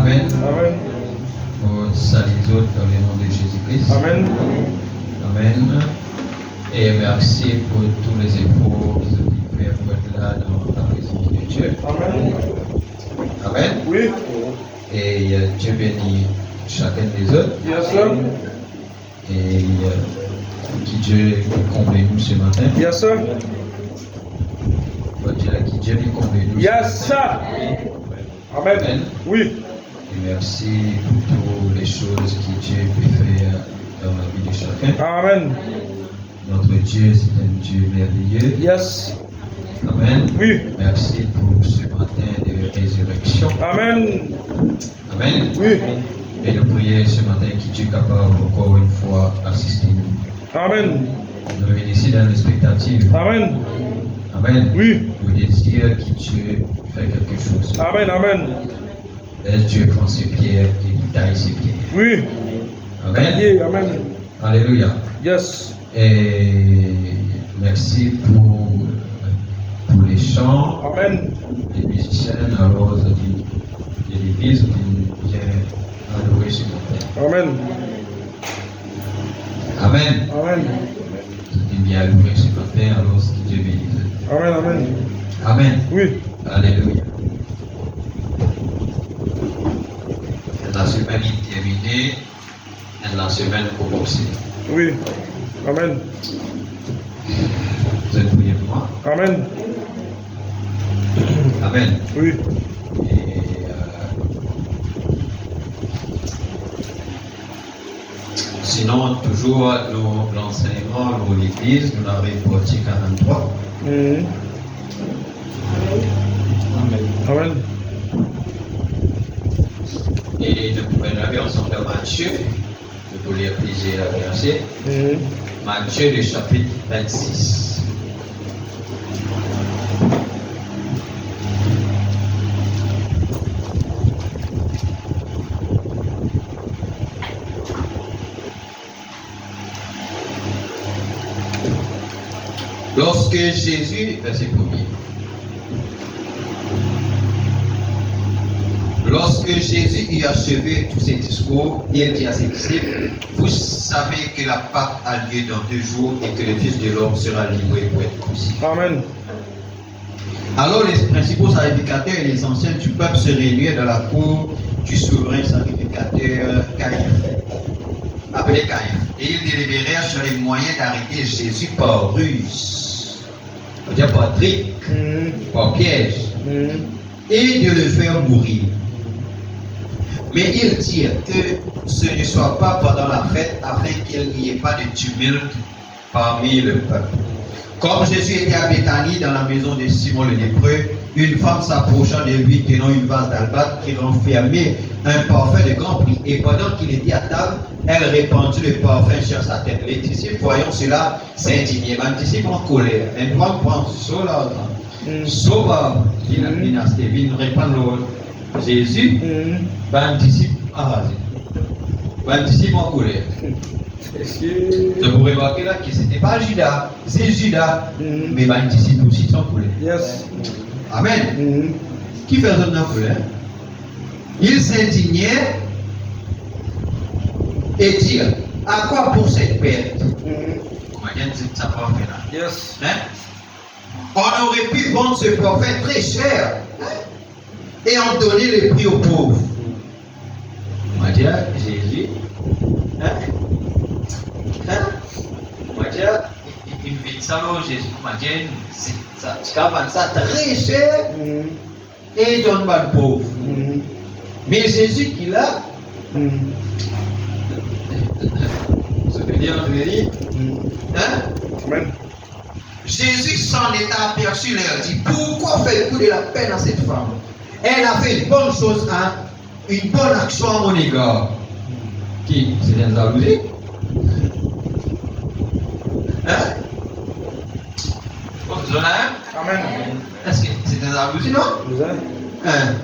Amen. Amen. On salue les autres dans le nom de Jésus-Christ. Amen. Amen. Et merci pour tous les efforts qu'ils ont fait pour être là dans la présence de Dieu. Amen. Amen. Oui. Et Dieu bénit chacun des autres. Yes, sir. Et qui Dieu comble nous ce matin. Yes, sir. Qui Dieu lui comble nous. Yes, sir. Amen. Amen. Oui. Et merci pour toutes les choses que Dieu peut faire dans la vie de chacun. Amen. Notre Dieu, c'est un Dieu merveilleux. Yes. Amen. Oui. Merci pour ce matin de résurrection. Amen. Amen. Oui. Et nous prions ce matin que Dieu est capable encore une fois d'assister nous. Amen. Nous venons ici dans l'expectative. Amen. Amen. Oui. Nous désirons que Dieu fait quelque chose. Amen. Amen. Laisse Dieu prendre ses pierres et il taille ses pierres. Oui. Amen. Yeah, amen. Alléluia. Yes. Et merci pour les chants, Amen. les musiciens, alors de l'église qui vient adorer ce matin. Amen. Amen. Amen. Qui vient adorer ce matin, alors que Dieu bénisse. Amen. Amen. Amen. Oui. Alléluia. La semaine est terminée et la semaine commence. Oui. Amen. Vous êtes prié pour moi? Amen. Amen. Oui. Et sinon, toujours l'enseignement dans l'église, nous l'avons reporté 43. Mhm. Amen. Et nous pouvons aller ensemble dans Matthieu. Nous pouvons lire plusieurs versets. Mhm. Matthieu, le chapitre 26. Lorsque Jésus, verset 1er, lorsque Jésus eut achevé tous ses discours, il dit à ses disciples, vous savez que la Pâque a lieu dans 2 jours et que le Fils de l'homme sera livré pour être crucifié. Amen. Alors les principaux sacrificateurs et les anciens du peuple se réunirent dans la cour du souverain sacrificateur Caïphe, appelé Caïphe, et ils délibérèrent sur les moyens d'arrêter Jésus par ruse, on va dire par trick, Mhm. par piège, Mhm. et de le faire mourir. Mais ils dirent que ce ne soit pas pendant la fête afin qu'il n'y ait pas de tumulte parmi le peuple. Comme Jésus était à Béthanie dans la maison de Simon le lépreux, une femme s'approcha de lui tenant une vase d'albâtre qui renfermait un parfum de grand prix. Et pendant qu'il était à table, elle répandit le parfum sur sa tête. Les disciples, voyant cela, s'indignaient. Les disciples en colère. Un homme prend cela. Sauva, dit la dynastie, il répand Jésus, les disciples arrasés. Les disciples en colère. Vous remarquez là que ce n'était pas Judas, c'est Judas, mais les disciples aussi sont en colère. Yes. Amen. Qui fait ça en colère? Ils s'indignaient et dirent, à quoi pour cette perte? Comment dire, ça va faire là? Yes. Hein? On aurait pu vendre ce prophète très cher, hein? Et en donner le prix aux pauvres. On va dire, Jésus, hein? On va dire, il vit ça, Jésus, on va dire, ça, tu vas vendre ça très cher et il donne pas le pauvre. Mais Jésus qui l'a, ça veut dire, hein? Amen. Jésus s'en est aperçu, leur dit, pourquoi faites-vous de la peine à cette femme? Elle a fait une bonne chose, hein? Une bonne action à mon égard. Qui? C'est un jalousie? Hein? Vous en avez un? Amen. Est-ce que c'est un jalousie, non? Vous avez? Hein?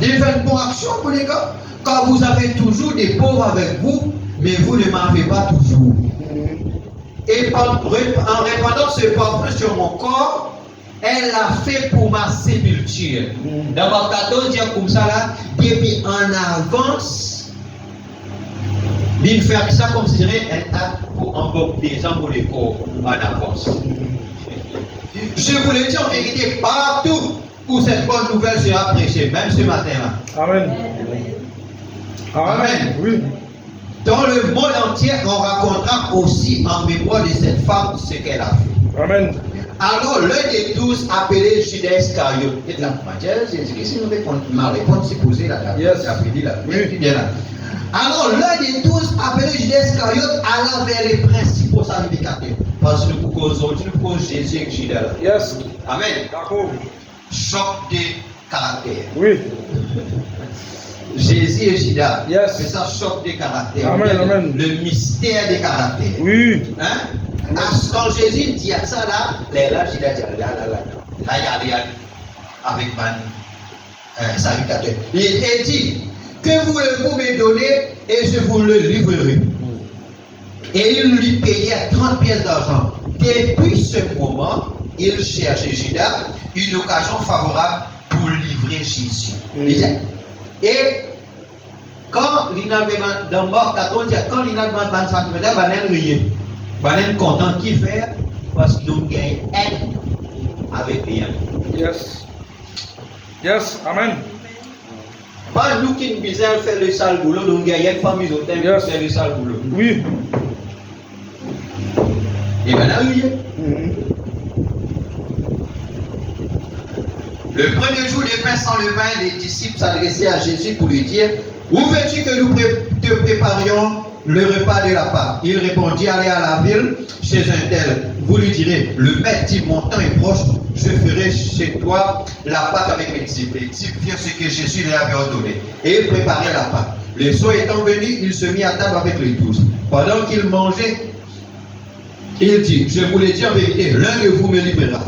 Il fait une bonne action à mon égard. Quand vous avez toujours des pauvres avec vous, mais vous ne m'en avez pas toujours. Et en répandant ce parfum sur mon corps, elle l'a fait pour ma sépulture. Dans Marc 14, il y a comme ça là, depuis en avance, il fait ça comme si elle a pour des gens pour les corps en avance. Je vous le dis en vérité, partout où cette bonne nouvelle sera prêchée, même ce matin-là. Amen. Amen. Oui. Dans le monde entier, on racontera aussi en mémoire de cette femme ce qu'elle a fait. Amen. Alors, l'un des 12 appelé Judas Iscariote, et la Jésus-Christ nous répond, ma réponse s'est posée là. Yes. Oui. Bien là. Alors, l'un des 12 appelé Judas Iscariote alla vers les principaux sacrificateurs. Parce que nous causons Jésus et Judas. Yes. Amen. D'accord. Choc de caractère. Oui. Jésus et Judas. Yes. C'est ça, choc des caractères. Amen, amen. Le mystère des caractères. Oui. Hein? Quand Jésus dit à ça là, là, Judas dit là, il y a avec un sacrificateur. Il dit que voulez-vous me donner et je vous le livrerai. Et il lui payait 30 pièces d'argent. Depuis ce moment, il cherchait Judas une occasion favorable pour livrer Jésus. Et quand dans Marc 14, quand l'ina demande ban sacrement, banen rier, banen content qui fait parce qu'ils ont gagné aide avec rien. Yes. Yes. Amen. Pas nous qui nous disons faire le sale boulot, nous gagnons une famille au thème qui fait le sale boulot. Oui. Et banen rier. Le premier jour des pains sans levain, les disciples s'adressaient à Jésus pour lui dire: où veux-tu que nous te préparions le repas de la Pâque? Il répondit: allez à la ville chez un tel. Vous lui direz: le maître dit, mon temps est proche, je ferai chez toi la Pâque avec mes disciples. Les disciples firent ce que Jésus leur avait ordonné. Et ils préparaient la Pâque. Le soir étant venu, il se mit à table avec les 12. Pendant qu'il mangeait, il dit: je vous le dis en vérité, l'un de vous me livrera.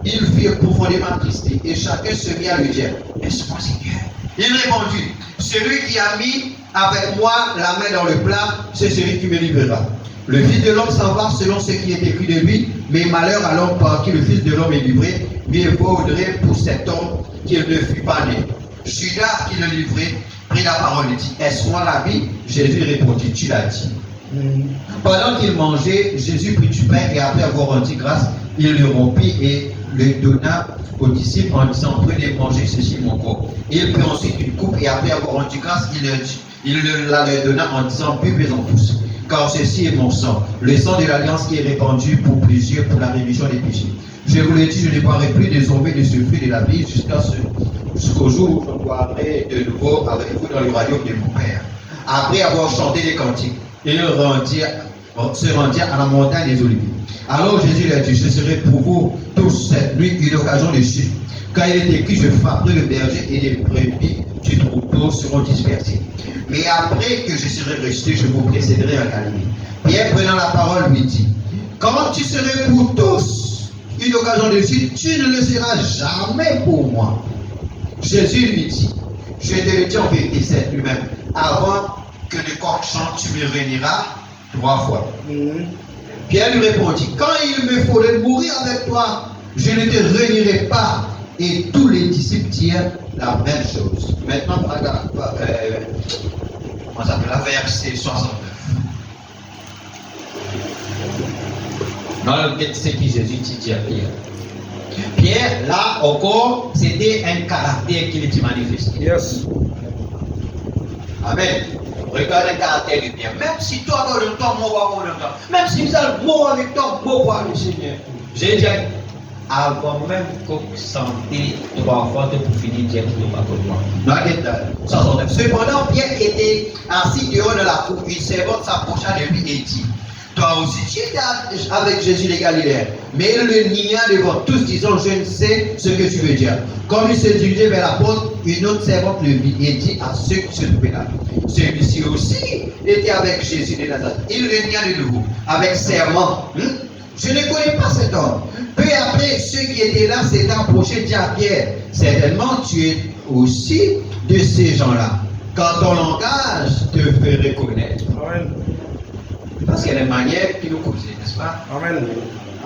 Ils furent profondément tristés et chacun se mit à lui dire: est-ce mon Seigneur? Il répondit: celui qui a mis avec moi la main dans le plat, c'est celui qui me livrera. Le Fils de l'homme s'en va selon ce qui est écrit de lui, mais malheur à l'homme par qui le Fils de l'homme est livré. Mieux vaudrait pour cet homme qu'il ne fût pas né. Judas, qui le livrait, prit la parole et dit: est-ce moi la vie? Jésus répondit: tu l'as dit. Pendant qu'il mangeait, Jésus prit du pain et après avoir rendu grâce, il le rompit et le donna aux disciples en disant: prenez, mangez, ceci mon corps. Il prit ensuite une coupe et après avoir rendu grâce, il la leur donna en disant: buvez-en tous, car ceci est mon sang, le sang de l'alliance qui est répandu pour plusieurs pour la rémission des péchés. Je vous l'ai dit, je ne boirai plus désormais de ce fruit de la vie jusqu'au jour où je boirai de nouveau avec vous dans le royaume de mon Père. Après avoir chanté des cantiques, ils se rendirent à la montagne des Oliviers. Alors Jésus leur dit: je serai pour vous tous cette nuit une occasion de chute. Quand il est écrit: je frapperai le berger et les brebis du troupeau seront dispersées. Mais après que je serai resté, je vous précéderai à Galilée. Pierre, prenant la parole, lui dit: quand tu serais pour tous une occasion de chute, tu ne le seras jamais pour moi. Jésus lui dit: je te le dis en vérité, cette nuit même, avant que le coq chante, tu me réuniras 3 fois. Pierre lui répondit: quand il me faudrait mourir avec toi, je ne te réunirai pas. Et tous les disciples dirent la même chose. Maintenant, on s'appelle la verset 69. Dans le texte, qui Jésus dit à Pierre. Pierre, là encore, c'était un caractère qu'il était manifesté. Yes. Amen. Regarde un caractère du bien. Même si toi, dans le temps, moi, dans le temps. Même si vous allez mort avec toi, moi, le Seigneur. J'ai dit, avant même qu'on sentait 3 fois pour finir dire que nous ne pas. Cependant, Pierre était assis dehors de la cour. Une servante s'approcha de lui et dit: toi aussi, tu étais avec Jésus les Galiléens. Mais il le nia devant tous, disant: je ne sais ce que tu veux dire. Comme il se dirigeait vers la porte, une autre servante le vit et dit à ceux qui se trouvaient là: celui-ci aussi était avec Jésus de Nazareth. Il le nia de nouveau, avec serment: je ne connais pas cet homme. Peu après, ceux qui étaient là s'étaient approchés, dit à Pierre: certainement tu es aussi de ces gens-là, car ton langage te fait reconnaître. Amen. Parce qu'il y a des manières qui nous causent, n'est-ce pas? Amen.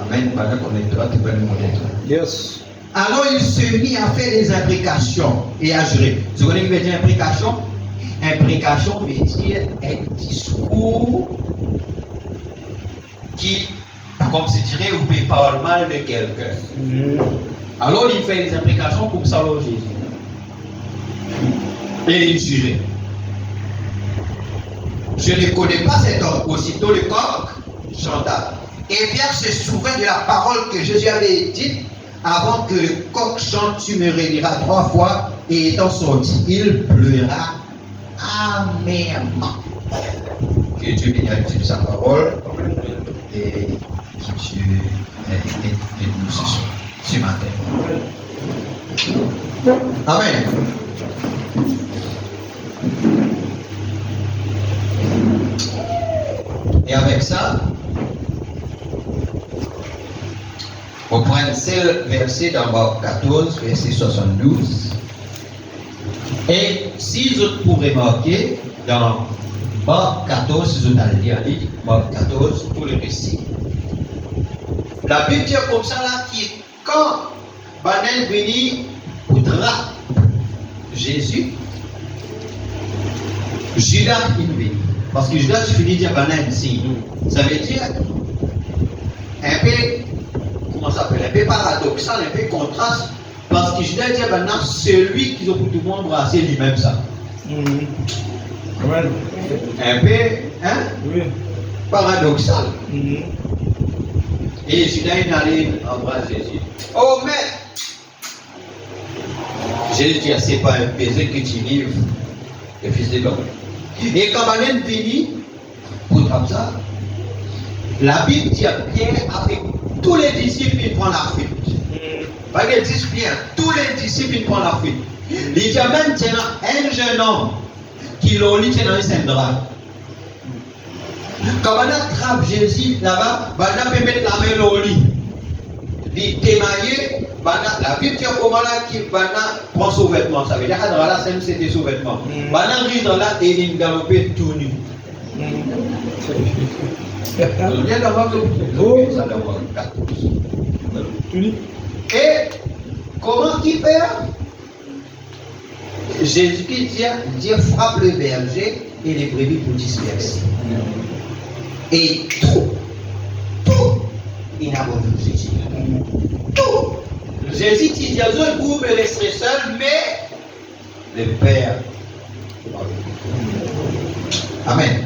Amen. Pendant qu'on est toi, tu peux nous montrer. Yes. Alors il se mit à faire des imprécations et à jurer. Vous connaissez ce que veut dire imprécation? Imprécation veut dire un discours qui, comme se dirait, vous pouvez parler mal de quelqu'un. Alors il fait des imprécations pour saluer Jésus. Et il jurait. Je ne connais pas cet homme. Aussitôt le coq chanta. Et Pierre se souvint de la parole que Jésus avait dite. Avant que le coq chante, tu me réuniras 3 fois. Et étant sorti, il pleura amèrement. Que Dieu bénisse sa parole. Et que Dieu aide nous ce matin. Amen. Et avec ça, on prend ce verset dans Marc 14, verset 72. Et si vous pourrez marquer dans Marc 14, si vous allez lire Marc 14, pour le récit. La Bible dit comme ça là, qui quand Banel venu poudra Jésus, Judas il vient. Parce que Judas finit dire Banel ici. Ça veut dire un peu, comment ça s'appelle, un peu paradoxal, un peu contraste. Parce que Judas dit maintenant, celui qui a pour tout le monde embrasser lui-même ça. Amen. Un peu, hein? Oui. Paradoxal. Et Judas est allé embrasser Jésus. Oh, mais Jésus dit, c'est pas un baiser que tu livres, le fils de l'homme. Et quand Banel finit, pour comme ça, la Bible dit à Pierre, avec tous les disciples, il prend la fuite. Parce qu'il dit Pierre, tous les disciples, il prend la fuite. Il dit même, tiens, un jeune homme qui l'a lu, tiens, dans un drap. Quand on attrape Jésus là-bas, on peut mettre la main au lit. Il démaillé, la Bible dit comment là qui prend son vêtement. Ça veut dire que dans la scène, c'était son vêtement. On arrive dans la et il galopait tout nu. Et comment il fait? Jésus qui dit, Dieu frappe le berger et les brebis pour disperser. Et tout, il n'a pas vu Jésus. Tout. Jésus dit, vous me laisserez seul, mais le Père. Amen.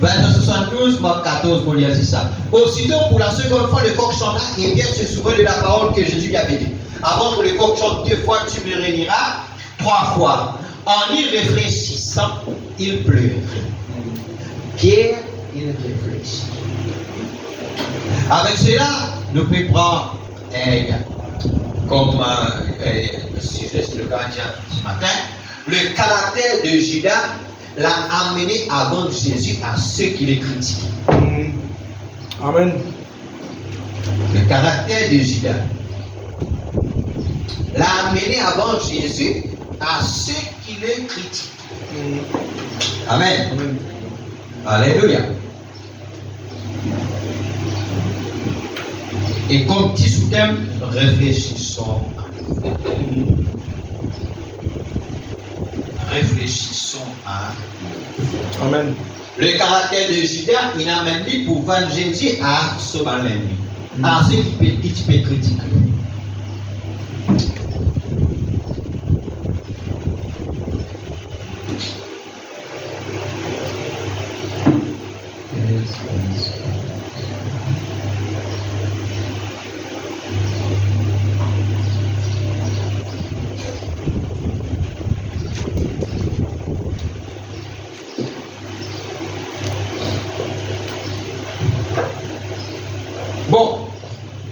Verset 72, Marc 14, pour lire ça. Aussitôt, pour la seconde fois, le coq chanta et Pierre se souvint de la parole que Jésus lui avait dit. Avant que le coq chante 2 fois, tu me réuniras 3 fois. En y réfléchissant, il pleure. Pierre, il réfléchit. Avec cela, nous pouvons prendre comme sujet sur le gardien ce matin, le caractère de Judas l'a amené avant Jésus à ceux qui les critiquent. Amen. Le caractère de Judas l'a amené avant Jésus à ceux qui les critiquent. Amen. Amen. Alléluia. Et comme petit sous-thème, réfléchissons. Réfléchissons à. Amen. Le caractère de Judas, il a même dit pour vendre Jésus à ce malin, à ceux qui peut critiquer. Bon,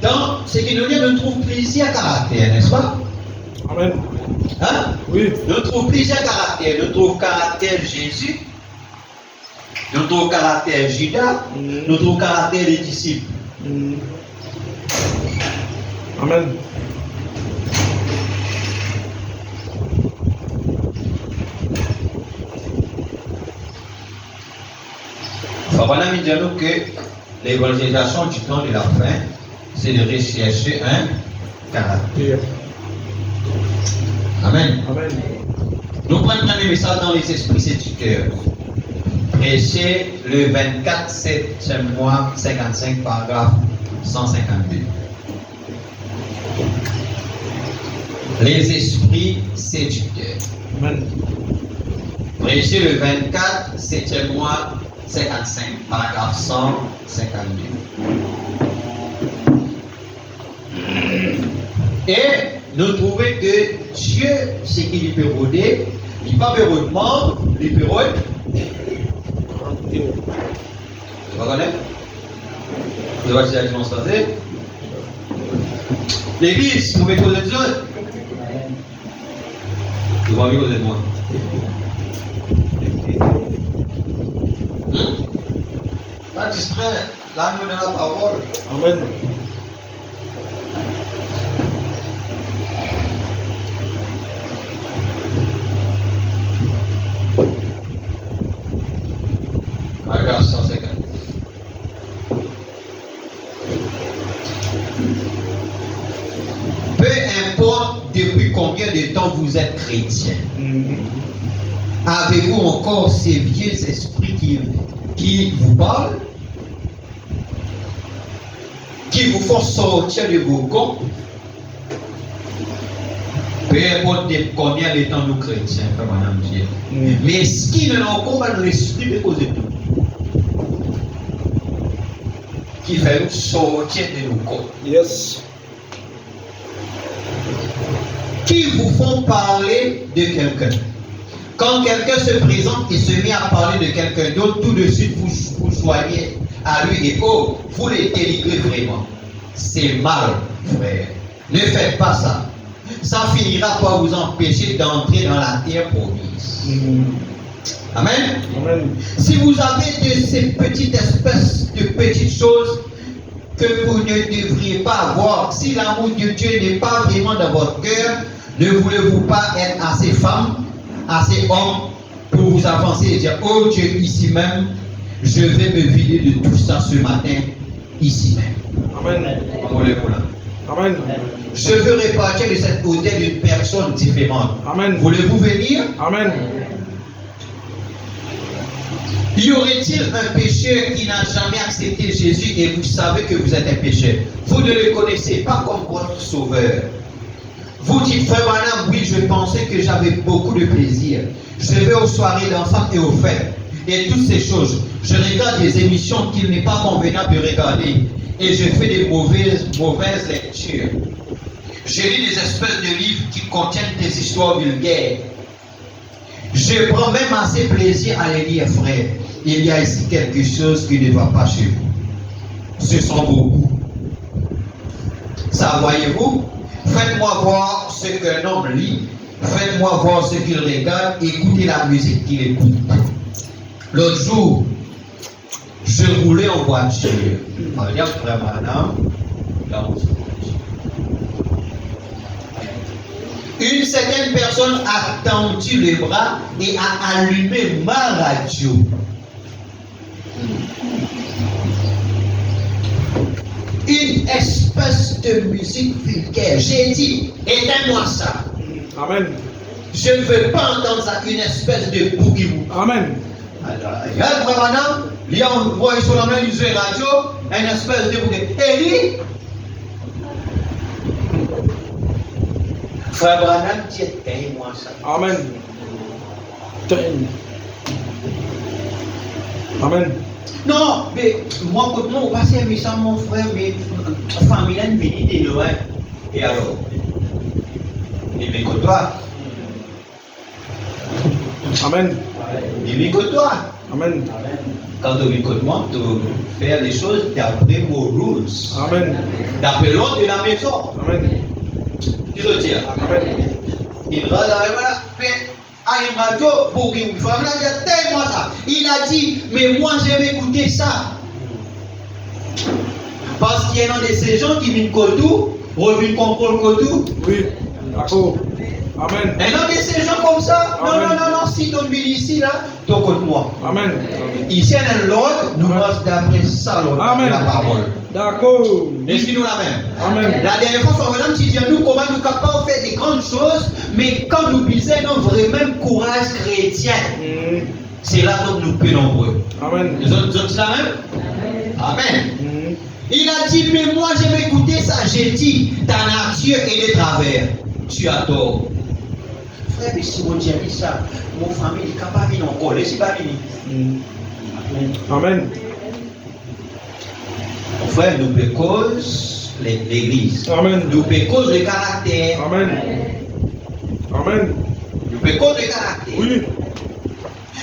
dans ce qui nous dit, nous trouvons plusieurs caractères, n'est-ce pas? Amen. Hein? Oui. Nous trouvons plusieurs caractères. Nous trouvons caractère Jésus, nous trouvons caractère Judas, nous trouvons caractère des disciples. Amen. Enfin, voilà, nous disons que l'évangélisation du temps de la fin, c'est de rechercher caractère. Amen. Amen. Nous prenons un message dans les esprits séducteurs. Prêché le 24 septième mois 55, paragraphe 152. Les esprits séducteurs. Amen. Prêché le 24 septième mois 55, paragraphe 152. Et nous trouvons que Dieu, ce qu'il peut rôder, il ne peut pas rôdement, il peut rôder. Tu reconnaître? Vous voyez la dimension passée? L'église, vous pouvez causer de autres. Vous avez envie de causer de moi. Pas distrait, l'âme de la parole. Amen. Paragraphe 150. Peu importe depuis combien de temps vous êtes chrétien, avez-vous encore ces vieux esprits qui vous parlent, qui vous font sortir de vos gonds? Peu importe de combien de temps nous chrétiens, comme Madame Dieu. Mais ce qui ne n'a encore pas l'esprit de cause de tout, qui fait nous sortir de nos gonds. Yes. Qui vous font parler de quelqu'un. Quand quelqu'un se présente et se met à parler de quelqu'un d'autre, tout de suite vous soignez à lui et oh, vous les délivrez vraiment. C'est mal, frère. Ne faites pas ça. Ça finira par vous empêcher d'entrer dans la terre promise. Amen. Amen. Si vous avez de ces petites espèces de petites choses que vous ne devriez pas avoir, si l'amour de Dieu n'est pas vraiment dans votre cœur, ne voulez-vous pas être assez femme, assez homme pour vous avancer et dire, oh Dieu, ici même, je vais me vider de tout ça ce matin, ici même. Amen. Amen. Je veux repartir de cet hôtel d'une personne différente. Amen. Voulez-vous venir? Amen. Y aurait-il un pécheur qui n'a jamais accepté Jésus et vous savez que vous êtes un pécheur? Vous ne le connaissez pas comme votre sauveur. Vous dites, frère Branham, oui, je pensais que j'avais beaucoup de plaisir. Je vais aux soirées d'enfants et aux fêtes. Et toutes ces choses. Je regarde des émissions qu'il n'est pas convenable de regarder. Et je fais des mauvaises lectures. Je lis des espèces de livres qui contiennent des histoires vulgaires. Je prends même assez plaisir à les lire, frère. Il y a ici quelque chose qui ne va pas chez vous. Ce sont vos goûts. Ça, voyez-vous? Faites-moi voir ce qu'un homme lit. Faites-moi voir ce qu'il regarde. Écoutez la musique qu'il écoute. L'autre jour, je roulais en voiture. Regarde, frère Madame. Une certaine personne a tendu les bras et a allumé ma radio. Une espèce de musique vulgaire. J'ai dit, éteins-moi ça. Amen. Je ne veux pas entendre ça, une espèce de boogie. Amen. Alors, regarde, frère Madame, il y a une voix sur la main du radio, une espèce de boogie. Et lui, frère Branham, tu éteins-moi ça. Amen. Amen. Non, mais moi, quand on passe à ça, mon frère, mais famille, elle vient de loin. Et alors, il m'écoute-toi. Amen. Il m'écoute-toi. Amen. Quand tu m'écoutes-moi, tu fais les choses d'après vos rules. Amen. D'après l'ordre de la maison. Amen. Tu veux dire? Amen. Il va là, fait à une radio pour qu'il me fasse tellement ça. Il a dit, mais moi j'aime écouter ça. Parce qu'il y en a de ces gens qui viennent Kotou, reviennent comprendre Kotou. Oui. D'accord. Amen. Il y en a de ces gens comme ça. Non, Amen. non, non, non, si tu vis ici, là, tu écoutes moi. Amen. Ici, il y a l'ordre, nous marchons d'après ça, Amen. la parole. D'accord. Est-ce que nous la même? Amen. La dernière fois, Madame, tu dis à nous comment nous capables de faire des grandes choses, mais quand nous disons notre vrai même courage chrétien, c'est là que nous peu nombreux. Amen. Les autres la même? Amen. Il a dit, mais moi je vais écouter ça. J'ai dit, ta nature est de travers. Tu as tort. Frère, mais si mon Dieu dit ça, mon famille est capable de encore. Laissez pas venir. Amen. Frère, nous cause l'église. Amen. Nous cause le caractère. Amen. Amen. Nous cause le caractère. Oui.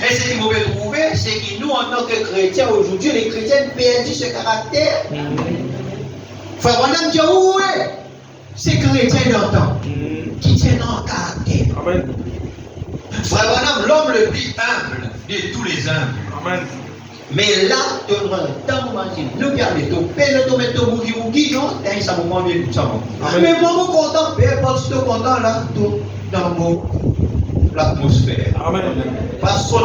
Et ce qu'il faut trouver, c'est que nous, en tant que chrétiens, aujourd'hui, les chrétiens perdent ce caractère. Frère, on aime dire, où est ces chrétiens d'antan qui tiennent leur caractère? Amen. Frère, on aime l'homme le plus humble de tous les humbles. Amen. Mais là, nous gardons ton père, nous mettons bougi, non? Et ça me prend bien tout ça. Mais moi, je suis content, peu importe si tu es content, là, dans l'atmosphère. Amen. Parce que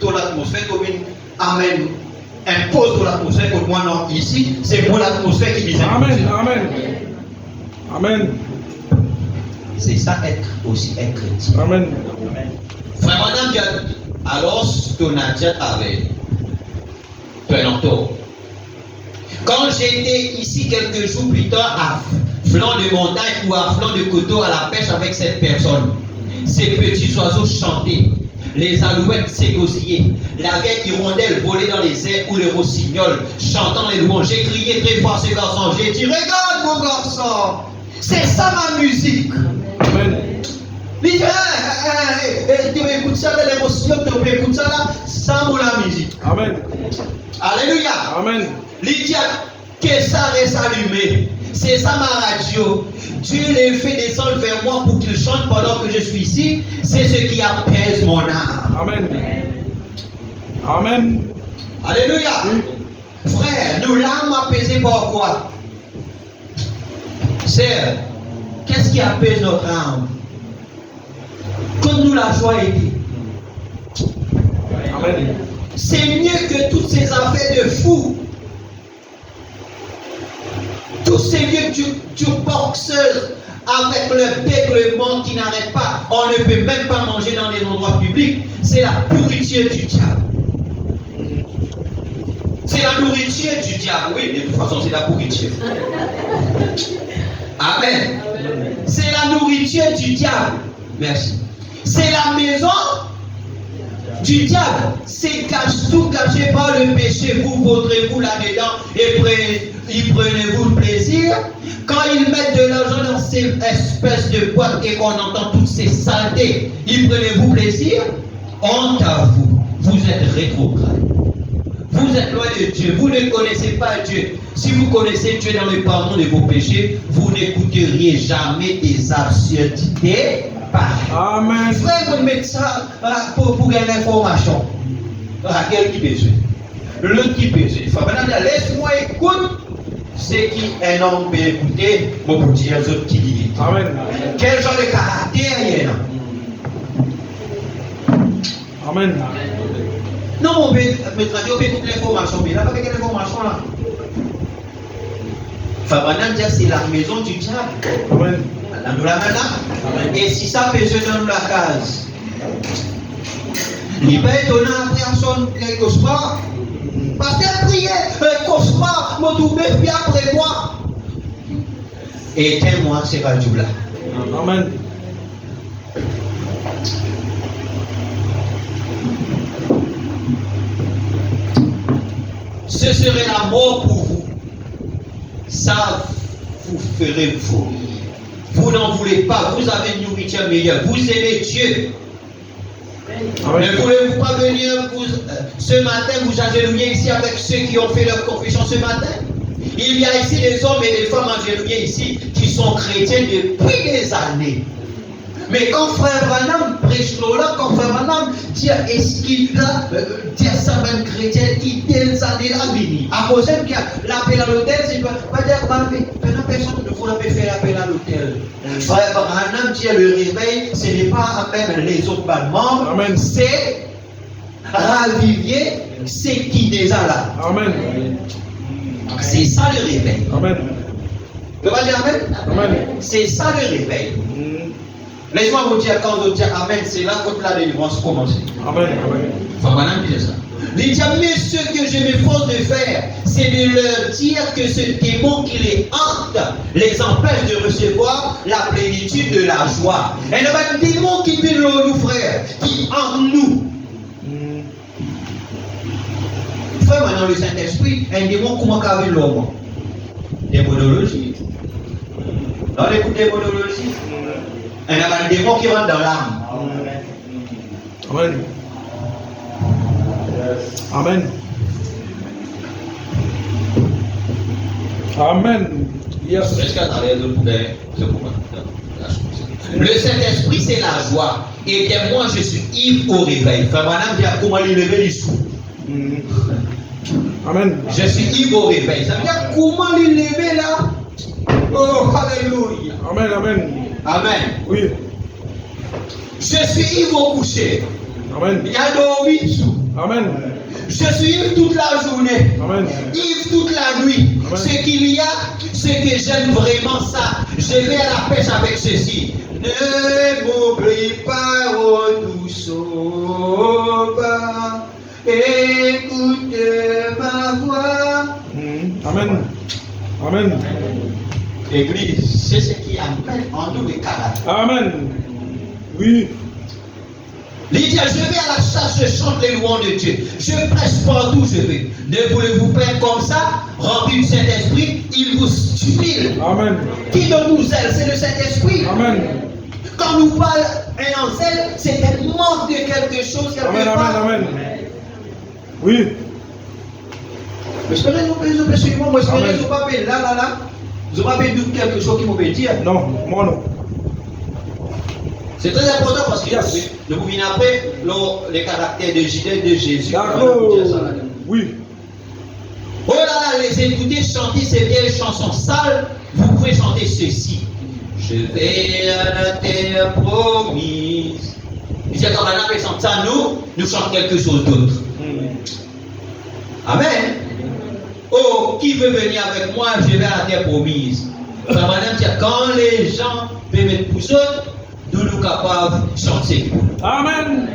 dans l'atmosphère, Amen. Impose ton atmosphère pour moi, non, ici, c'est mon atmosphère qui dit ça. Amen. Amen. Amen. C'est ça être aussi être chrétien. Amen. Frère, madame, alors, ton adjet avait. Quand j'étais ici quelques jours plus tard à flanc de montagne ou à flanc de coteau à la pêche avec cette personne, ces petits oiseaux chantaient, les alouettes s'égosillaient, la vieille hirondelle volait dans les airs ou les rossignols chantant les louanges. J'ai crié très fort à ce garçon, j'ai dit, regarde mon garçon, c'est ça ma musique. Amen. Il dit, tu écoutes ça, l'émotion, tu écoutes ça là, ça mon la musique. Amen. Alléluia. Amen. Lydia, que ça reste allumé. C'est ça ma radio. Dieu les fait descendre vers moi pour qu'ils chantent pendant que je suis ici. C'est ce qui apaise mon âme. Amen. Amen. Alléluia. Frère, nous l'âme apaisée par quoi? Sœur, qu'est-ce qui apaise notre âme? Comme nous la joie était. Amen. C'est mieux que toutes ces affaires de fous. Tous ces vieux du boxeurs avec le béglement qui n'arrête pas. On ne peut même pas manger dans les endroits publics. C'est la pourriture du diable. C'est la nourriture du diable. Oui, de toute façon, c'est la pourriture. Amen. C'est la nourriture du diable. Merci. C'est la maison du diable. C'est tout caché par le péché. Vous vaudrez-vous là-dedans et prenez-vous le plaisir. Quand ils mettent de l'argent dans ces espèces de boîtes et qu'on entend toutes ces saletés, ils prenez-vous plaisir. Honte à vous. Vous êtes rétrograde. Vous êtes loin de Dieu. Vous ne connaissez pas Dieu. Si vous connaissez Dieu dans le pardon de vos péchés, vous n'écouteriez jamais des absurdités. Amen. Frère, vous mettez ça pour gagner l'information. Quel qui besoin? L'autre qui besoin. Il faut maintenant laisse-moi écouter ce qu'un homme peut écouter pour dire aux autres qui disent. Amen. Quel genre de caractère il y a? Amen. Non, mon père, mais traduire, on peut écouter l'information, mais là, pas quelle information là. Enfin, maintenant, c'est la maison du diable. Amen. Nous la maintenant. Et si ça peut se dans la case, il va étonner après à son cauchemar. Parce qu'elle priait, cauchemar, mon double puis après moi. Éteins-moi ces radios-là. Amen. Ce serait la mort pour vous. Ça vous ferait vomir. Vous n'en voulez pas, vous avez une nourriture meilleure, vous aimez Dieu. Amen. Ne voulez-vous pas venir ce matin vous agenouiller ici avec ceux qui ont fait leur confession ce matin? Il y a ici des hommes et des femmes agenouillés ici qui sont chrétiens depuis des années. Mais quand frère Branham prêche là, quand frère Branham dit est-ce qu'il a dit ça même chrétien qui des années là venu. À cause de l'appel à l'hôtel, c'est pas dire personne ne voulait faire l'appel à l'hôtel. Frère Branham dit le réveil, ce n'est pas même les autres membres, c'est ravivier, c'est qui déjà là. Amen. C'est ça le réveil. Amen. Tu vas dire Amen? Amen. C'est ça le réveil. Laisse-moi vous dire, quand vous dites Amen, c'est là que la délivrance commence. Amen. Amen. Faut pas dire ça. Les diables, mais ce que je m'efforce de faire, c'est de leur dire que ce démon qui les hante les empêche de recevoir la plénitude de la joie. Et il y a un démon qui vit en nous, frère, qui hante nous. Frère, maintenant le Saint-Esprit, un démon comment qu'a vu l'homme? Démonologie. Dans les coups de démonologie, il y a un démon qui rentre dans l'âme. Amen. Amen. Amen. Yes. Le Saint-Esprit, c'est la joie. Et bien, moi, je suis ivre au réveil. Frère Madame dit comment il lever du sou. Amen. Je suis ivre au réveil. Ça veut dire comment il lever là? Oh, alléluia. Amen. Amen. Amen. Oui. Je suis ivre au coucher. Amen. Il y a dormi dessous. Amen. Je suis ivre toute la journée. Amen. Ivre toute la nuit. Amen. Ce qu'il y a, c'est que j'aime vraiment ça. Je vais à la pêche avec ceci. Ne m'oublie pas, oh doux sauveur. Écoute ma voix. Amen. Amen. Église, c'est ce qui amène en nous le caractère. Amen. Oui. Lydia, je vais à la chasse, je chante les louanges de Dieu. Je prêche partout où je vais. Ne voulez-vous pas être comme ça, rempli du Saint-Esprit, il vous stimule. Amen. Qui donne nous zèle? C'est le Saint-Esprit. Amen. Quand nous parle un en zèle, c'est un manque de quelque chose. Amen. Amen. Amen. Oui. Espérez nous suivre, moi espérez nous pas là. Vous n'avez pas dit quelque chose qui m'ont dire. Non, moi non. C'est très important parce que Yes. je vous viens après les caractères de Judas de Jésus. D'accord. Oui. Oh là là, les écouter chanter ces vieilles chansons sales, vous pouvez chanter ceci. Je vais à la terre promise. Il dit quand on appelle ça, nous chantons quelque chose d'autre. Amen. Oh, qui veut venir avec moi, je vais à la terre promise. Ça va dire quand les gens peuvent mettre pour eux, nous sommes capables de chanter. Amen.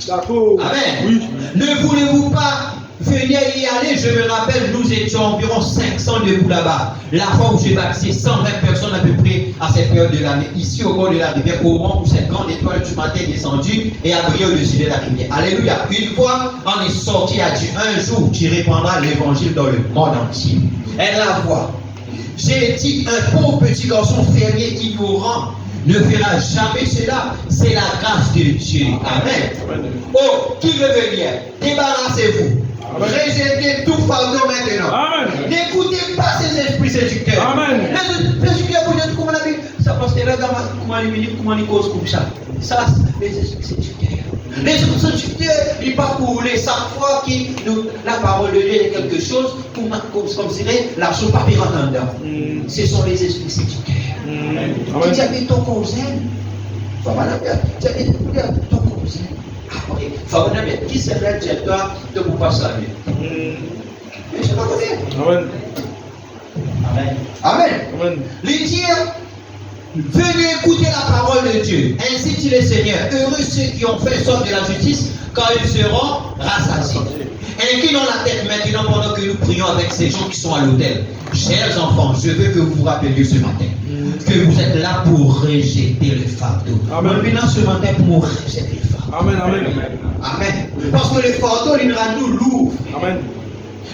D'accord. Amen. Oui. Ne voulez-vous pas venir y aller? Je me rappelle, nous étions environ 500 debout là-bas. La fois où j'ai baptisé 120 personnes à peu près à cette période de l'année, ici au bord de la rivière, au moment où cette grande étoile du matin est descendue et a brillé au-dessus de la rivière. Alléluia. Une fois, on est sorti à Dieu. Un jour, tu répandras l'évangile dans le monde entier. Et la voix. J'ai dit, un pauvre petit garçon fermier ignorant ne fera jamais cela. C'est la grâce de Dieu. Amen. Oh, qui veut venir? Débarrassez-vous. Rejetez tout fardeau maintenant. Amen. N'écoutez pas ces esprits séducteurs. Amen. Les séducteurs, vous dites comment on a vu ça parce que là, comment ils causent comme ça. Ça, les esprits séducteurs. Les esprits séducteurs, ils ne pas pour les chaque fois que la parole de Dieu est quelque chose, comme dirait, la chose pas en dedans. Ce sont les esprits séducteurs. Qui dit avec ton cousin, ton cousin. Après, qui c'est le directeur de vous passer la vie? Je ne pas connais. Amen. Amen. Amen. Amen. Les dire, venez écouter la parole de Dieu. Ainsi dit le Seigneur. Heureux ceux qui ont fait sorte de la justice, car ils seront rassasiés. Inclinons la tête maintenant pendant que nous prions avec ces gens qui sont à l'autel. Chers enfants, je veux que vous vous rappeliez ce matin que vous êtes là pour rejeter le fardeau. Amen. Nous venons ce matin pour rejeter le fardeau. Amen. Amen. Amen. Parce que le fardeau, il rend nous lourds. Amen.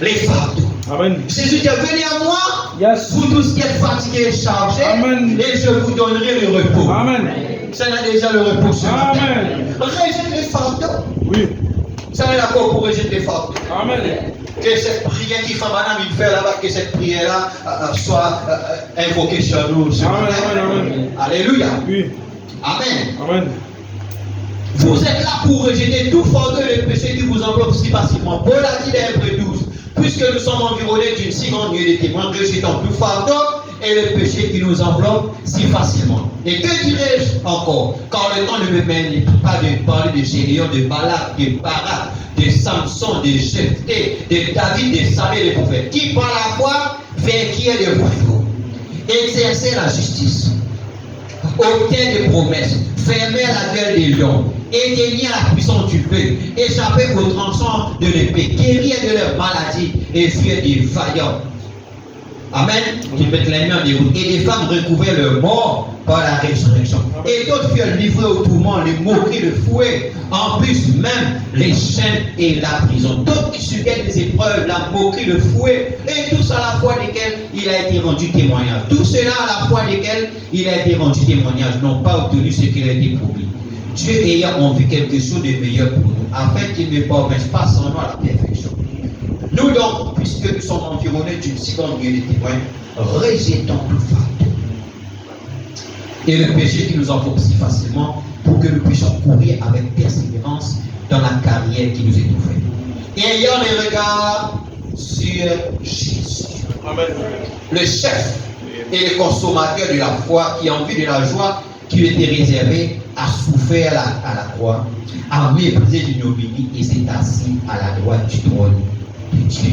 Les fardeaux. Amen. Jésus dit, venez à moi, Yes. vous tous qui êtes fatigués et chargés, Amen. et je vous donnerai le repos. Amen. Ça a déjà le repos ce matin. Amen. Rejette les fardeaux. Oui. Ça est d'accord pour rejeter les fardeaux. Amen. Que cette prière qui fait madame il fait là-bas, que cette prière-là soit invoquée sur nous. Ce Amen. matin. Amen. Amen. Alléluia. Oui. Amen. Amen. Vous êtes là pour rejeter tout fardeau et le péché qui vous enveloppe si facilement. Paul a dit dans Hébreux 12, puisque nous sommes environnés d'une si grande nuée de témoins, rejetons tout fardeau et le péché qui nous enveloppe si facilement. Et que dirais-je encore, quand le temps ne me mène pas de parler de Gédéon, de Balak, de Barak, de Samson, de Jephthé, de David, de Samuel, les prophètes, qui par la foi vainquirent les royaumes, exerçaient la justice, obtenaient des promesses, fermaient la gueule des lions, éteignaient la puissance du feu, échappaient aux tranchants de l'épée, guérirent de leurs maladies et furent des vaillants. Amen. Qui mettent les mains en déroute. Et des femmes recouvraient leurs morts par la résurrection. Et d'autres furent livrés au tourment, les moqueries, le fouet, en plus même les chaînes et la prison. D'autres qui subissaient des épreuves, la moquerie, le fouet, et tous à la foi desquels il a été rendu témoignage. Tout cela à la foi desquels il a été rendu témoignage, n'ont pas obtenu ce qu'il a été promis. Dieu ayant envie quelque chose de meilleur pour nous, afin qu'il ne parvienne pas sans nous à la perfection. Nous donc, puisque nous sommes environnés d'une si grande nuée de témoins, rejetons tout fardeau et le péché qui nous enveloppe si facilement, pour que nous puissions courir avec persévérance dans la carrière qui nous est ouverte. Et ayant les regards sur Jésus, Amen. le chef et le consommateur de la foi, qui en vue de la joie qui lui était réservée, a souffert à la croix, a méprisé l'ignominie et s'est assis à la droite du trône de Dieu.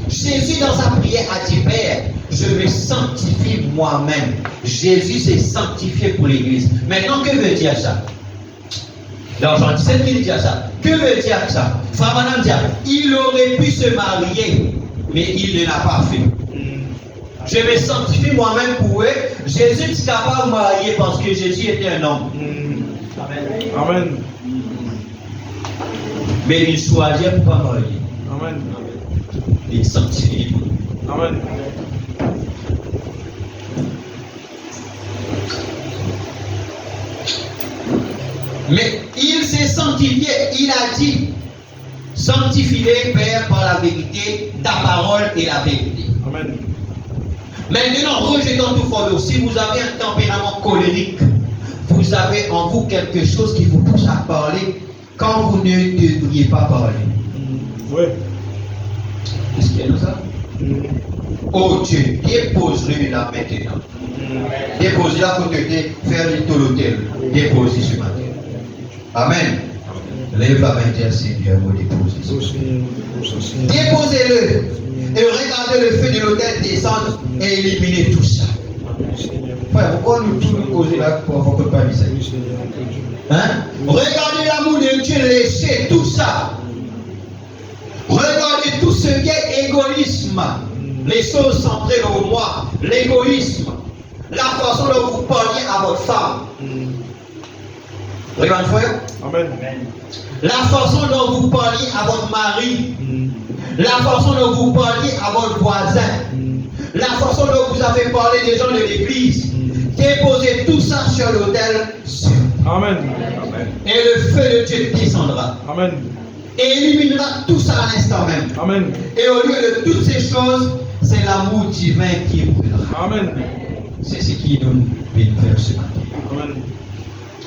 Jésus dans sa prière a dit, Père, je me sanctifie moi-même. Jésus s'est sanctifié pour l'Église. Maintenant, que veut dire ça? Dans Jean 17, il dit ça. Que veut dire ça? Frère Madame dit, il aurait pu se marier, mais il ne l'a pas fait. Je me sanctifie moi-même pour eux. Jésus est capable de marier parce que Jésus était un homme. Amen. Amen. Mais il choisit pour ne pas marier. Amen. Il sanctifie. Amen. Mais il s'est sanctifié. Il a dit, sanctifie-les, Père, par la vérité, ta parole est la vérité. Amen. Maintenant, rejetons tout fardeau. Si vous avez un tempérament colérique, vous avez en vous quelque chose qui vous pousse à parler quand vous ne devriez pas parler. Oui. Qu'est-ce qu'il y a dans ça? Oh Dieu, dépose-le là maintenant. Dépose-le à côté de faire tout l'hôtel. Dépose-le ce matin. Amen. Lève la main, Dieu Seigneur, vous déposez. Déposez-le. Et regardez le feu de l'autel descendre et éliminer tout ça. Frère, pourquoi nous tous nous causer là pour avoir pas mis ça? Hein? Regardez l'amour de Dieu, laissez tout ça. Regardez tout ce qui est égoïsme. Les choses centrées au moi, l'égoïsme, la façon dont vous parliez à votre femme. Regardez, frère. Amen. La façon dont vous parliez à votre mari. La façon dont vous parliez à votre voisin, la façon dont vous avez parlé des gens de l'église, déposez tout ça sur l'autel. Amen. Et le feu de Dieu descendra. Amen. Et éliminera tout ça à l'instant même. Amen. Et au lieu de toutes ces choses, c'est l'amour divin qui brûlera. Amen. C'est ce qui nous faire ce matin. Amen.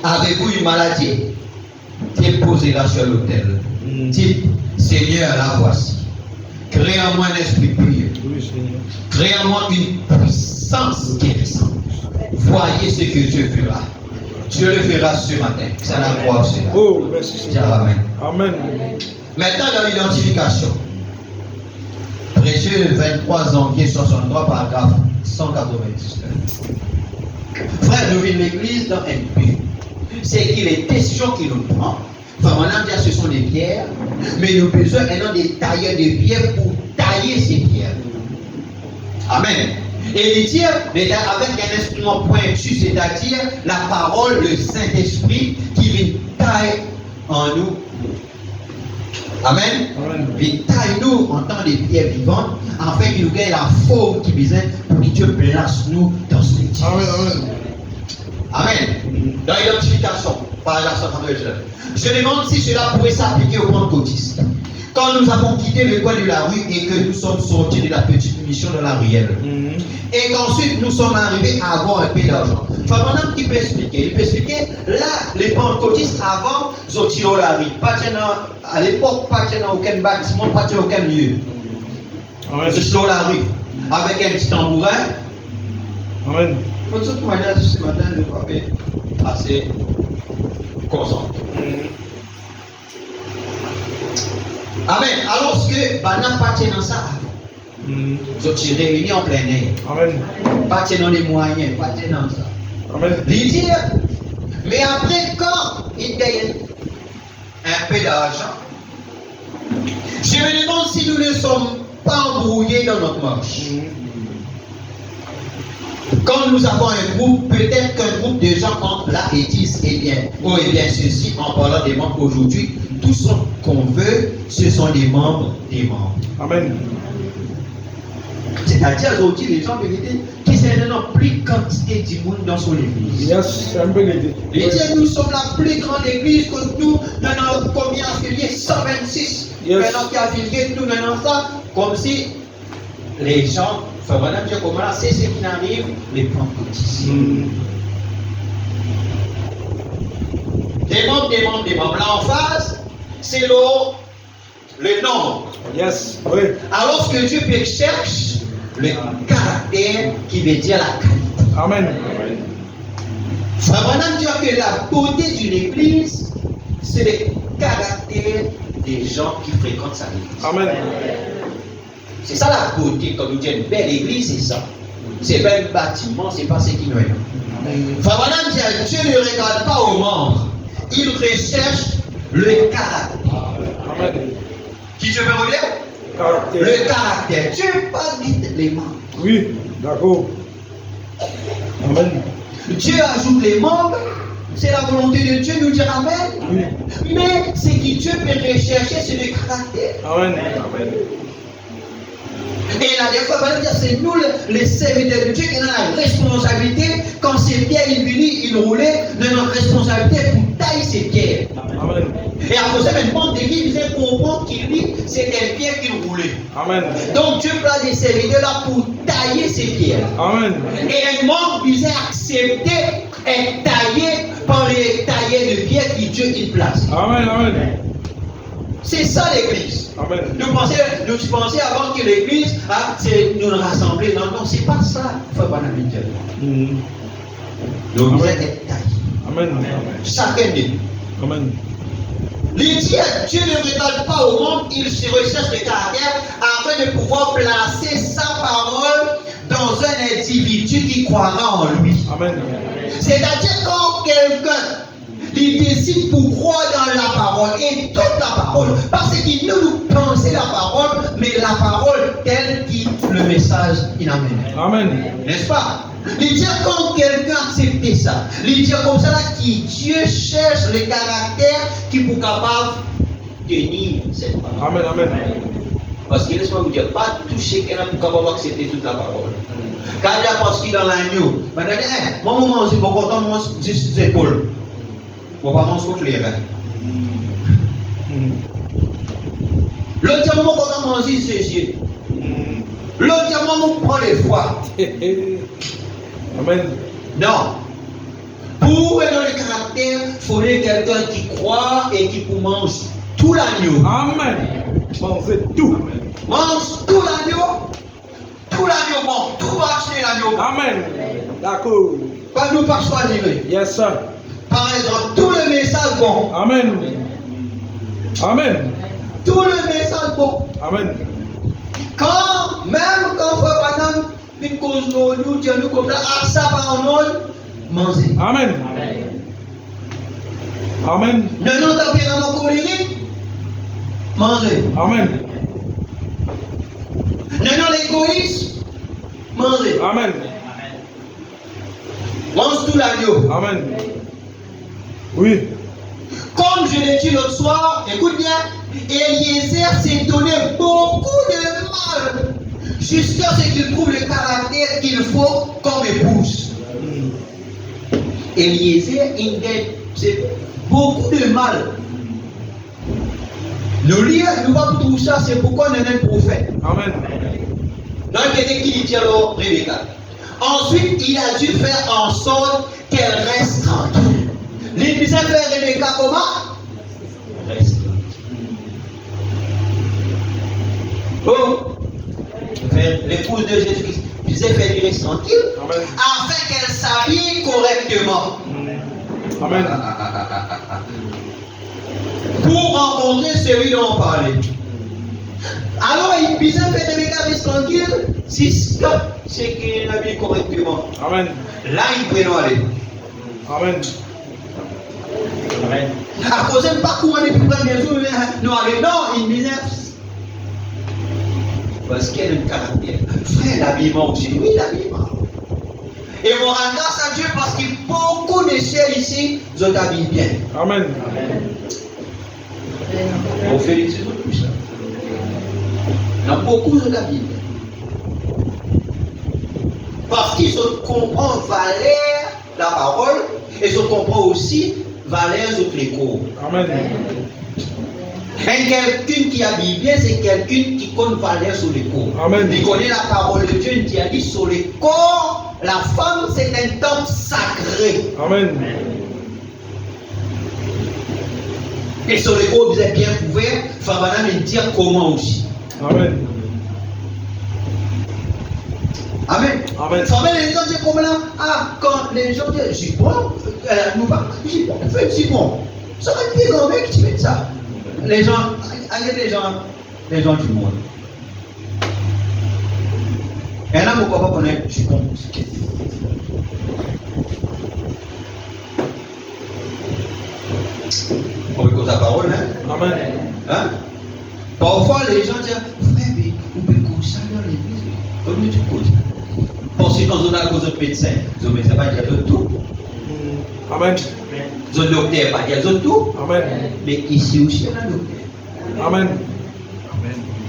Avez-vous une maladie? Déposez-la sur l'autel. Dites, Seigneur, la voici. Crée en moi un esprit pur. Crée en moi une puissance guérissante. Voyez ce que Dieu fera. Dieu le fera ce matin. Ça la croix cela. Oh, merci Seigneur. Amen. Amen. Maintenant, dans l'identification. Prêché le 23 janvier 63, paragraphe 199. Frère, nous vivons l'église dans un but. C'est qu'il est question qu'il nous prend. Enfin, maintenant, ce sont des pierres, mais nous avons besoin maintenant des tailleurs de pierres pour tailler ces pierres. Amen. Et les tirs, avec un instrument pointu, c'est-à-dire la parole, le Saint-Esprit qui vient tailler en nous. Amen. Il taille nous en tant que pierres vivantes, afin qu'il nous gagne la forme qui besoin pour que Dieu place nous dans ce métier. Amen. Amen. Amen. Dans l'identification, paragraphe 139. Je demande si cela pourrait s'appliquer aux pentecôtistes. Quand nous avons quitté le coin de la rue et que nous sommes sortis de la petite mission de la ruelle, et qu'ensuite nous sommes arrivés à avoir un peu d'argent. Enfin, maintenant, il peut expliquer. Il peut expliquer, là, les pentecôtistes avant, ils ont tiré la rue. À l'époque, pas dans aucun bâtiment, pas dans aucun lieu. Ils ont tiré la rue avec un petit tambourin. Amen. De toute manière, ce matin, je crois que assez concentré. Amen. Alors que Bana pas dans ça, je suis réuni en plein air. Amen. Pas dans les moyens, pas dans ça. Amen. Il dit, mais après, quand il gagne un peu d'argent, je me demande si nous ne sommes pas embrouillés dans notre marche. Quand nous avons un groupe, peut-être qu'un groupe de gens entrent là et disent, eh bien, oh, eh bien, ceci, en parlant des membres aujourd'hui, tout ce qu'on veut, ce sont des membres des membres. Amen. C'est-à-dire aujourd'hui, les gens vérité, qui sont la plus quantité du monde dans son église. Yes, I'm beginning. Il dit, nous sommes la plus grande église que nous, nous avons combien affiliés? 126. Yes. Maintenant qui affiliés, nous avons ça, comme si les gens, enfin voilà, Dieu, comment là, c'est ce qui arrive, les pentecôtistes. Des membres. Là en face, c'est le nombre. Yes, oui. Alors que Dieu cherche le caractère qui veut dire la qualité. Amen. Ça va dire que la beauté d'une église, c'est le caractère des gens qui fréquentent sa église. Amen. C'est ça la beauté, comme nous dit, une belle église, c'est ça. C'est pas un bâtiment, c'est pas ce qui nous est. Ça va dire que Dieu ne regarde pas aux membres, il recherche le caractère. Amen. Qui je veux relire? Caractère. Le caractère. Dieu pas dit les membres. Oui, d'accord. Amen. Dieu ajoute les membres. C'est la volonté de Dieu, nous dire Amen. Oui. Mais ce que Dieu peut rechercher, c'est le caractère. Amen. Amen. Et la dernière fois, c'est nous les serviteurs de Dieu qui avons la responsabilité. Quand ces pierres il venaient, il roulait, de notre responsabilité pour tailler ces pierres. Amen. Et après ça, maintenant, David faisait comprendre qu'il dit c'était une pierre qu'il roulait. Amen. Donc Dieu place des serviteurs là pour tailler ces pierres. Amen. Et un membre disait accepter être taillé par les tailleurs de pierre que Dieu il place. Amen. Amen. C'est ça l'église. Amen. Nous pensions avant que l'église, c'est nous rassembler. Non, non, c'est pas ça. Il faut pas l'habitude. Nous devons être taillés. Amen. Chacun de nous. Amen. Les dieux, Dieu ne regarde pas au monde, il se recherche le caractère afin de pouvoir placer sa parole dans un individu qui croira en lui. Amen. C'est-à-dire quand quelqu'un il décide pour croire dans la parole et toute la parole, parce qu'il nous pensons la parole, mais la parole telle que le message il amène. Amen. N'est-ce pas? Il dit quand quelqu'un accepte ça, il dit comme ça là que Dieu cherche le caractère qui pour capable de tenir cette parole. Amen. Amen. Parce qu'il ne laisse pas vous dire, pas toucher quelqu'un pour capable accepter toute la parole. Quand il y a parce qu'il est dans l'agneau, moi, je mange beaucoup de temps, juste les épaules. On va manger contre les reins. L'autre diamant, on va manger ses yeux. L'autre diamant, on prend les foies. Amen. Non. Pour être dans le caractère, il faudrait quelqu'un qui croit et qui pour mange tout l'agneau. Amen. Mangez tout. Mange tout l'agneau. Tout l'agneau, bon. Tout va acheter l'agneau. Amen. D'accord. Pas nous pas choisir. Yes, sir. Par exemple, tout le message bon. Amen. Amen. Tout le message bon. Amen. Même quand Frère Panam, une cause nous dit nous comme ça, ça va en ordre, manger. Amen. Amen. Non, tempérament colérique, manger. Amen. Non, l'égoïsme, manger. Amen. Mange tout l'agneau. Amen. Oui. Comme je l'ai dit l'autre soir, écoute bien, Eliezer s'est donné beaucoup de mal jusqu'à ce qu'il trouve le caractère qu'il faut comme épouse. Eliezer, il c'est beaucoup de mal. Nous lisons, nous voyons tout ça, c'est pourquoi on est un prophète. Amen. Donc, il dit qu'il dit alors Rebecca. Ensuite, il a dû faire en sorte qu'elle reste tranquille. L'église a fait Rebecca comment? Reste tranquille. Oh, l'épouse de Jésus-Christ. besoin de faire du reste tranquille, Amen. afin qu'elle s'habille correctement. Amen. Pour rencontrer celui dont on parlait. Alors, il besoin de faire des mécanismes tranquilles, si c'est qu'il habille correctement. Amen. Là, il peut nous aller. Amen. Amen. À cause de pas courir depuis le premier jour, nous allons non, il disait. Parce qu'il y a un caractère. Frère, l'habillement aussi. Oui, l'habillement. Et on rend grâce à Dieu parce que beaucoup de ciels ici, ils ont habillé bien. Amen. On félicite tout ça. Il y a beaucoup de habillé bien. Parce qu'ils comprennent valeur la parole et ils comprennent aussi valeur de l'écho. Amen. Mais quelqu'un qui habille bien, c'est quelqu'un qui connaît valeur sur le corps. Amen. Il connaît la parole de Dieu, il a dit sur le corps, la femme c'est un temple sacré. Amen. Et sur le corps, vous êtes bien couvert, il va me dire comment aussi. Amen. Amen. Amen. Ça les gens disent comme là, ah, quand les gens disent, je suis bon, nous pas, je suis bon, je suis bon. Ça va être bien grand mec qui fait ça. Les gens, allez les gens du monde. Et là, pourquoi pas connaître, je suis bon. On écoute la parole, hein? Amen. Hein? Parfois, les gens disent, frère, mais on peut comme ça dans l'église. Comme tu causes. Parce que quand on a cause de médecin, le médecin va dire tout. Amen. Le docteur va dire tout. Amen. Mais ici aussi, on a un docteur. Amen.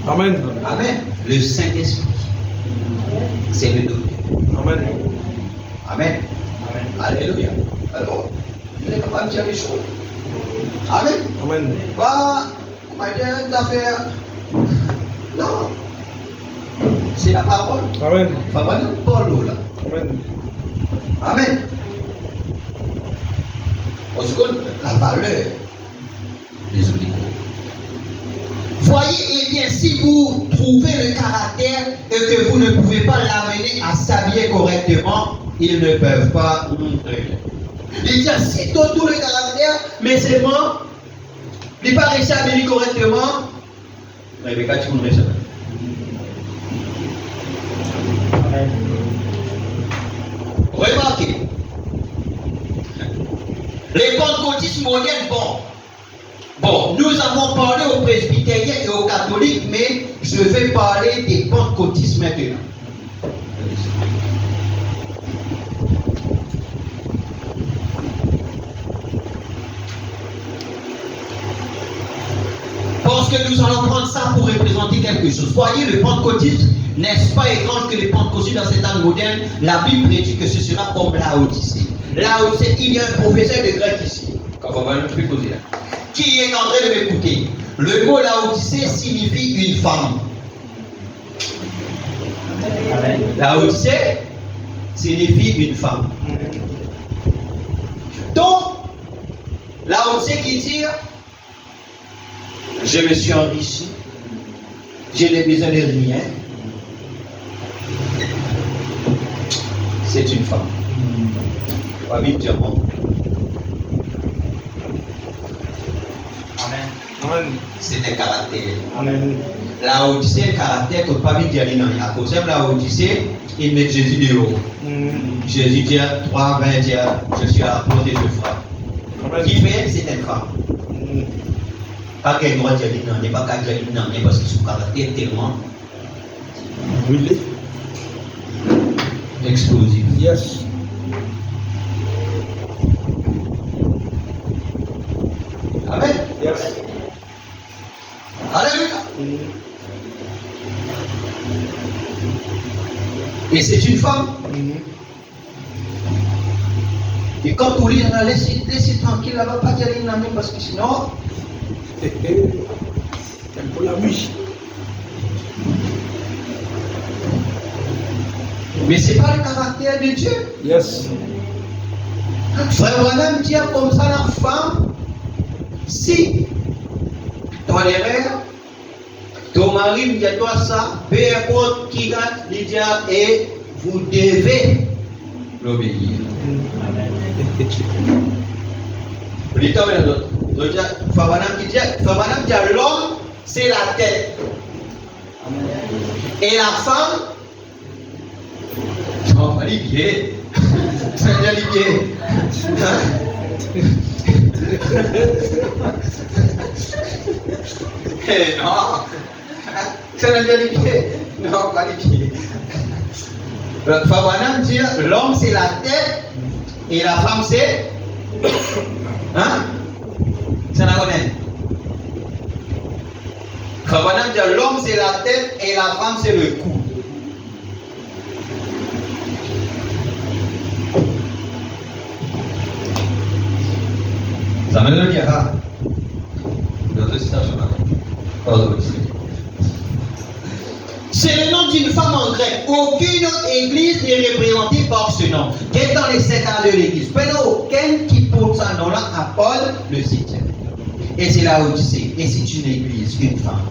Amen. Amen. Le Saint-Esprit, c'est le docteur. Amen. Amen. Alléluia. Alors, il est capable de dire les choses. Amen. Amen. Pas, comment dire, d'affaires. Non. C'est la parole. Amen. Faut pas nous parler là. Amen. Amen. Parce que la valeur des auditeurs. Voyez, eh bien, si vous trouvez le caractère et que vous ne pouvez pas l'amener à s'habiller correctement, ils ne peuvent pas montrer. Il dit, si tu as tout le caractère, mais c'est bon, il n'est pas réussi à venir correctement, mais quand tu me réussis. Remarquez, les pentecôtistes modernes, bon, nous avons parlé aux presbytériens et aux catholiques, mais je vais parler des pentecôtistes maintenant. Parce que nous allons prendre ça pour représenter quelque chose. Voyez, le pentecôtisme, n'est-ce pas étrange que les pentecôtistes dans ces temps modernes, la Bible prédit que ce sera comme Laodicée. Laodicée, il y a un professeur de grec ici, qui est en train de m'écouter. Le mot Laodicée signifie une femme. Laodicée signifie une femme. Donc, Laodicée qui dit, je me suis enrichi, je n'ai besoin de rien. C'est une femme. Pas vite dire bon. Amen. C'est un caractère. Amen. La Odyssée, caractère que pas vite dire non. À cause de la Odyssée, il met Jésus dehors. Jésus dit 3, 20, dit je suis à la portée de frappe. Qui fait, c'est une femme. Pas qu'elle doit dire non, n'est pas qu'elle dire non, parce que son caractère est tellement Really? explosif. Yes. Amen. Yes. Alléluia. Et c'est une femme. Et quand on lit, on laisse tranquille là-bas, pas dire non, parce que sinon. C'est pour la bouche. Mais ce n'est pas le caractère de Dieu. Yes. Frère Branham dit comme ça la femme, si ton erreur, ton mari me dit toi ça, peu importe qui gagne, il dit et vous devez l'obéir. L'homme, c'est la tête. Et la femme, oh, Olivier, c'est Olivier. Non, c'est Olivier. Non, pas Olivier. L'homme, c'est la tête. Et la femme, c'est. Hein? C'est la connaît. L'homme, c'est la tête. Et la femme, c'est le cou. Ça me donne bien. C'est le nom d'une femme en grec. Aucune autre église n'est représentée par ce nom. Quel dans les 7 ans de l'église? Pas aucun qui porte ce nom-là à Paul le 7e. Et c'est là où tu sais. Et c'est une église, une femme.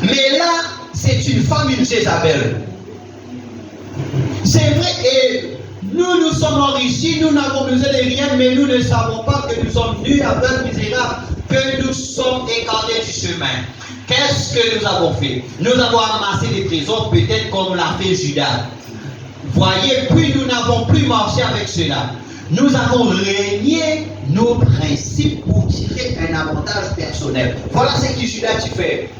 Mais là, c'est une femme, une Jézabel. C'est vrai, et nous sommes enrichis, nous n'avons besoin de rien, mais nous ne savons pas que nous sommes nus, aveugles, misérables, que nous sommes écartés du chemin. Qu'est-ce que nous avons fait? Nous avons amassé des trésors, peut-être comme l'a fait Judas. Voyez, puis nous n'avons plus marché avec cela. Nous avons régné nos principes pour tirer un avantage personnel. Voilà ce que Judas fait.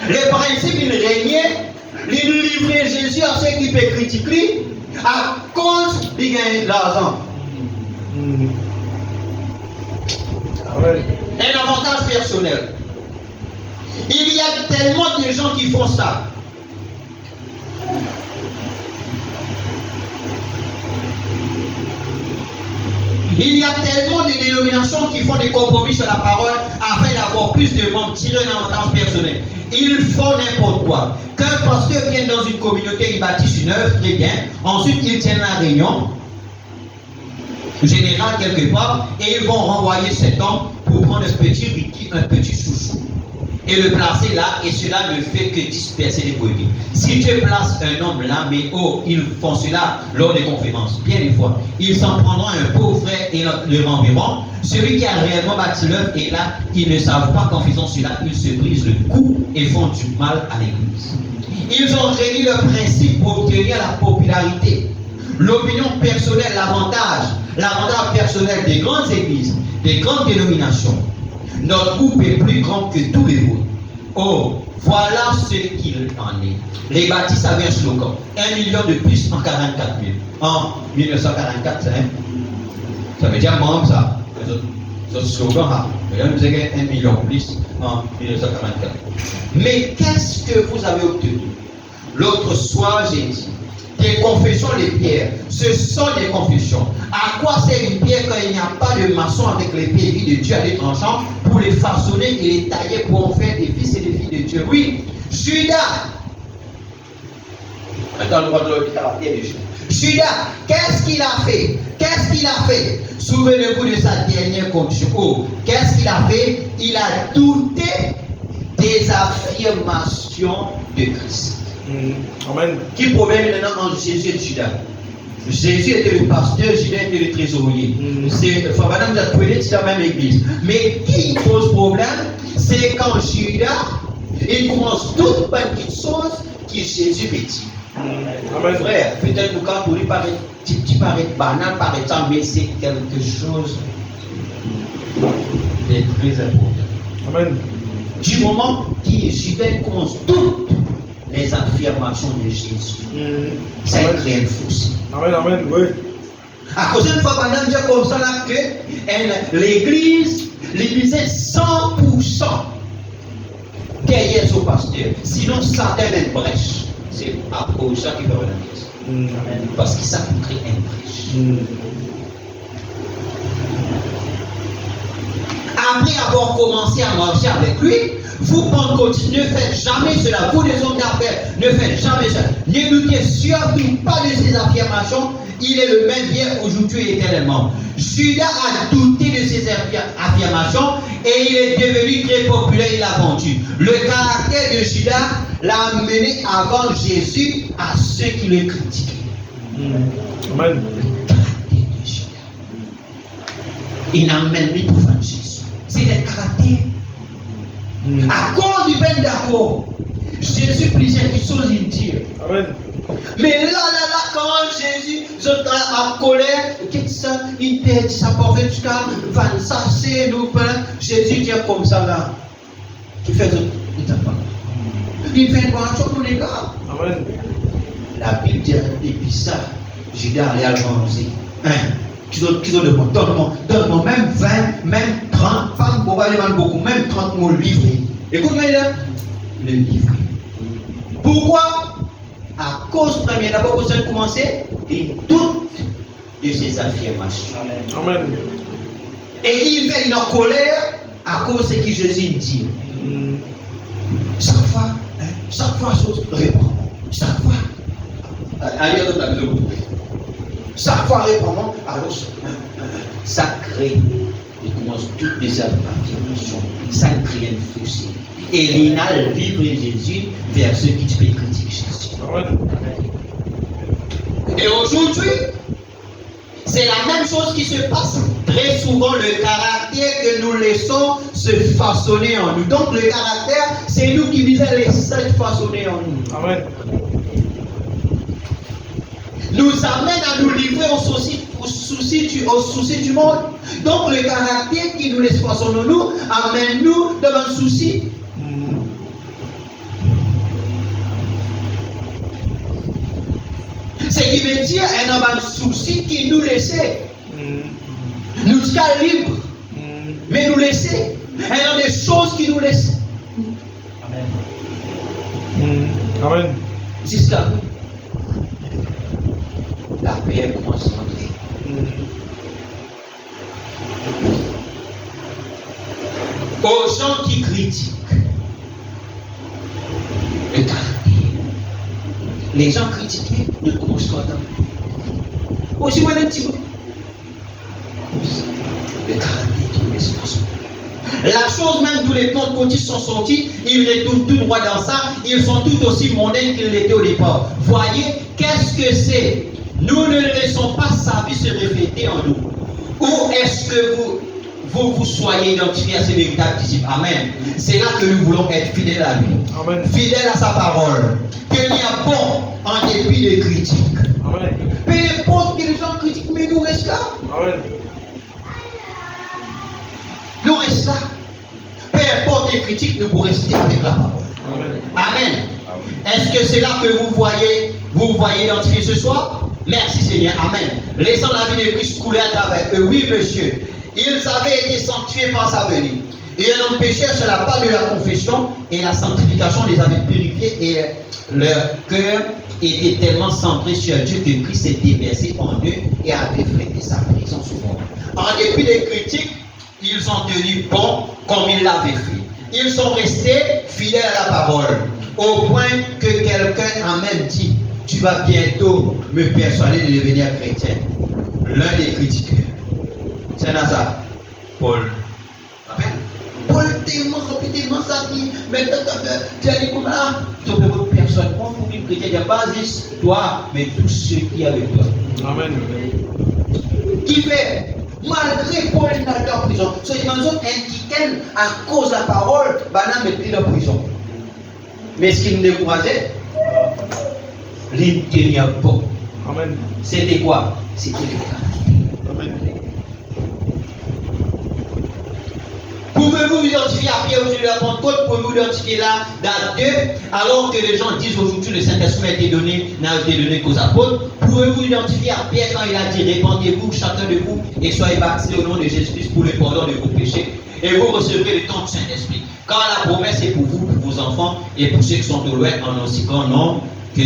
Les principes, il régnait, il livrait Jésus à ceux qui peuvent critiquer à cause de gagner de l'argent. Un avantage personnel. Il y a tellement de gens qui font ça. Il y a tellement de dénominations qui font des compromis sur la parole afin d'avoir plus de membres, tirer un avantage personnel. Ils font n'importe quoi. Qu'un pasteur vient dans une communauté, il bâtisse une œuvre, très bien. Ensuite, ils tiennent la réunion générale quelque part et ils vont renvoyer cet homme pour prendre un petit chouchou et le placer là, et cela ne fait que disperser les brebis. Si tu places un homme là, mais ils font cela lors des conférences, bien des fois, ils s'en prendront un pauvre frère et le renverront. Celui qui a réellement bâti l'œuvre est là, ils ne savent pas qu'en faisant cela, ils se brisent le cou et font du mal à l'église. Ils ont réuni le principe pour obtenir la popularité, l'opinion personnelle, l'avantage personnel des grandes églises, des grandes dénominations. Notre groupe est plus grand que tous les autres. Oh, voilà ce qu'il en est. Les baptistes avaient un slogan. 1 million de plus en 44 000. En 1944, ça veut dire membre ça. Ce slogan, nous avons 1 million de plus en 1944. Mais qu'est-ce que vous avez obtenu? L'autre soir, j'ai dit, des confessions de pierre, ce sont des confessions. À quoi sert une pierre quand il n'y a pas de maçon avec les pieds de Dieu à l'étranger pour les façonner et les tailler pour en faire des fils et des filles de Dieu? Oui, Judas. Attends, nous allons le caractère de Judas. Judas, qu'est-ce qu'il a fait? Qu'est-ce qu'il a fait? Souvenez-vous de sa dernière condition. Oh, qu'est-ce qu'il a fait? Il a douté des affirmations de Christ. Amen. Qui provient maintenant entre Jésus et Judas? Jésus était le pasteur, Judas était le trésorier. C'est Madame a trouvé dans la même église. Mais qui pose problème, c'est quand Judas il commence toute petite chose qui Jésus dit. Amen. Frère, peut-être que quand il paraît banal, par exemple, mais c'est quelque chose de très important. Amen. Du moment que Judas commence toutes les affirmations de Jésus, c'est un réel fossé. Amen, amen, oui. À cause d'une fois, pendant que comme ça, là, que l'église est 100% derrière son pasteur. Sinon, Satan est une brèche. C'est à cause de ça qu'il va revenir. Parce que ça peut créer une brèche. Après avoir commencé à marcher avec lui, vous continuez, ne faites jamais cela. Vous, les hommes d'affaires, ne faites jamais cela. Ne doutez surtout pas de ces affirmations. Il est le même hier, aujourd'hui et éternellement. Judas a douté de ces affirmations et il est devenu très populaire, il a vendu. Le caractère de Judas l'a amené avant Jésus à ceux qui le critiquaient. Amen. Le caractère de Judas. Il n'a même mis pour vendre Jésus. C'est le caractère. À cause du ben d'accord, Jésus plusieurs choses il dit. Amen. Mais là, quand Jésus est en colère, qu'est-ce que ça, il perd sa pauvre jusqu'à 25, c'est nous, Jésus dit comme ça là. Tu fais tout, il t'a pas. Il fait une bonne chose pour les gars. Amen. La Bible dit, depuis ça, Judas allait manger. Qui ont demandé, donne-moi même 20, même 30, pas beaucoup, même 30 mots livrés. Écoute-moi là, le livre. Pourquoi? À cause, première d'abord, vous avez commencé, il doute de ses affirmations. Amen. Et il fait une colère à cause de ce que Jésus dit. Chaque fois, chose répond. Chaque fois. Allez, on a besoin. Chaque fois, répond. Alors, ça crée, il commence toutes les affirmations. Ça crée un fossé. Et l'INA livre Jésus vers ceux qui te critiquent Jésus. Amen. Et aujourd'hui, c'est la même chose qui se passe. Très souvent, le caractère que nous laissons se façonner en nous. Donc, le caractère, c'est nous qui visons laisser façonner en nous. Amen. Nous amène à nous livrer au souci du monde. Donc, le caractère qui nous laisse façonner en nous amène nous devant le souci. Ce qui veut dire un homme un souci qui nous laissait. Nous sommes libres. Mais nous laisser. Il y a des choses qui nous laissent. Amen. Amen. Jusqu'à nous. La prière commence à entrer. Aux gens qui critiquent le caractère. Les gens critiqués ne commencent pas à aussi moi un petit peu. Le caractère qui nous laisse façon. La chose même, tous les comptes côtés sont sortis, ils retournent tout droit dans ça, ils sont tout aussi mondains qu'ils l'étaient au départ. Voyez, qu'est-ce que c'est? Nous ne laissons pas sa vie se refléter en nous. Où est-ce que vous soyez identifiés à ces véritables disciples? Amen. C'est là que nous voulons être fidèles à lui. Amen. Fidèles à sa parole. Qu'il y a bon en dépit des critiques. Amen. Peu importe que les gens critiquent, mais nous restons là. Amen. Nous restons là. Peu importe les critiques, nous pourrons rester avec la parole. Amen. Amen. Est-ce que c'est là que vous voyez identifier ce soir? Merci Seigneur. Amen. Laissant la vie de Christ couler à travers eux. Oui, monsieur. Ils avaient été sanctifiés par sa venue. Et un homme pécheur sur la part de la confession et la sanctification les avait purifiés et leur cœur était tellement centré sur Dieu que Christ s'est déversé en eux et a reflété sa présence souvent. En dépit des critiques, ils ont tenu bon comme ils l'avaient fait. Ils sont restés fidèles à la parole, au point que quelqu'un a même dit, tu vas bientôt me persuader de devenir chrétien. L'un des critiqueurs, c'est Nazareth, Paul. Amen. Paul tellement ça dit, mais tu as dit comme là, tu peux personne, moi pour une chrétien, il n'y a pas juste toi, mais tous ceux qui sont avec toi. Amen. Qui fait, malgré Paul est dans la prison, ce qui m'a dit à cause de la parole, Bana met dans la prison. Mais ce qui me décourageait, l'intérieur bon. Amen. C'était quoi? C'était le caractère. Amen. Pouvez-vous identifier à Pierre aujourd'hui la Pentecôte? Pouvez-vous identifier là, dans 2, alors que les gens disent aujourd'hui le Saint-Esprit a été donné, n'a été donné qu'aux apôtres? Pouvez-vous identifier à Pierre quand il a dit répandez-vous chacun de vous et soyez baptisés au nom de Jésus-Christ pour le pardon de vos péchés et vous recevrez le don du Saint-Esprit? Quand la promesse est pour vous, pour vos enfants et pour ceux qui sont au loin, en aussi grand nom que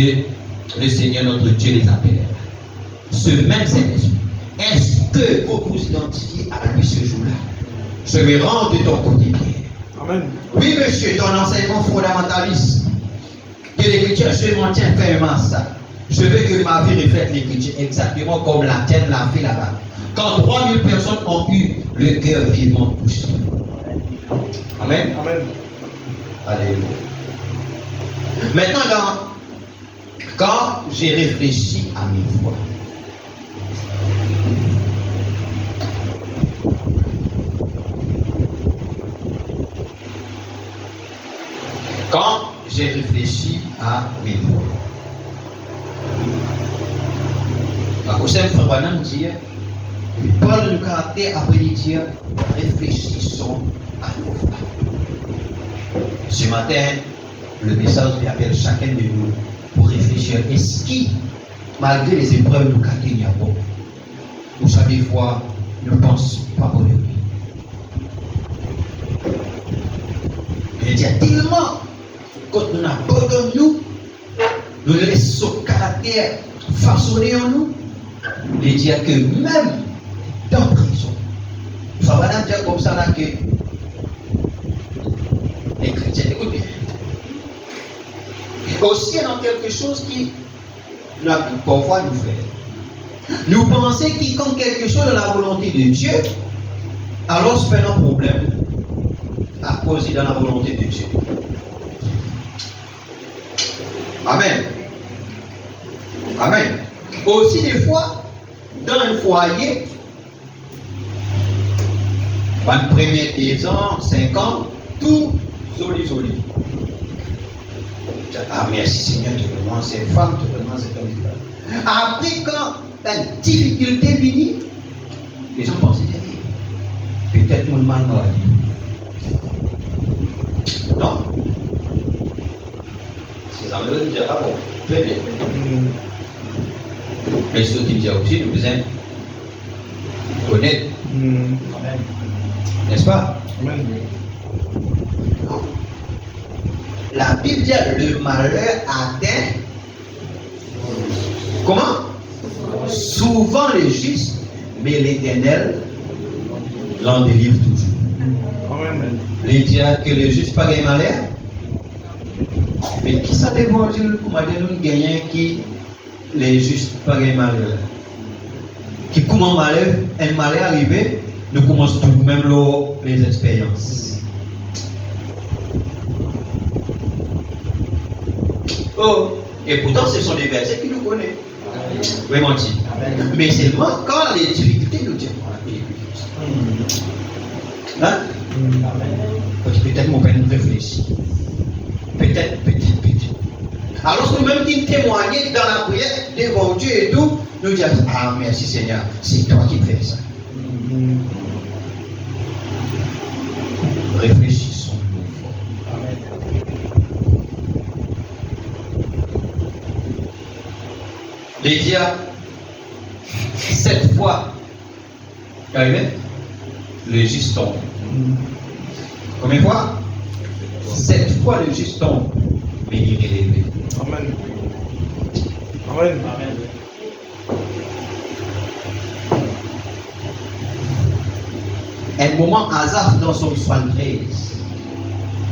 le Seigneur notre Dieu les appelle. Ce même Saint-Esprit, est-ce que vous vous identifiez à lui ce jour-là? Je me rends de ton côté, Pierre. Amen. Oui, monsieur, ton enseignement fondamentaliste de l'écriture, je m'en tiens fermement à ça. Je veux que ma vie reflète l'écriture exactement comme la tienne l'a fait là-bas. Quand 3000 personnes ont eu le cœur vivement touché. Amen. Amen. Alléluia. Maintenant, quand j'ai réfléchi à mes voix, quand j'ai réfléchi à mes voix, Paul le caractère après dire réfléchissons à nos voix. Ce matin, le message appelle chacun de nous pour réfléchir. Est-ce que, malgré les épreuves, nous gagnons? Vous savez, des fois, ne pense pas au lui. Il y a tellement, quand nous abandonnons nous laissons ce caractère façonner en nous, de dire que même dans la prison, ça va dire comme ça là que les chrétiens, écoutez bien. Aussi dans quelque chose qui parfois nous fait. Nous pensons qu'il compte quelque chose de la volonté de Dieu, alors c'est pas un problème à cause de la volonté de Dieu. Amen. Amen. Aussi des fois, dans un foyer, dans le premier 10 ans, 5 ans, tout joli. Ah merci Seigneur, tu me demandes cette femme, tu me demandes cet homme. Après quand la difficulté vient, les gens pensent peut-être mon mal m'a dit. Non. Ces amis disent ah bon, très bien. Mais ceux qui disent aussi, nous besoin connaître. N'est-ce pas? Amen. La Bible dit le malheur atteint. Comment? Souvent les justes, mais l'Éternel l'en délivre toujours. Amen. Les dire que les justes pas gagnent malheur. Mais qui ça l'évangile pour nous gagner qui les justes pas gagnent malheur? Qui comment malheur, un malheur arrivé, nous commençons tout de même les expériences. Oh, et pourtant ce sont des versets qui nous connaissent. Vraiment dit. Mais seulement quand les difficultés nous disent. Hein? Peut-être mon père nous réfléchit. Peut-être. Alors que nous-mêmes qui témoignons dans la prière devant Dieu et tout, nous disons ah merci Seigneur, c'est toi qui fais ça. Réfléchissons. Les diables, 7 fois, le juste tombe. Combien de fois? 7 fois le juste tombe, mais il est élevé. Amen. Amen. Un moment hasard dans son 73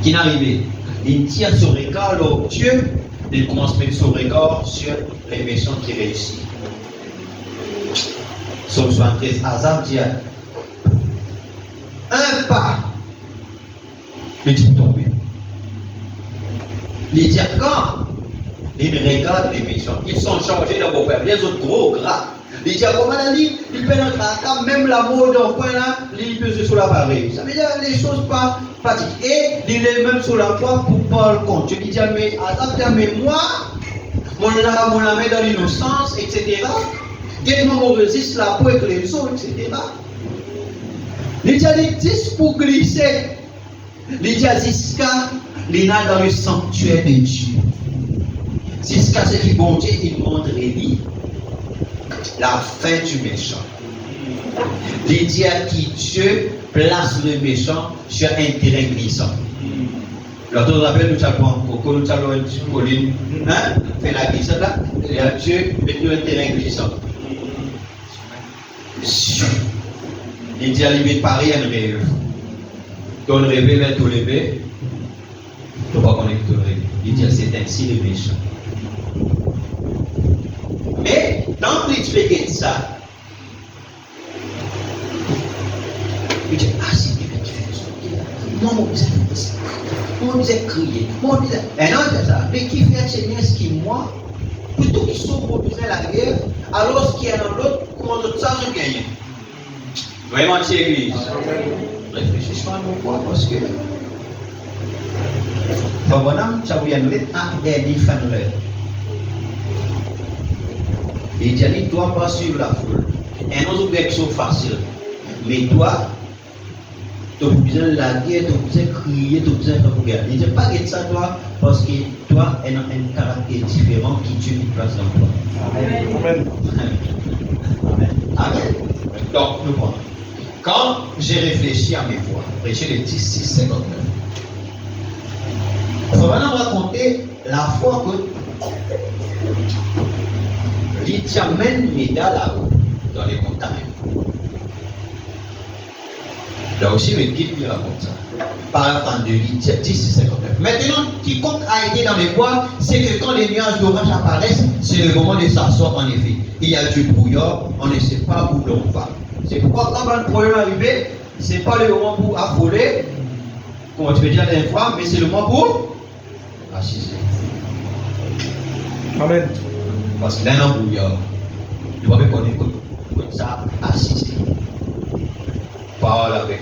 qui n'arrivait. Il tire son regard sur Dieu, il commence à mettre son regard sur les méchants qui réussissent. Son 73 hasard dit un pas, mais tu tombes. Il dit quand il regarde les méchants, ils sont changés dans vos pères, les autres gros gras. Il dit comment il peut dans même la mort d'un coin là, il peut sur l'appareil. Ça veut dire les choses pas pratiques. Et il est même sur la croix pour pas le compte. Il dit mais moi, mon âme dans l'innocence, etc. Dites-moi mon résiste la peau avec les os, etc. Il dit 10 pour glisser. Il dit jusqu'à l'ina dans le sanctuaire de Dieu. Jusqu'à ce qui bon Dieu, il montre lui la fin du méchant. Il dit à qui Dieu place le méchant sur un terrain glissant. L'autre on appelle nous avons coco, nous avons une colline, fait la glissade là, et Dieu met un terrain glissant. Il dit à lui pareil un rêve. Ton rêve est tout levé. Tu ne peux pas connaître ton rêve. Il dit c'est ainsi le méchant. Mais dans l'expliquer ça, il dit ah c'est quelqu'un qui fait ça. moi, mon disait, moi, disait crier, moi, disait, et non, c'est ça, mais qui fait Seigneur, ce qui moi, plutôt qu'ils sont pour la guerre, alors ce qui est dans l'autre, comment l'autre ça se gagne. Vraiment, c'est l'église. Réfléchissez à mon point, parce que, Fabanam, ça vient de l'être, et fan il dit, tu dois pas suivre la foule. Et nos objections faciles. Mais toi, tu as besoin de la guerre, tu as besoin de crier, tu as besoin de regarder. Il ne dit pas que ça, toi, parce que toi, tu as un caractère différent qui tue une place dans toi. Amen. Amen. Amen. Donc, nous voyons. Quand j'ai réfléchi à mes voix, prêcher le 10, 6, 59, il faut maintenant raconter la foi que il t'amène Méda là-haut, dans les montagnes. Là aussi, le guide lui raconte ça. Paragraphe 2, 10, 59. Maintenant, quiconque a été dans les bois, c'est que quand les nuages d'orage apparaissent, c'est le moment de s'asseoir en effet. Il y a du brouillard, on ne sait pas où l'on va. C'est pourquoi quand un problème arrive, ce n'est pas le moment pour affoler, comme tu peux dire la dernière fois, mais c'est le moment pour assister. Amen. Parce qu'il a un brouillard. Il doit reconnaître comme ça, assister. Parle avec.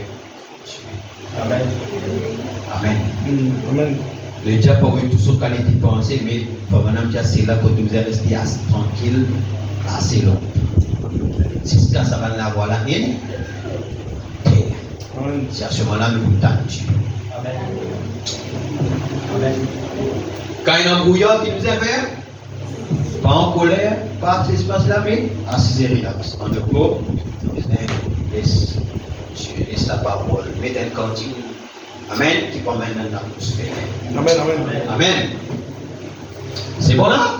Amen. Amen. Amen. Le diable a eu tout ce qu'il était pensé, mais madame, c'est là que vous êtes resté assez tranquille, assez long. C'est ce que ça va l'avoir la haine. C'est à ce moment-là que vous tâchez. Amen. Amen. Quand il y a un brouillard qui nous est fait, pas en colère, pas cet espace-là, mais assisez, relax. En le corps, laisse la parole, mets un cantique. Amen, qui promène dans l'atmosphère. Amen, amen. Amen. C'est bon là?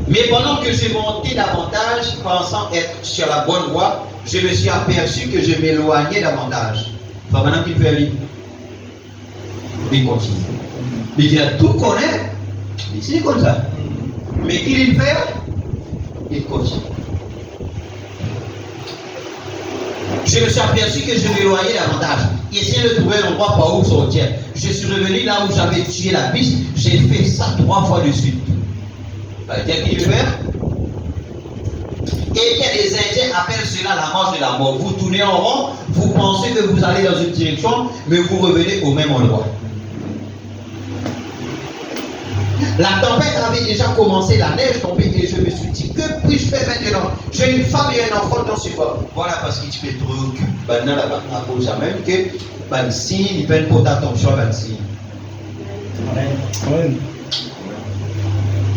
Mais pendant que j'ai monté davantage, pensant être sur la bonne voie, je me suis aperçu que je m'éloignais davantage. Enfin, maintenant qu'il fait lui, il continue. Il dit à tout connaître, il dit comme ça. Mais qu'il fait, il continue. Je me suis aperçu que je m'éloignais davantage. Essayez de trouver un endroit par où sortir. Je suis revenu là où j'avais tué la piste. J'ai fait ça 3 fois de suite. Qu'est-ce qu'il fait? Et bien les Indiens appellent cela la marche de la mort. Vous tournez en rond, vous pensez que vous allez dans une direction, mais vous revenez au même endroit. La tempête avait déjà commencé, la neige tombait et je me suis dit, que puis-je faire maintenant? J'ai une femme et un enfant dans ce corps. Voilà parce que tu te préoccupes maintenant à cause de même que si il peut porter attention à si. Amen.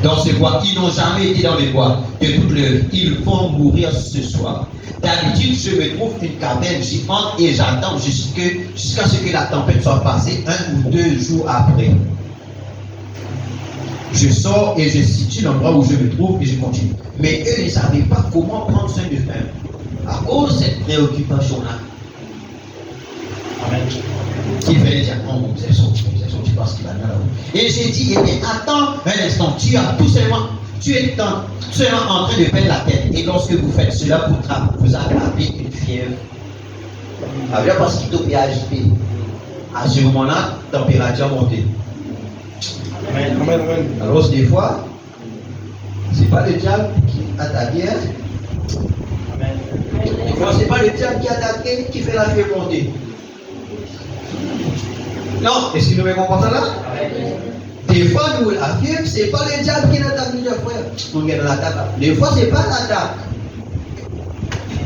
Dans ce bois, ils n'ont jamais été dans les bois de toute leur vie. Ils vont mourir ce soir. D'habitude, je me trouve une caverne géante et j'attends jusqu'à ce que la tempête soit passée 1 ou 2 jours après. Je sors et je situe l'endroit où je me trouve et je continue. Mais eux ne savaient pas comment prendre soin de eux à cause de cette préoccupation-là. Amen. Qui fait dire, oh, vous êtes sorti parce qu'il va là-haut. Et j'ai dit, eh bien, attends un instant, tu es seulement en train de perdre la tête. Et lorsque vous faites cela, vous attrapez une fièvre. Alors, parce qu'il doit bien agiter. À ce moment-là, température montée. Amen, amen, amen. Alors, des fois, c'est pas le diable qui attaque. Des fois, c'est pas le diable qui attaque, qui fait la fièvre monter. Non, est-ce que nous me comprenons là? Des fois, nous, la fièvre, c'est pas le diable qui l'attaque, nous, frère. On gagne l'attaque. Des fois, c'est pas l'attaque.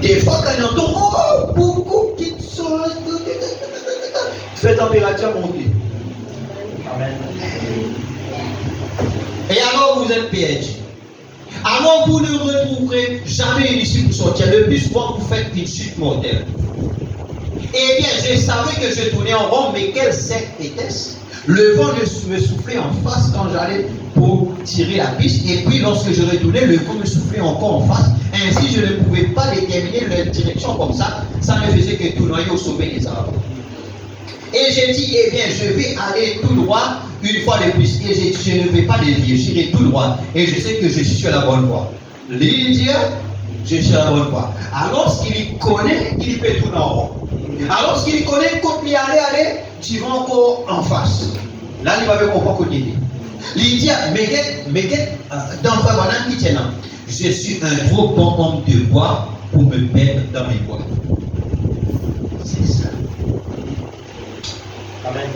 Des fois, quand on entend, oh, beaucoup qui sont. Fait température monter. Amen. Et alors, vous êtes perdu. Alors, vous ne retrouverez jamais une issue pour sortir. Le plus souvent, vous faites une chute mortelle. Eh bien, je savais que je tournais en rond, mais quel secte était-ce? Le vent me soufflait en face quand j'allais pour tirer la piste, et puis lorsque je retournais, le vent me soufflait encore en face. Ainsi, je ne pouvais pas déterminer leur direction comme ça. Ça ne faisait que tournoyer au sommet des arbres. Et j'ai dit, eh bien, je vais aller tout droit une fois de plus. Et j'ai dit, je ne vais pas dévier, j'irai tout droit. Et je sais que je suis sur la bonne voie. Lydia, je suis la bonne voie. Alors qu'il connaît, il peut tout en haut. Alors qu'il connaît, quand il aller, tu vas encore en face. Là, il va comprendre qu'on dit. Il dit, mais dans le Fabanan, il tient. Je suis un trop bon homme de bois pour me mettre dans mes bois. C'est ça. Amen.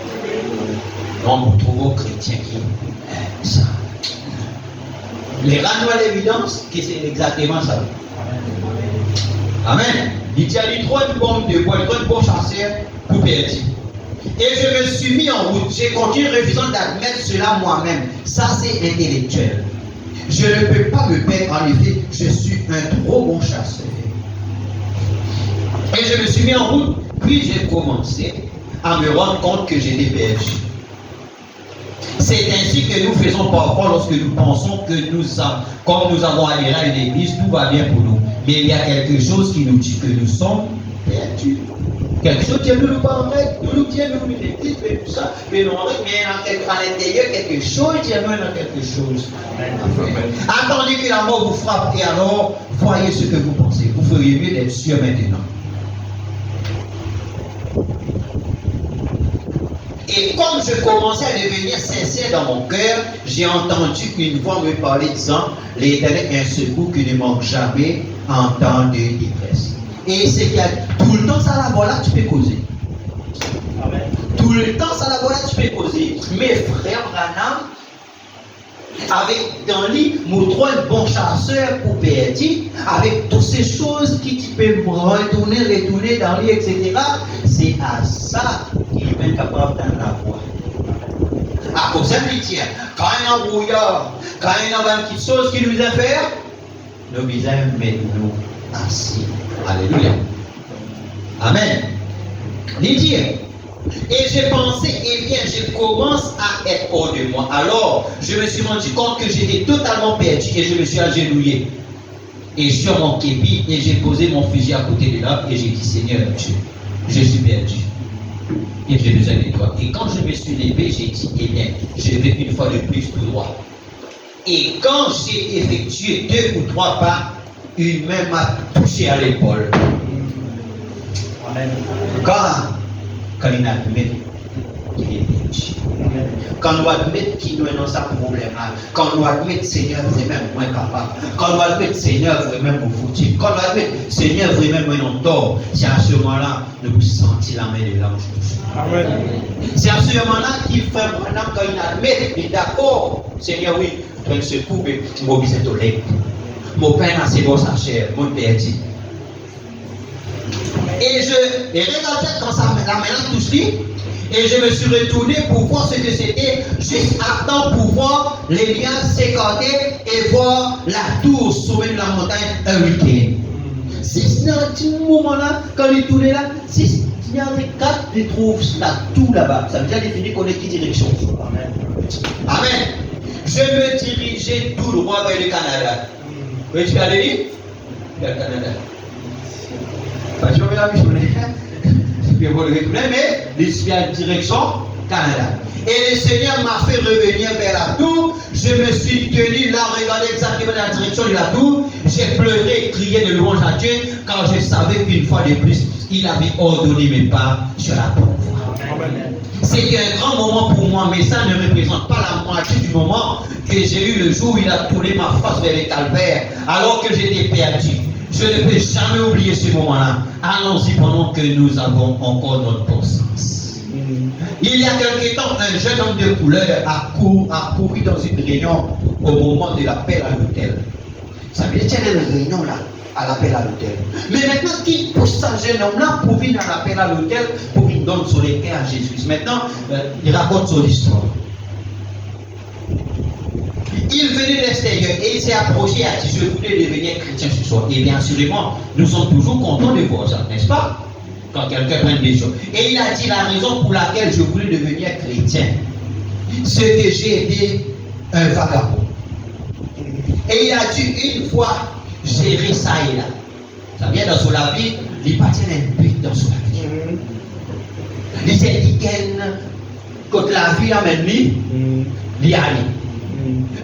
Non, vous trouvez chrétiens qui aiment ça. Les rendre à l'évidence que c'est exactement ça. Amen. Il dit, il trop de bombes de bois, il trop de bons chasseurs pour perdre. Et je me suis mis en route. J'ai continué refusant d'admettre cela moi-même. Ça, c'est intellectuel. Je ne peux pas me perdre. En effet, je suis un trop bon chasseur. Et je me suis mis en route. Puis j'ai commencé à me rendre compte que j'étais perdu. C'est ainsi que nous faisons parfois lorsque nous pensons que comme nous avons adhéré à une église, tout va bien pour nous. Mais il y a quelque chose qui nous dit que nous sommes perdus. Quelque chose qui nous pas en règle, nous dit nous une église, mais tout ça, mais non, mais à l'intérieur quelque chose, il y a dans quelque chose. Attendez que la mort vous frappe et alors voyez ce que vous pensez. Vous feriez mieux d'être sûr maintenant. Et comme je commençais à devenir sincère dans mon cœur, j'ai entendu une voix me parler disant, l'Éternel est un secours qui ne manque jamais en temps de détresse. Et c'est qu'il y a tout le temps ça la voilà, tu peux causer. Amen. Tout le temps ça la voilà, tu peux causer. Mes frères Branham, avec dans lui, mon trois bon chasseur pour perdre, avec toutes ces choses qui peuvent retourner dans lui, etc. C'est à ça qu'il est capable d'en avoir. À cause de tient, quand il y a un brouillard, quand il y a une petite chose qui nous a fait, nos visages mettent nous assis. Alléluia. Amen. Lydia. Et j'ai pensé, eh bien, je commence à être hors de moi. Alors, je me suis rendu compte que j'étais totalement perdu et je me suis agenouillé. Et sur mon képi, et j'ai posé mon fusil à côté de l'arbre et j'ai dit, Seigneur Dieu, je suis perdu. Et j'ai besoin de toi. Et quand je me suis levé, j'ai dit, eh bien, je vais une fois de plus tout droit. Et quand j'ai effectué 2 ou 3 pas, une main m'a touché à l'épaule. Amen. Quand il admet qu'il est perdu. Quand nous admettons qu'il nous est dans sa problème, quand nous admettons Seigneur vraiment moins capable, quand nous admettons Seigneur vraiment nous foutu, quand nous admettons Seigneur vraiment moins tort, c'est à ce moment-là nous sentons la main de l'ange. Amen. C'est à ce moment-là qu'il fait maintenant quand il admet, il est d'accord, Seigneur, oui, tu as secours, mais mon visage au lait. Mon père a ses sa chair, mon perdu. Et je regardais quand la main touche lui, et je me suis retourné pour voir ce que c'était, juste à temps pour voir les liens s'écarter et voir la tour sommet de la montagne un week-end. Si dans un petit moment-là, quand il tournait là, si il y avait 4, il trouve la tour là-bas. Ça veut dire définir qu'on est qui direction. Amen. Amen. Je me dirigeais tout droit vers le Canada. Oui, tu peux aller lire vers le Canada. Parce que je vais la mais je suis en direction Canada. Et le Seigneur m'a fait revenir vers la tour. Je me suis tenu là, regardé exactement la direction de la tour. J'ai pleuré et crié de louange à Dieu, car je savais qu'une fois de plus, il avait ordonné mes pas sur la bonne voie. C'était un grand moment pour moi, mais ça ne représente pas la moitié du moment que j'ai eu le jour où il a tourné ma face vers le calvaire, alors que j'étais perdu. Je ne peux jamais oublier ce moment-là. Allons-y pendant que nous avons encore notre bon sens. Il y a quelque temps, un jeune homme de couleur a couru dans une réunion au moment de l'appel à l'hôtel. Ça veut dire qu'il y a une réunion là, à l'appel à l'hôtel. Mais maintenant, qui pousse ce jeune homme-là pour venir à l'appel à l'hôtel pour qu'il donne son équerre à Jésus? Maintenant, il raconte son histoire. Il venait de l'extérieur et il s'est approché et a dit, je voulais devenir chrétien ce soir. Et bien assurément, nous sommes toujours contents de voir ça, n'est-ce pas? Quand quelqu'un prend des choses. Et il a dit la raison pour laquelle je voulais devenir chrétien, c'est que j'ai été un vagabond. Et il a dû une fois gérer ça et là. Ça vient dans son vie, il partit un but dans son vie. Il s'est dit quand la vie a mené, il y a allé.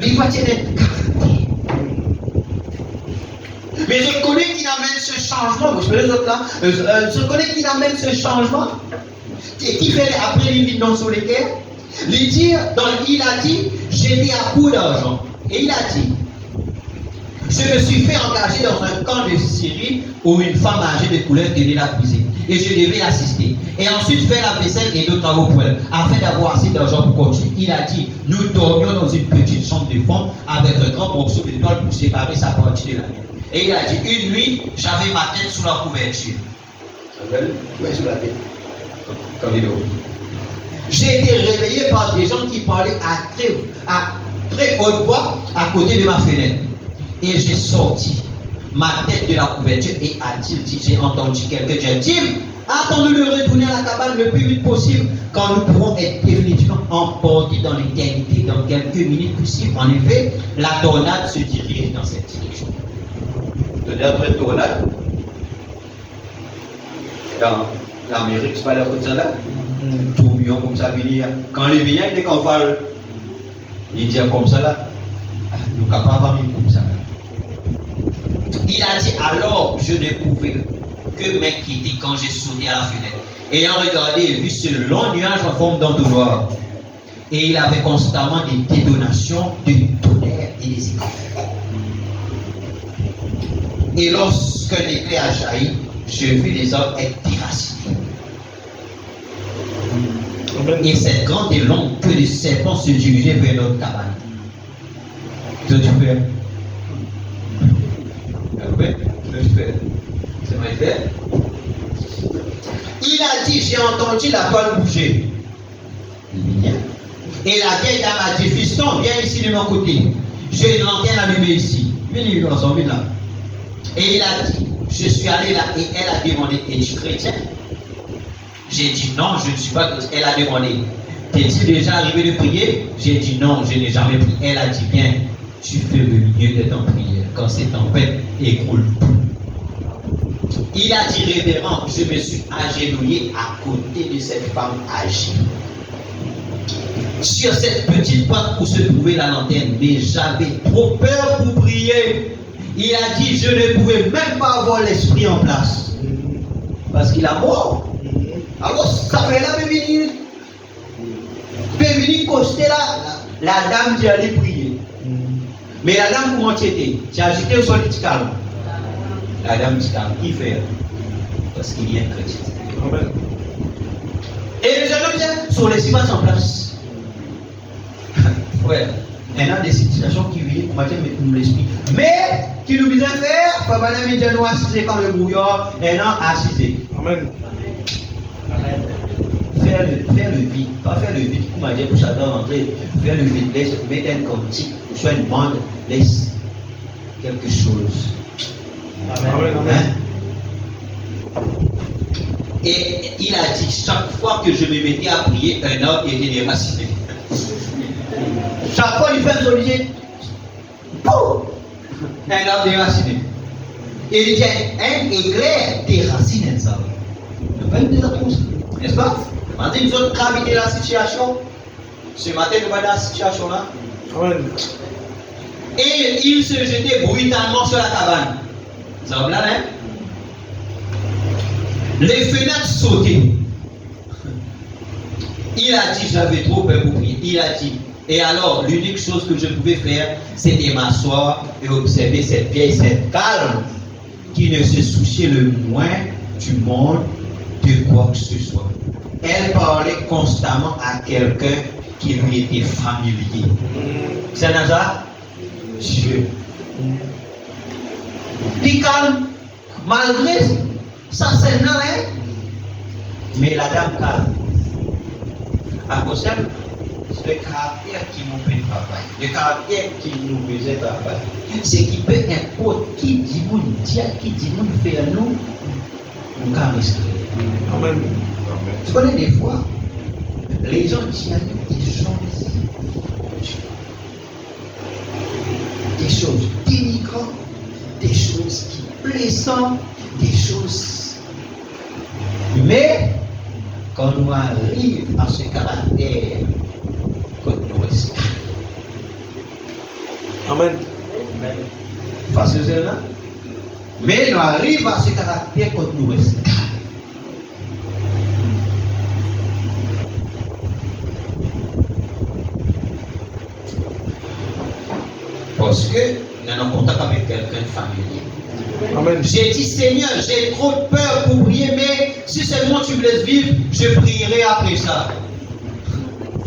Il va tenir caractère. Mais je connais amène ce changement? Vous savez, les autres là, je connais qui amène ce changement? Qui fait après les vides sur les terres? Il a dit, j'étais à court d'argent. Et il a dit, je me suis fait engager dans un camp de Syrie où une femme âgée de couleur tenait la cuisine. Et je devais l'assister. Et ensuite faire la vaisselle et d'autres travaux pour elle, afin d'avoir assez d'argent pour continuer. Il a dit, nous dormions dans une petite chambre de fond avec un grand morceau de toile pour séparer sa partie de la mienne. Et il a dit, une nuit, j'avais ma tête sous la couverture. Oui, sous la tête. Comme il J'ai été réveillé par des gens qui parlaient à très haute voix à côté de ma fenêtre. Et j'ai sorti ma tête de la couverture et a-t-il dit, j'ai entendu quelqu'un dire, Tim, attendons de retourner à la cabane le plus vite possible quand nous pourrons être définitivement emportés dans l'éternité dans quelques minutes possibles. En effet, la tornade se dirige dans cette direction. D'après tornade, dans l'Amérique, c'est pas la côte là. Tout million comme ça venir. Quand les vignons étaient qu'on parle, ils disent comme ça là, nous ne pouvons pas vivre comme ça. Il a dit alors je ne pouvais que m'inquiéter quand j'ai sauté à la fenêtre. Ayant regardé et vu ce long nuage en forme d'entonnoir. Et il avait constamment des détonations de tonnerre et des éclairs. Et lorsqu'un éclair a jailli, je vis les arbres être déracinés. Et cette grande et longue queue de serpent se dirigeait vers notre cabane. Que tu fais? C'est vrai fait. Il a dit, j'ai entendu la toile bouger. Et la vieille dame a dit, fiston, viens ici de mon côté. J'ai une lanterne allumée ici. Venez ensemble là. Et il a dit, je suis allé là et elle a demandé, es-tu chrétien? J'ai dit non, je ne suis pas chrétien. Elle a demandé, t'es-tu déjà arrivé de prier? J'ai dit non, je n'ai jamais prié. Elle a dit bien, tu fais le mieux de ton prière quand cette tempête écroule tout. Il a dit révérend, je me suis agenouillé à côté de cette femme âgée. Sur cette petite porte où se trouvait la lanterne, mais j'avais trop peur pour prier. Il a dit, je ne pouvais même pas avoir l'esprit en place. Parce qu'il a mort. Alors, ça fait là, venir. Venir coster là, la dame qui allait prier. Mais la dame, comment tu étais? Tu as agité sur le petit calme. La dame dit calme, qui fait? Parce qu'il y a un chrétien. Amen. Et le jeune homme dit, sur les ciments en place. Ouais. Il y a des situations qui viennent pour nous l'esprit. Mais, qui nous besoin faire, il faut pas les médias nous assiser quand le brouillard est assiser. Amen. Amen. Faire le vide, pas faire le vide, comme on dit pour Satan rentrer, faire le vide, laisse mettre un contique, soit une bande, laisse quelque chose. Amen. Amen. Hein? Et il a dit, chaque fois que je me mettais à prier, un arbre était déraciné. Chaque fois il fait un solier, un arbre déraciné. Et il dit, un éclair déracine un arbre. Ne pas une désapose, n'est-ce pas? Maintenant, nous avons gravité la situation. Ce matin, nous sommes dans la situation là. Amen. Et il se jetait brutalement sur la cabane. Vous avez là, hein? Les fenêtres sautaient. Il a dit, j'avais trop peur pour prier. Il a dit, et alors, l'unique chose que je pouvais faire, c'était m'asseoir et observer cette vieille, cette calme, qui ne se souciait le moins du monde de quoi que ce soit. Elle parlait constamment à quelqu'un qui lui était familier. C'est Nazar? Dieu. Il calme, malgré ça, c'est non, hein? Mais la dame calme. À cause de le caractère qui nous fait travailler, le caractère qui nous faisait travailler, c'est qui peut importe qui dit nous dire, qui dit nous faire nous respirer. Amen. Tu connais des fois, les gens disent des choses dénigrantes, des choses qui blessantes, des choses. Mais quand nous arrivons à ce caractère, que nous respectons. Amen. Parce que c'est là, Mais nous arrivons à ce caractère quand nous restons. Parce que nous sommes en contact avec quelqu'un de familier. Amen. J'ai dit, Seigneur, j'ai trop de peur pour prier, mais si seulement tu me laisses vivre, je prierai après ça.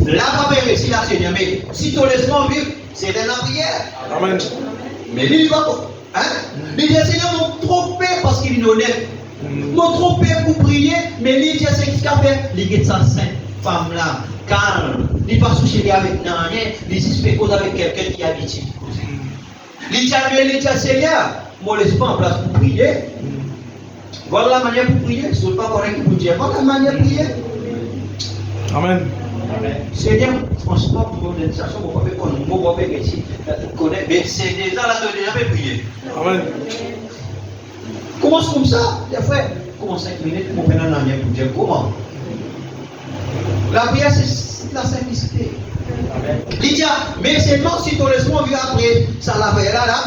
Là, pas réussi là, Seigneur, mais si tu laisses vivre, c'est de la prière. Amen. Mais lui, il va pas. Hein? Il dit, Seigneur, mon trop peur parce qu'il est honnête. Mon trop peur pour prier, mais lui, il dit, c'est ce qu'il a fait. Il est sa sainte femme là, calme. Il ne va pas soucier avec rien, il suspecte avec quelqu'un qui habite. Il dit, Seigneur, moi, laisse pas en place pour prier. Voilà la manière pour prier. Ce n'est pas correct pour dire. Voilà la manière pour prier. Amen. Seigneur, franchement, pour l'organisation, on va faire qu'on va faire ici. Mais c'est déjà là de déjà prier. Amen. Commence comme ça, des fois, commence 5 minutes, on prend un manière pour dire comment. La prière, c'est la simplicité. Lydia, mais seulement si ton esprit vient après, ça la fait là,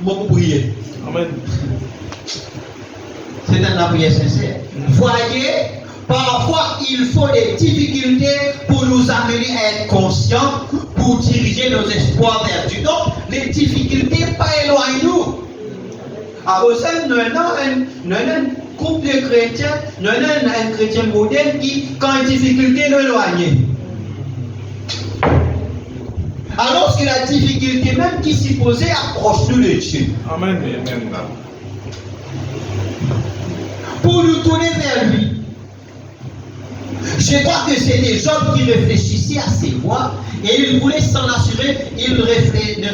moi pour prier. Amen. C'est une prière sincère. Voyez, parfois il faut des difficultés pour nous amener à être conscients, pour diriger nos espoirs vers Dieu. Donc, les difficultés, pas éloignent nous. À Rosen, nous avons un groupe de chrétiens, nous avons un chrétien modèle qui, quand il y a difficulté, nous éloigne. Alors que la difficulté même qui s'y posait approche-nous de Dieu. Amen. Pour nous tourner vers lui. Je crois que c'est des gens qui réfléchissaient à ses voies et ils voulaient s'en assurer. Ils ne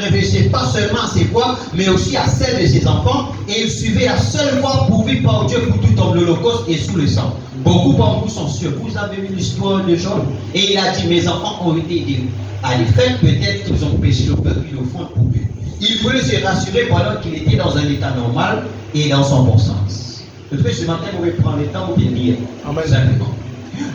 réfléchissaient pas seulement à ses voies, mais aussi à celles de ses enfants. Et ils suivaient la seule voie pourvue par Dieu pour tout homme, l'Holocauste et sous le sang. Beaucoup d'entre vous sont sûrs. Vous avez vu l'histoire de Job. Et il a dit, mes enfants ont été aidés. À les faire, peut-être qu'ils ont péché au peuple, ils le font pour eux. Il voulait se rassurer pendant qu'il était dans un état normal et dans son bon sens. De fait, ce matin, vous pouvez prendre le temps pour bien lire. Simplement.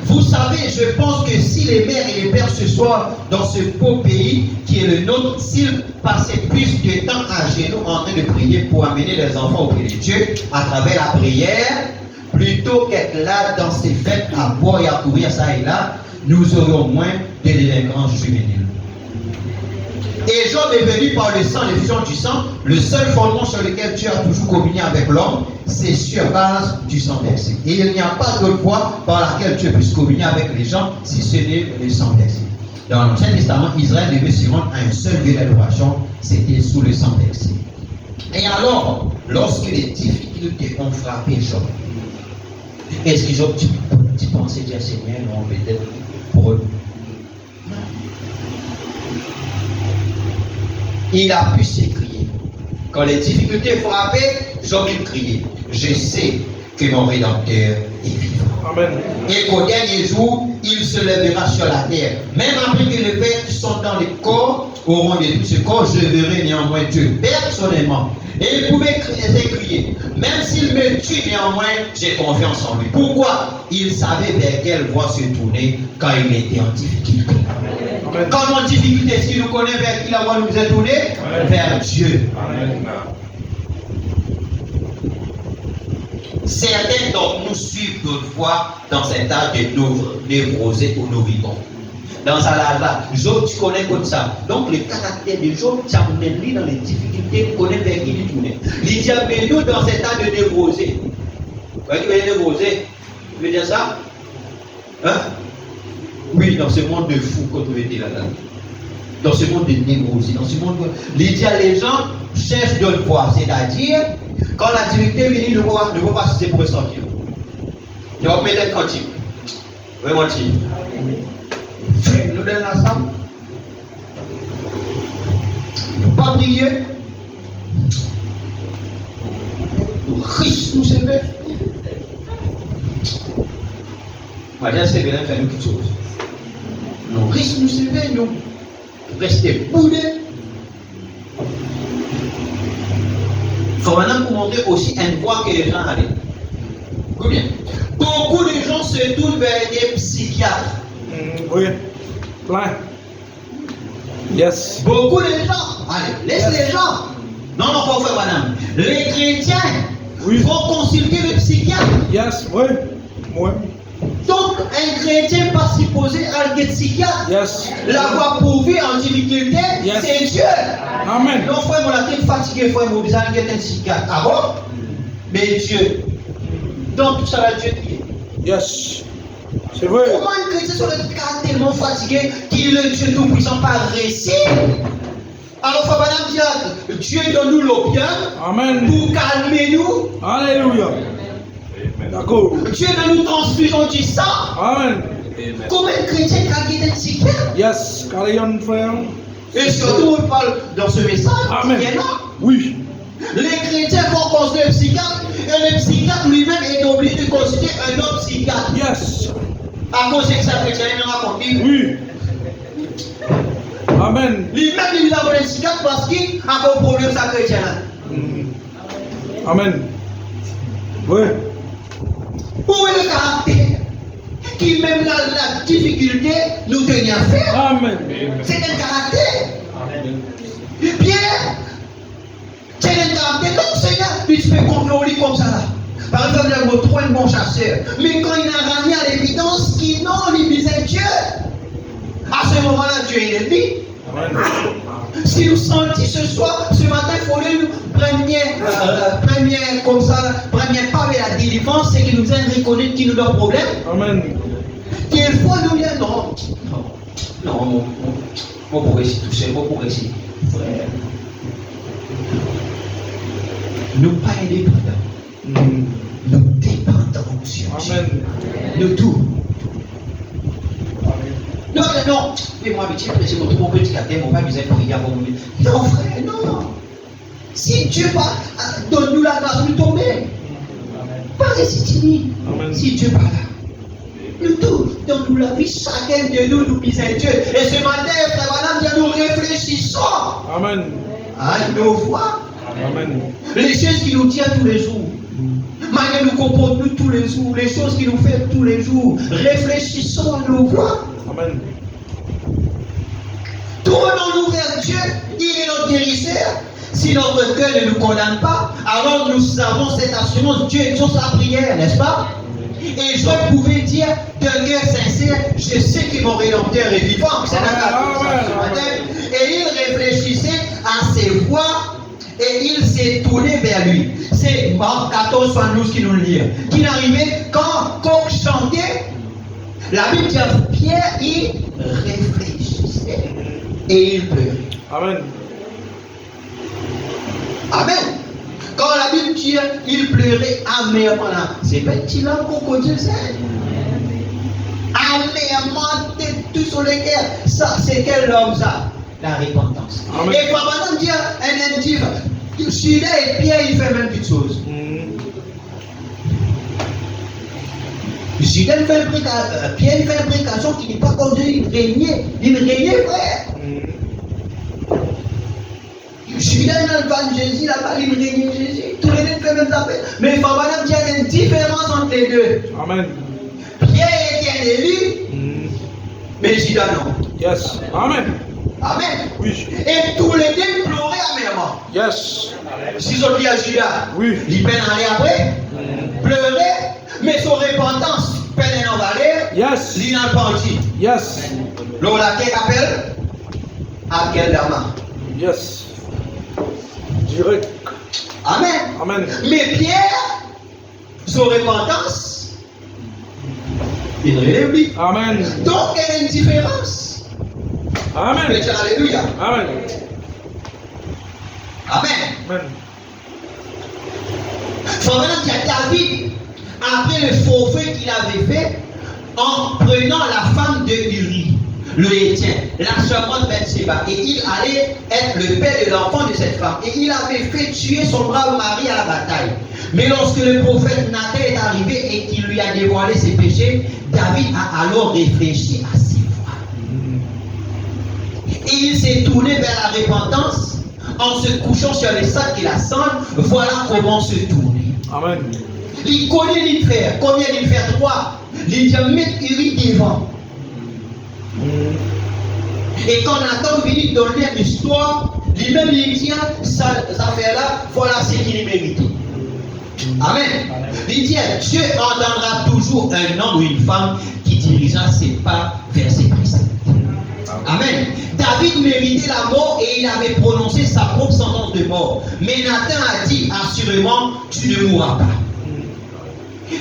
Vous savez, je pense que si les mères et les pères ce soir, dans ce beau pays qui est le nôtre, s'ils passaient plus de temps à genoux en train de prier pour amener les enfants auprès de Dieu à travers la prière, plutôt qu'être là dans ces fêtes à boire et à courir ça et là, nous aurions moins de délinquants juvéniles. Et Job est venu par le sang, l'effusion du sang. Le seul fondement sur lequel Dieu a toujours communié avec l'homme, c'est sur base du sang versé. Et il n'y a pas d'autre voie par laquelle Dieu puisse communier avec les gens si ce n'est le sang versé. Dans l'Ancien Testament, Israël devait se rendre à un seul lieu d'adoration, c'était sous le sang versé. Et alors, lorsque les difficultés ont frappé Job, est-ce que Job, tu pensais dire Seigneur, non, peut-être pour eux? Il a pu s'écrier. Quand les difficultés frappaient, Job il criait. Je sais que mon Rédempteur est vivant. Amen. Et qu'au dernier jour, il se lèvera sur la terre. Même après que les pères qui sont dans le corps auront détruit ce corps, je verrai néanmoins Dieu personnellement. Et il pouvait crier. Même s'il me tue néanmoins, j'ai confiance en lui. Pourquoi? Il savait vers quelle voie se tourner quand il était en difficulté. Amen. Quand on a en difficulté, est-ce qu'il nous connaît vers qui la voie nous est tournée? Vers Dieu. Amen. Certains d'entre nous suivent d'autres fois dans cet âge de névrosé ou novibond. Dans sa là, Job, tu connais comme ça. Donc, le caractère de Job, tu amènes lui dans les difficultés, tu connais vers qui il tournait. Il dit, mais nous, dans cet âge de névrosé. Vous voyez qui veut dire névrosé? Tu veux dire ça? Hein? Oui, dans ce monde de fous, quand vous étiez là-dedans. Dans ce monde de névrosé, dans ce monde de... Les gens cherchent d'autres voies, c'est-à-dire, quand la difficulté vient, ils ne vont pas cesser pour ressentir. Ils vont mettre un cantique. Vraiment, nous donne la somme. Nous ne pas prier. Nous risquons nous sévères. Moi, j'ai assez bien fait nous quelque chose. Nous risquons nous sévères, nous rester boudés. Il faut maintenant vous montrer aussi une voie que les gens allaient. Combien? Beaucoup de gens se tournent vers des psychiatres. Oui. Plein. Yes. Beaucoup de gens. Allez, laisse les gens. Non, non, pas frère madame. Les chrétiens Oui. vont consulter le psychiatre. Yes. Oui. Oui. Donc, un chrétien pas supposé aller le psychiatre. Yes. L'avoir prouvé en difficulté, Yes. c'est Dieu. Amen. Non, frère, mon été fatigué, frère, mon besoin d'être un psychiatre. Ah bon? Mais Dieu. Donc, tout ça, là, Dieu qui est. Yes. C'est vrai. Comment un chrétien sur le cas tellement fatigué qu'il le Dieu tout-puissant par récit? Alors, frère, madame, diable, Dieu donne-nous l'opium Amen. pour calmer nous. Alléluia. D'accord. Dieu donne nous transfusion du sang. Amen. Comment un chrétien qui a été psychiatre? Yes. Carry on, frère. Et surtout, on parle dans ce message. Amen. Qui est là. Oui. Les chrétiens vont consulter le psychiatre et le psychiatre lui-même est obligé de consulter un autre psychiatre. Yes. À cause de ça, le chrétien me raconte. Oui. Amen. Lui-même, il a volé le psychiatre parce qu'il a un problème avec sa chrétien. Amen. Oui. Où est le caractère qui, même la difficulté, nous tenait à faire? Amen. C'est un caractère. Amen. Pierre, c'est un caractère. Donc, Seigneur, il se fait contrôler comme ça là. Par exemple, il a trouvé un bon chasseur. Mais quand il a ramené à l'évidence qu'il non, il disait Dieu. À ce moment-là, Dieu il est dit. Amen. Si nous sentons ce soir, ce matin, il faut nous comme ça, premier pas vers la délivrance, c'est qu'il nous a reconnu qu'il nous a un problème. Amen. Qu'il faut nous dire non. Non, mon pour ici toucher, mon pour ici. Frère. Nous pas indépendants. Nous dépendons de Dieu. Amen. Nous tout. Non, non, mais moi, c'est mon trop petit cadet, mon père, il pour y avoir non, frère, non. Si Dieu donne-nous la grâce de tomber. Pas rester timide. Si Dieu pas là. Nous tout, donne-nous la vie, chacun de nous, nous disons Dieu. Et ce matin, frère, madame, nous réfléchissons. Amen. À nos voix. Amen. Les choses qui nous tiennent tous les jours. Malgré nous comportons tous les jours, les choses qui nous font tous les jours. Réfléchissons à nos voix. Amen. Tournons-nous vers Dieu, il est notre guérisseur. Si notre cœur ne nous condamne pas, alors nous avons cette assurance. Dieu exauce la prière, n'est-ce pas? Et je pouvais dire d'un cœur sincère, je sais que mon Rédempteur est vivant. C'est et il réfléchissait à ses voix et il s'est tourné vers lui. C'est Marc 14, 72 qui nous le dit. Qu'il arrivait quand coq chantait. La Bible dit à Pierre, il réfléchissait et il pleurait. Amen. Amen. Quand la Bible dit il pleurait amèrement, c'est pas petit là qu'on Dieu sait. Amèrement, tout sur les cœurs. Ça, c'est quel homme ça? La repentance. Amen. Et quand maintenant dit un individu, Judas et Pierre, il fait même quelque chose. Judas fait Pierre fait une prédication qui n'est pas comme Dieu, il régnait, frère. Judas dans le van de Jésus, là-bas, il régnait Jésus. Tous les deux font même ça. Mais il faut maintenant qu'il y a une différence entre les deux. Amen. Pierre était élu, mais Judas non. Yes. Amen. Amen. Oui. Et tous les deux pleuraient amèrement. Yes. Si on dit à Judas, Oui. il peine aller après, pleurer, mais son repentance, peine en valeur, Yes. il n'a pas dit. Yes. L'on l'a appelle Akeldama. Yes. Direct. Amen. Amen. Mais Pierre, son repentance, il relève lui. Amen. Donc il y a une différence. Amen. Alléluia. Amen. Amen. Amen. Faut maintenant qu'il y a David, après le forfait qu'il avait fait, en prenant la femme de Uri, le Hétien, la servante Bathsheba, et il allait être le père de l'enfant de cette femme. Et il avait fait tuer son brave mari à la bataille. Mais lorsque le prophète Nathan est arrivé et qu'il lui a dévoilé ses péchés, David a alors réfléchi à ses voies. Et il s'est tourné vers la repentance en se couchant sur les sacs et la cendre. Voilà comment se tourner. Amen. Il connaît l'île faire. Combien d'îles faire? 3. Il dit mettre Uri devant. Et quand Nathan vient donner l'histoire Lui-même, il dit, ces affaires-là, voilà ce qu'il mérite. Amen. Il dit, Dieu entendra toujours un homme ou une femme qui dirigera ses pas vers ses préceptes. Amen. David méritait la mort et il avait prononcé sa propre sentence de mort. Mais Nathan a dit, assurément, tu ne mourras pas.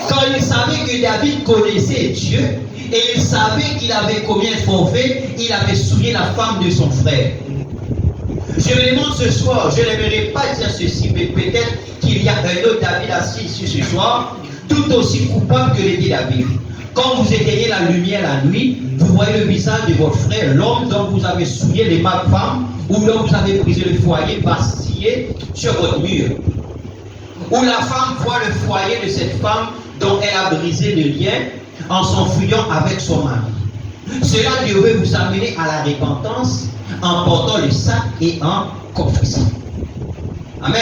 Quand il savait que David connaissait Dieu et il savait qu'il avait commis un forfait, il avait souillé la femme de son frère. Je me demande ce soir, je n'aimerais pas dire ceci, mais peut-être qu'il y a un autre David assis ici ce soir, tout aussi coupable que l'était David. Quand vous éteignez la lumière la nuit, vous voyez le visage de votre frère, l'homme dont vous avez souillé les mains femmes, ou dont vous avez brisé le foyer, vacillé sur votre mur. Ou la femme voit le foyer de cette femme dont elle a brisé le lien en s'enfuyant avec son mari. Cela devrait vous amener à la repentance en portant le sac et en confessant. Amen.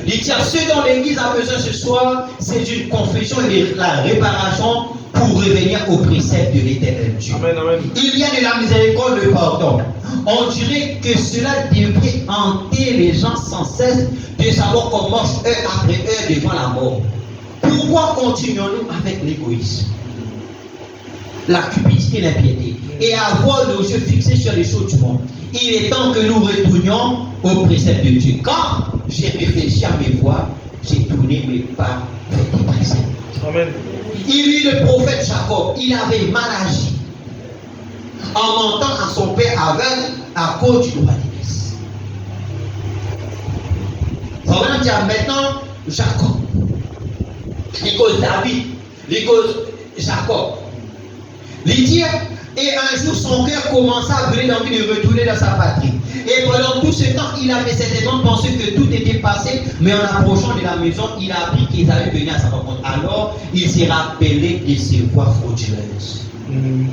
Il dit à ceux dont l'Église a besoin ce soir, c'est une confession et de la réparation pour revenir au précepte de l'Éternel Dieu. Amen, amen. Il y a de la miséricorde, le pardon. On dirait que cela devrait hanter les gens sans cesse de savoir qu'on marche heure après heure devant la mort. Pourquoi continuons-nous avec l'égoïsme, la cupidité, l'impiété, et avoir nos yeux fixés sur les choses du monde? Il est temps que nous retournions au précepte de Dieu. Quand j'ai réfléchi à mes voies, j'ai tourné mes pas vers tes préceptes. Amen. Il eut le prophète Jacob, il avait mal agi en mentant à son père aveugle à cause du droit d'aînesse. Vraiment dire maintenant Jacob, il cause David, il cause Jacob. Il dit, et un jour son cœur commença à brûler d'envie de retourner dans sa patrie. Et pendant tout ce temps, il avait certainement pensé que tout était passé, mais en approchant de la maison, il a appris qu'ils allaient venir à sa rencontre. Alors, il s'est rappelé de ses voies frauduleuses.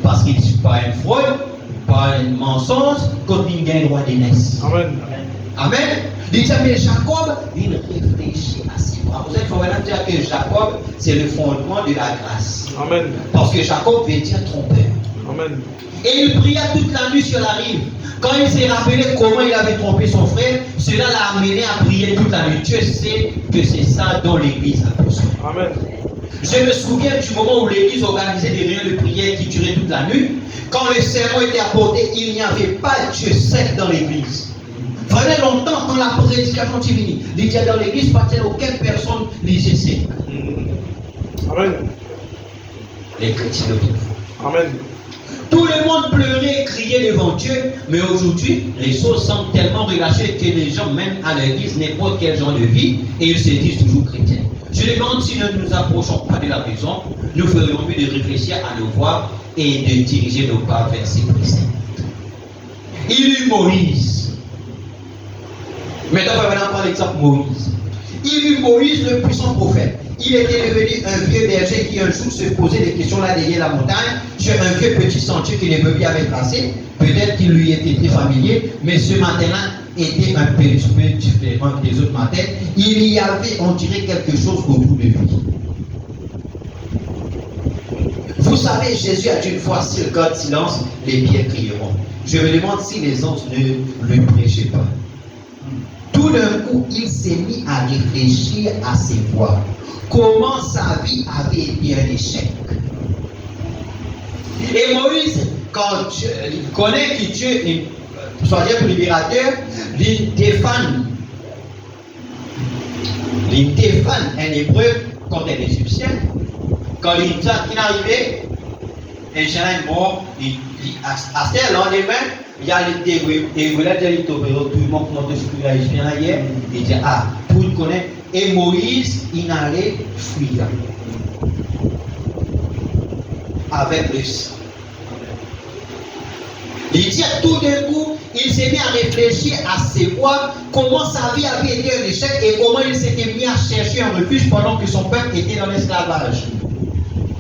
Parce qu'il n'est pas une fraude, pas un mensonge, comme il gagne droit d'aînesse. Amen. Amen. Il dit, mais Jacob, il réfléchit à ses voies. Vous êtes vraiment dire que Jacob, c'est le fondement de la grâce. Amen. Parce que Jacob veut dire trompeur. Amen. Et il pria toute la nuit sur la rive. Quand il s'est rappelé comment il avait trompé son frère, cela l'a amené à prier toute la nuit. Dieu sait que c'est ça dont l'Église a besoin. Amen. Je me souviens du moment où l'Église organisait des réunions de prière qui duraient toute la nuit. Quand le sermon était apporté, il n'y avait pas Dieu seul dans l'Église. Vraiment longtemps, quand la prédication est finie, il y a dans l'Église, pas aucune personne lisait ça. Amen. Les chrétiens de Dieu. Amen. Tout le monde pleurait, criait devant Dieu, mais aujourd'hui, les choses semblent tellement relâchées que les gens mènent à l'église n'importe quel genre de vie et ils se disent toujours chrétiens. Je demande si nous ne nous approchons pas de la maison, nous ferions mieux de réfléchir à nos voies et de diriger nos pas vers ses préceptes. Il eut Moïse. Maintenant, on va prendre l'exemple Moïse. Il eut Moïse, le puissant prophète. Il était devenu un vieux berger qui un jour se posait des questions là derrière la montagne sur un vieux petit sentier que les brebis avaient tracé. Peut-être qu'il lui était très familier, mais ce matin-là était un peu différent des autres matins. Il y avait, on dirait, quelque chose autour de lui. Vous savez, Jésus a dit une fois, s'il garde silence, les pierres crieront. Je me demande si les anges ne le prêchaient pas. Tout d'un coup, il s'est mis à réfléchir à ses voies. Comment sa vie avait été un échec. Et Moïse, quand il connaît que Dieu est soit Dieu libérateur, il défend un hébreu contre un égyptien. Quand il dit qu'il est arrivé, un jeune est mort, à ce lendemain, il y a les débris, et vous l'avez dit, tout le monde qui est là hier, il dit, ah, pour le connaître, et Moïse, il allait fuir avec le sang. Il dit tout d'un coup, il s'est mis à réfléchir à ses voies, comment sa vie avait été un échec et comment il s'était mis à chercher un refuge pendant que son peuple était dans l'esclavage.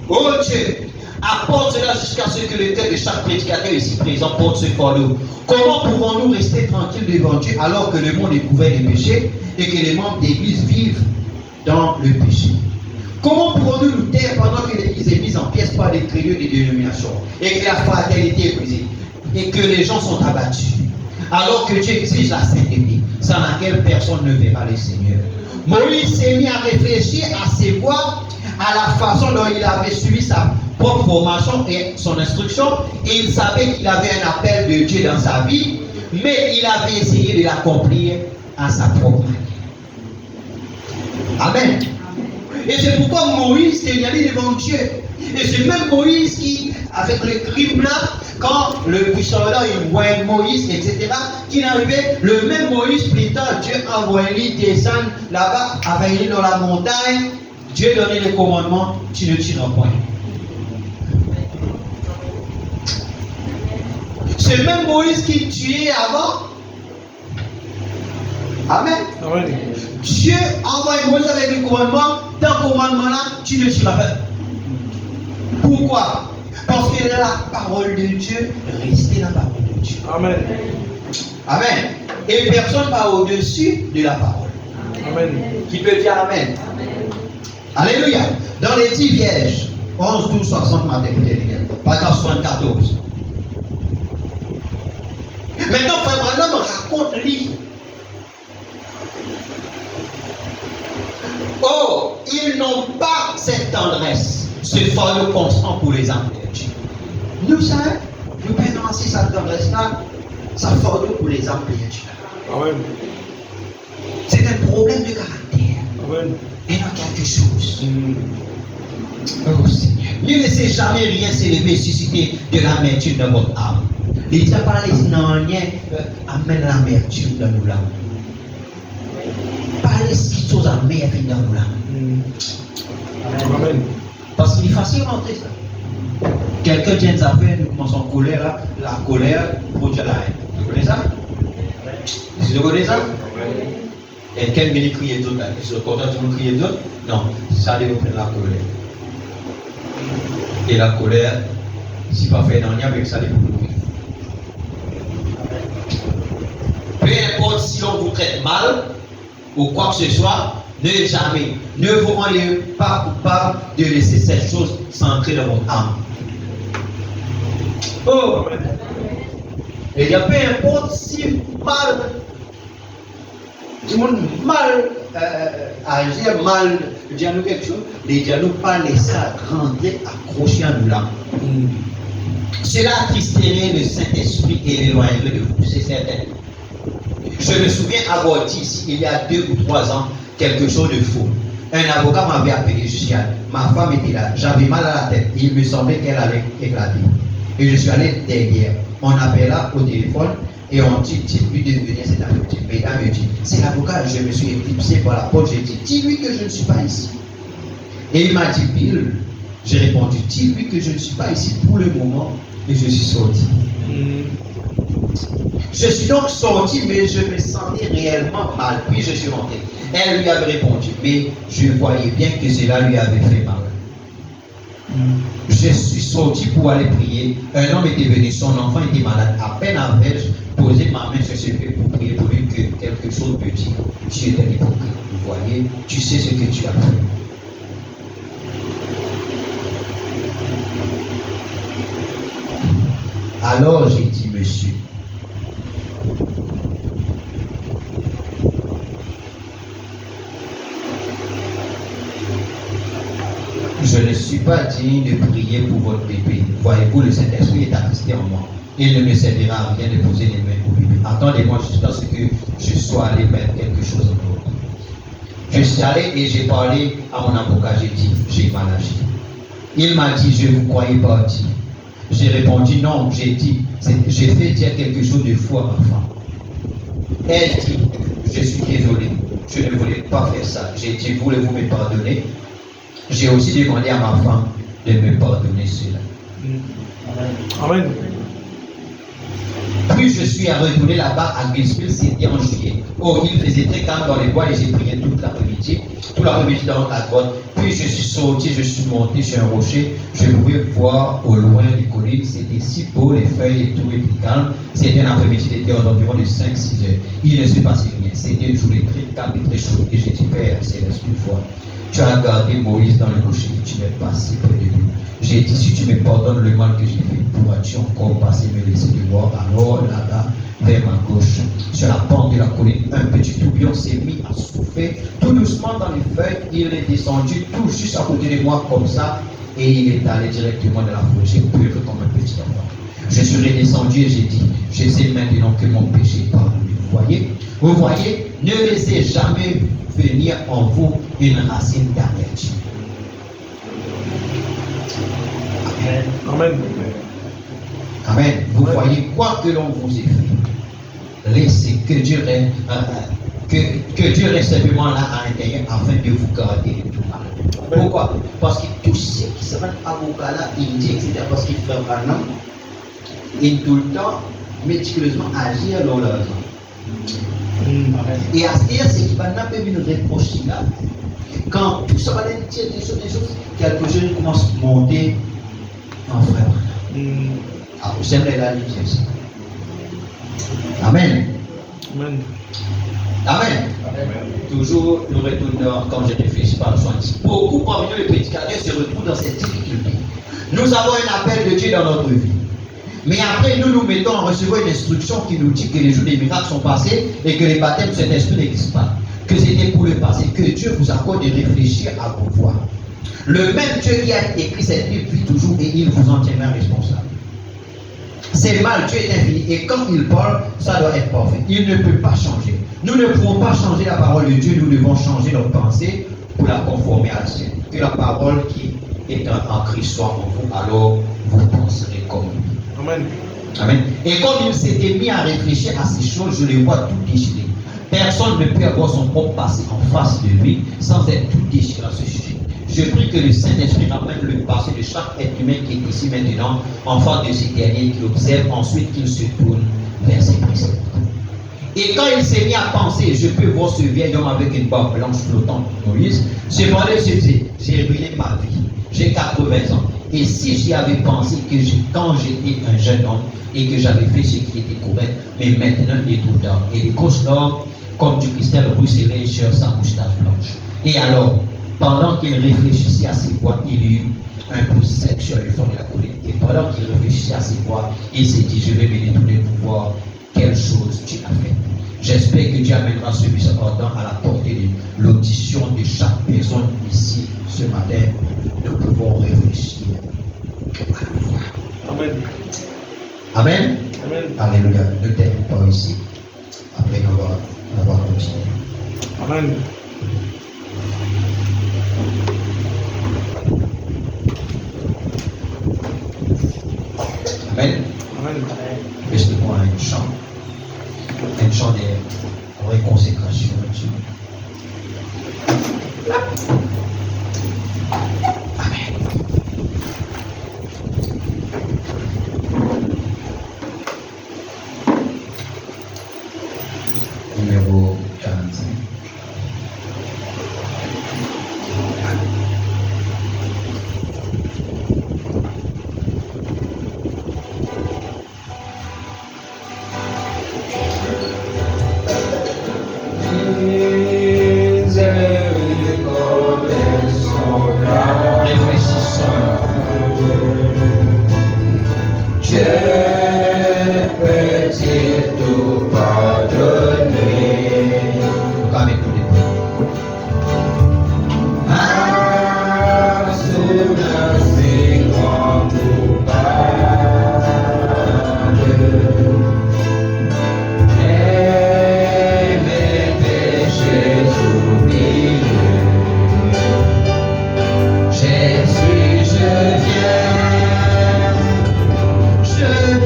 Oh Dieu, apporte cela jusqu'à ce que le cœur de chaque prédicateur ici présent porte ce fardeau. Comment pouvons-nous rester tranquilles devant Dieu alors que le monde est couvert de péchés et que les membres d'église vivent dans le péché? Comment pouvons-nous nous taire pendant que l'église est mise en pièces par des crayons de dénomination et que la fraternité est brisée et que les gens sont abattus? alors que Dieu exige la sainteté, sans laquelle personne ne verra le Seigneur. Moïse s'est mis à réfléchir à ses voies, à la façon dont il avait suivi sa propre formation et son instruction, et il savait qu'il avait un appel de Dieu dans sa vie, mais il avait essayé de l'accomplir à sa propre manière. Amen. Et c'est pourquoi Moïse s'est allé devant Dieu. Et c'est même Moïse qui, avec le crime là, quand le puissant là, il voyait Moïse, etc., qu'il arrivait, le même Moïse, plus tard, Dieu envoyait descendre là-bas, avec dans la montagne, Dieu donnait les commandements, tu ne tueras point. C'est même Moïse qui tuait avant. Amen. Amen. Dieu envoie Moïse avec le commandement. Dans le commandement-là, tu ne tueras pas. Pourquoi? Parce que la parole de Dieu restait la parole de Dieu. Amen. Amen. Et personne ne va au-dessus de la parole. Amen. Qui peut dire Amen? Alléluia. Dans les 10 vierges, 11, 12, 60, paragraphe 74. Maintenant, Frère Branham raconte-lui. Oh, ils n'ont pas cette tendresse, ce fardeau constant pour les âmes perdues. Nous savons, nous prenons ainsi cette tendresse-là, ça fardeau pour les âmes perdues. Amen. C'est un problème de caractère. Amen. Et non quelque chose. Oh Seigneur. Ne laissez jamais rien s'élever et susciter de l'amertume dans votre âme. Les dieux par les rien amène l'amertume dans nos âmes. Parlez si choses amères dans nos âmes. Amen. Parce qu'il est facile de rentrer ça. Quelqu'un vient nous affaires, nous commençons en colère, la colère produit la haine. Vous connaissez ça? Vous connaissez ça? Et quelqu'un vient crier d'autres, ils sont contents de crier d'autres? Non, ça devait prendre la colère. Et la colère, si pas fait dans avec ça, les mourir. Peu importe si on vous traite mal ou quoi que ce soit, ne vous rendez pas coupable de laisser cette chose s'entrer dans votre âme. Oh, et il y a peu importe si mal, du monde mal agir, mal dire nous quelque chose, les dialogues pas laisser grandir, accrocher à nous là. Cela attristerait le Saint-Esprit et l'éloignerait de vous, c'est certain. Je me souviens avoir dit ici, il y a 2 ou 3 ans, quelque chose de faux. Un avocat m'avait appelé, je suis allé. Ma femme était là, j'avais mal à la tête. Il me semblait qu'elle allait éclater. Et je suis allé derrière. On appela au téléphone et on dit, dis-lui de venir cet après-midi. Et elle me dit, c'est l'avocat, je me suis éclipsé par la porte. J'ai dit, dis-lui que je ne suis pas ici. Et il m'a dit, Bill, j'ai répondu, dis-lui que je ne suis pas ici pour le moment. Et je suis sorti. Je suis donc sorti, mais je me sentais réellement mal. Puis je suis rentré. Elle lui avait répondu, mais je voyais bien que cela lui avait fait mal. Je suis sorti pour aller prier. Un homme était venu, son enfant était malade. À peine avait-je posé ma main sur ses pieds pour prier pour lui que quelque chose me dit. Tu étais hypocrite. Vous voyez, tu sais ce que tu as fait. Alors j'ai dit, monsieur, je ne suis pas digne de prier pour votre bébé. Voyez-vous, le Saint-Esprit est attristé en moi. Il ne me servira à rien de poser les mains au bébé. Attendez-moi jusqu'à ce que je sois allé mettre quelque chose en ordre. Je suis allé et j'ai parlé à mon avocat. J'ai dit, j'ai mal agi. Il m'a dit, je vous croyais parti. J'ai répondu, non. J'ai dit, j'ai fait dire quelque chose de fou à ma femme. Elle dit, je suis désolé. Je ne voulais pas faire ça. J'ai dit, voulez-vous me pardonner? J'ai aussi demandé à ma femme de me pardonner cela. Amen. Puis je suis retourné là-bas à Grisville, c'était en juillet. Oh, il faisait très calme dans les bois et j'ai prié toute l'après-midi dans la grotte. Puis je suis sorti, je suis monté sur un rocher. Je pouvais voir au loin les collines, c'était si beau, les feuilles et tout était calme. C'était un après-midi, il était environ de 5-6 heures. Il ne se passait rien. C'était une journée très calme et très chaude. Et j'ai dit, Père, Céleste, une fois. Tu as gardé Moïse dans le rocher, tu n'es pas si près de lui. J'ai dit, si tu me pardonnes le mal que j'ai fait, pourras-tu encore passer me laisser de voir? Alors là-bas, vers ma gauche, sur la pente de la colline, un petit tourbillon s'est mis à souffler tout doucement dans les feuilles. Il est descendu tout juste à côté de moi comme ça, et il est allé directement dans la forêt. J'ai pleuré comme un petit enfant. Je suis redescendu et j'ai dit, je sais maintenant que mon péché est pardonné. Vous voyez, ne laissez jamais venir en vous une racine d'amertume. Amen. Amen. Amen. Vous voyez, quoi que l'on vous ait fait, laissez que Dieu reste simplement là à l'intérieur afin de vous garder de tout mal. Pourquoi? Parce que tous ceux qui se mettent avocats là, ils disent, etc. Parce qu'ils font un homme, ils tout le temps méticuleusement agir dans leur vie. Et à ce qu'il y a, c'est qu'il va n'a pas une reproche là. Quand tout ça va dire des choses, quelque chose commence à monter en frère. Alors, j'aimerais la dire ça. Amen. Amen. Amen. Toujours, nous retournons, quand je réfléchis par le soin. Beaucoup parmi nous, les prédicateurs, se retrouvent dans cette difficulté. Nous avons un appel de Dieu dans notre vie. Mais après, nous nous mettons à recevoir une instruction qui nous dit que les jours des miracles sont passés et que les baptêmes de cet esprit n'existent pas. Que c'était pour le passé. Que Dieu vous accorde de réfléchir à vos voix. Le même Dieu qui a écrit cette Bible vit toujours et il vous en tiendra responsable. C'est mal, Dieu est infini. Et quand il parle, ça doit être parfait. Il ne peut pas changer. Nous ne pouvons pas changer la parole de Dieu. Nous devons changer notre pensée pour la conformer à la sienne. Que la parole qui est en Christ soit en vous, alors vous penserez comme lui. Amen. Amen. Et comme il s'était mis à réfléchir à ces choses, je les vois tout déchirées. Personne ne peut avoir son propre passé en face de lui sans être tout déchiré à ce sujet. Je prie que le Saint-Esprit ramène le passé de chaque être humain qui est ici maintenant, enfant de ces derniers qui observe, ensuite qu'il se tourne vers ses préceptes. Et quand il s'est mis à penser, je peux voir ce vieil homme avec une barbe blanche flottante, Moïse, cependant il se disait, j'ai ruiné ma vie, j'ai 80 ans. Et si j'y avais pensé que quand j'étais un jeune homme et que j'avais fait ce qui était correct, mais maintenant il est tout tard. Et les couches d'or, comme du cristal ruisselait sur sa moustache blanche. Et alors, pendant qu'il réfléchissait à ses voix, il eut un coup sec sur le fond de la colline. Et pendant qu'il réfléchissait à ses voix, il s'est dit, je vais me détourner pour voir quelle chose tu as fait. J'espère que Dieu amènera ce message ardent à la portée de l'audition de chaque personne ici ce matin. Nous pouvons réfléchir à la foi. Amen. Amen. Amen. Alléluia. Ne termine pas ici. Après, on va continuer. Amen. Amen. Amen. Restons à un chant de réconsécration à Dieu. Amen. Numéro 45. Je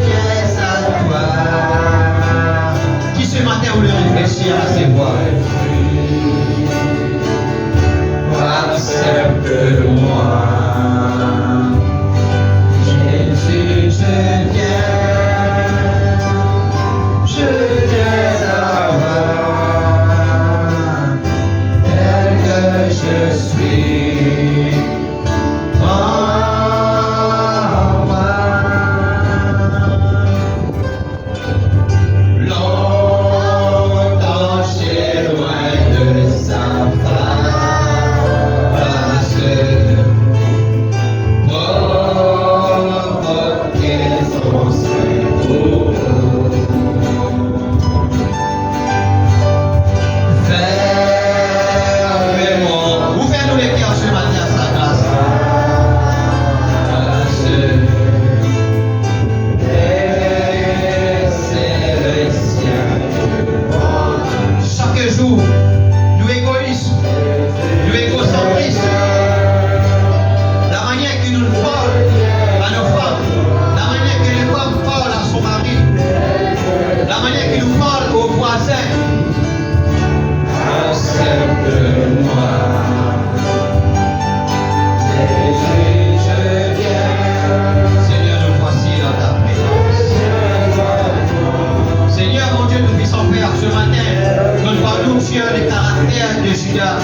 Judas,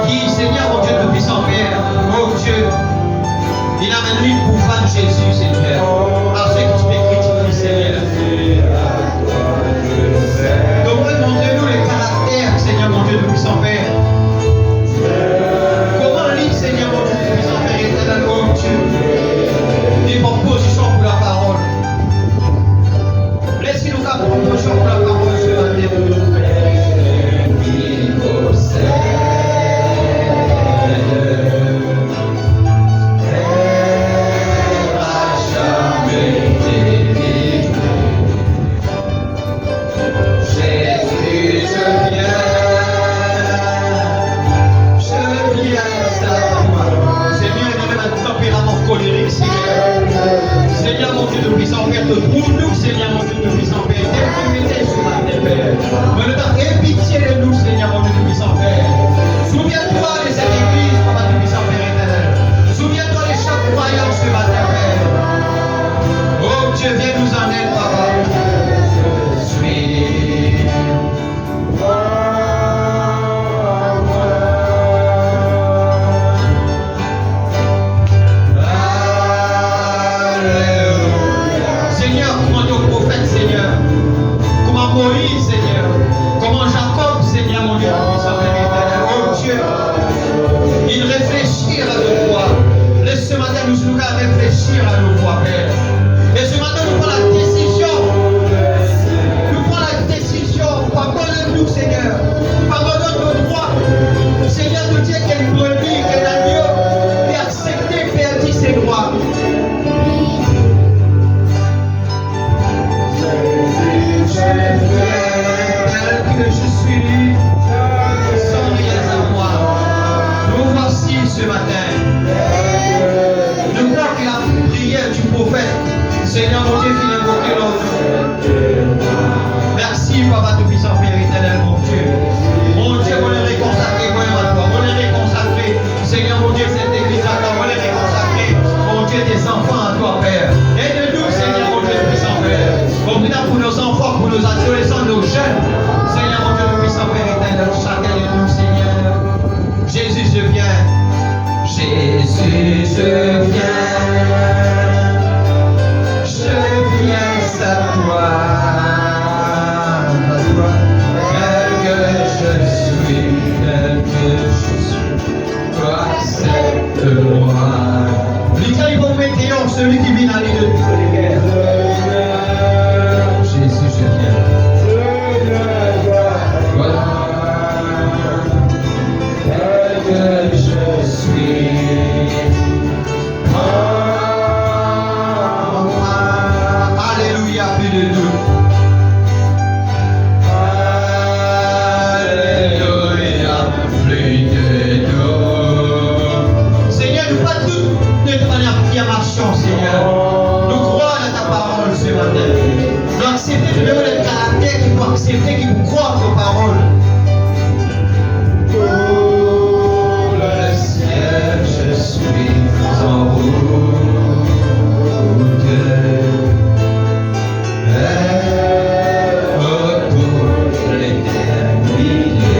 qui, Seigneur, mon Dieu, Tout-Puissant Père, oh Dieu, il a même lui pour fan Jésus, Seigneur, à ceux qui te critiquent, Seigneur. Donc, montrez-nous les caractères, Seigneur, mon Dieu, Tout-Puissant Père. Comment lui, Seigneur, mon Dieu, Tout-Puissant Père, éternel, oh Dieu, des propositions pour la parole. Laissez-nous la proposition pour la parole ce matin. Seigneur mon Dieu de puissant Père, pour nous, Seigneur mon Dieu de puissant Père, dépromets sur la terre, Père. Mais le temps, aie pitié de nous, Seigneur mon Dieu de puissant Père. Souviens-toi de cette église, Papa de puissant Père éternel. Souviens-toi de chaque croyant ce matin, Père. Oh Dieu, viens nous en aide, Papa. Moïse, Seigneur, comment Jacob, Seigneur, mon Dieu, puissant Père éternel, oh Dieu, il réfléchir à nos voies. Laisse ce matin nous réfléchir à nos voies, Père. Et ce matin, nous prenons la décision. Nous prenons la décision. Pardonne-nous, Seigneur. Pardonne nos droits. Seigneur, de Dieu, qu'elle brebis, qu'elle agneau, et accepter, perdre ses droits. Tel que je suis, sans rien à moi. Nous voici ce matin. Je crois que la prière du prophète, Seigneur mon Dieu, qui invoqué l'homme. Merci, Papa Tout-Puissant, Père éternel, mon Dieu. Mon Dieu, on est réconsacré, à toi. On est réconsacré, Seigneur mon Dieu, cette église à toi. On est réconsacré, mon Dieu, tes enfants à toi, Père. Aide-nous, Seigneur mon Dieu, Tout-Puissant, Père. Pour nos enfants, pour nos adolescents, nos jeunes. Seigneur mon Dieu, puissant Père éternel, chacun de nous, Seigneur. Jésus, je viens. Jésus, je viens. Je viens à toi. Tel que je suis, toi accepte-moi. L'Italie pour météo, celui qui vient aller de toutes les guerres. Jésus, je viens. Voilà. Tel que je suis. Alléluia, plus de doute. Alléluia, plus de doute. Seigneur, nous pas toutes de manière affirmation, Seigneur. Nous croyons dans ta parole ce matin. Nous accepter de donner le caractère qui peut accepter, qui peut croire aux paroles. Pour le ciel, je suis en route. Pour l'éternité,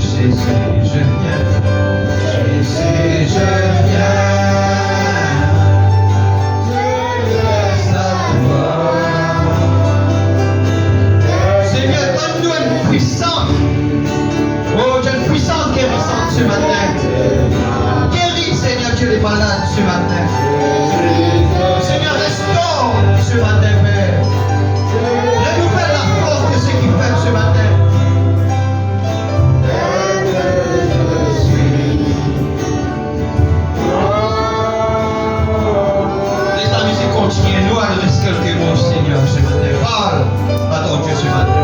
Jésus, je viens. Jésus, je viens. Puissante. Oh Dieu, une puissance guérissante ce matin. Guéris, Seigneur Dieu, les malades ce matin. Seigneur, restaure ce matin, Père. Renouvelle la force de ceux qui perdent ce matin. Les amis, c'est continuer. Nous allons quelques mots, Seigneur, ce matin. Parle à ton Dieu ce matin.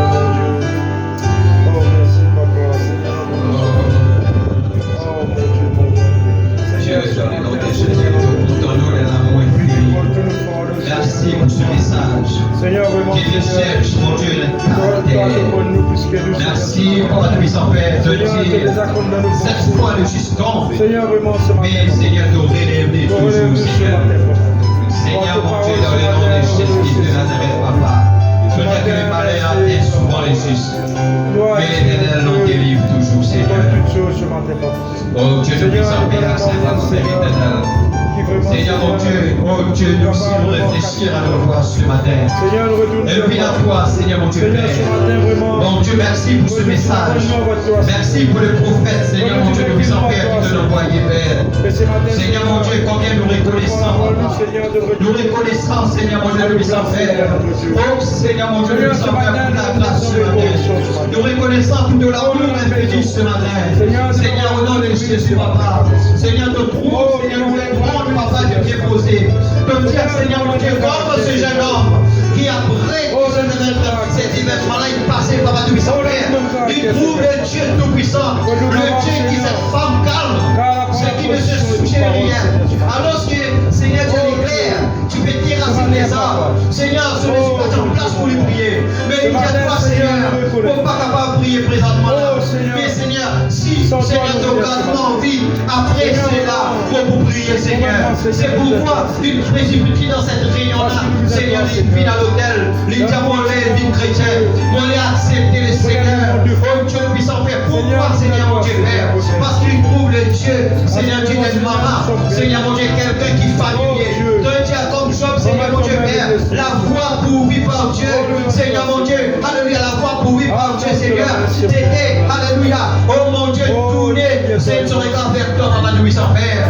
Merci pour ce message. Seigneur, vraiment, qui te cherche, mon Dieu, le caractère. Merci pour la puissance Père de dire cette fois le jusqu'en Seigneur, vraiment, mais Seigneur, de relever toujours, Seigneur. Seigneur, mon Dieu, dans le nom de Jésus de Nazareth, Papa. Peut-être que les malheurs atteignent souvent les justes. Mais l'Éternel nous délivre toujours, Seigneur. Oh Dieu, nous puissions Père, Saint-Père éternel. Seigneur mon Dieu, oh Dieu, nous puissions réfléchir à nos voix ce matin. Et puis la foi, Seigneur mon Dieu, Père. Mon Dieu, merci pour ce message. Merci pour le prophète, Seigneur mon Dieu, nous puissions Père, qui te l'envoyait, Père. Seigneur mon Dieu, combien nous reconnaissons, Papa. Nous reconnaissons, Seigneur mon Dieu, nous puissions Père. Oh Seigneur mon Dieu, nous puissions Père, pour la grâce ce matin. Nous reconnaissons tout de l'amour infini ce matin. Seigneur, au nom de Jésus, Papa. Seigneur, te prouve, Seigneur, nous voulons Papa de Dieu posé. Comme dire, Seigneur mon Dieu, comme ce jeune homme qui après cet événement-là, il passait, Papa de puissant Père. Il trouve le Dieu tout-puissant, le Dieu qui est cette femme calme, ce qui ne se soucie de rien. Alors que, Seigneur, Dieu l'éclaire, tu peux terrasser les arbres. Seigneur, ce n'est pas en place pour lui prier. Mais il y a toi, Seigneur, pour pas capable de prier présentement. Mais Seigneur, si Seigneur te garde en vie, après cela, pour prier, Seigneur. C'est pourquoi une précipité dans cette réunion-là, Seigneur, il vient à l'hôtel, les diamants, les vies chrétiens, on les accepter le Seigneur. Oh Dieu, puissant Père, pourquoi, Seigneur, mon Dieu, Père? Parce qu'il trouve le Dieu, Seigneur, Dieu de maman, Seigneur, mon Dieu, quelqu'un qui est familier. D'un Dieu comme Job, Seigneur, mon Dieu, Père, la voix pour vivre par Dieu, Seigneur, mon Dieu, alléluia, la voix pour vivre par Dieu, Seigneur, c'était, alléluia, oh mon Dieu, tourner, c'est son regard vers toi, maman, nous, puissant Père.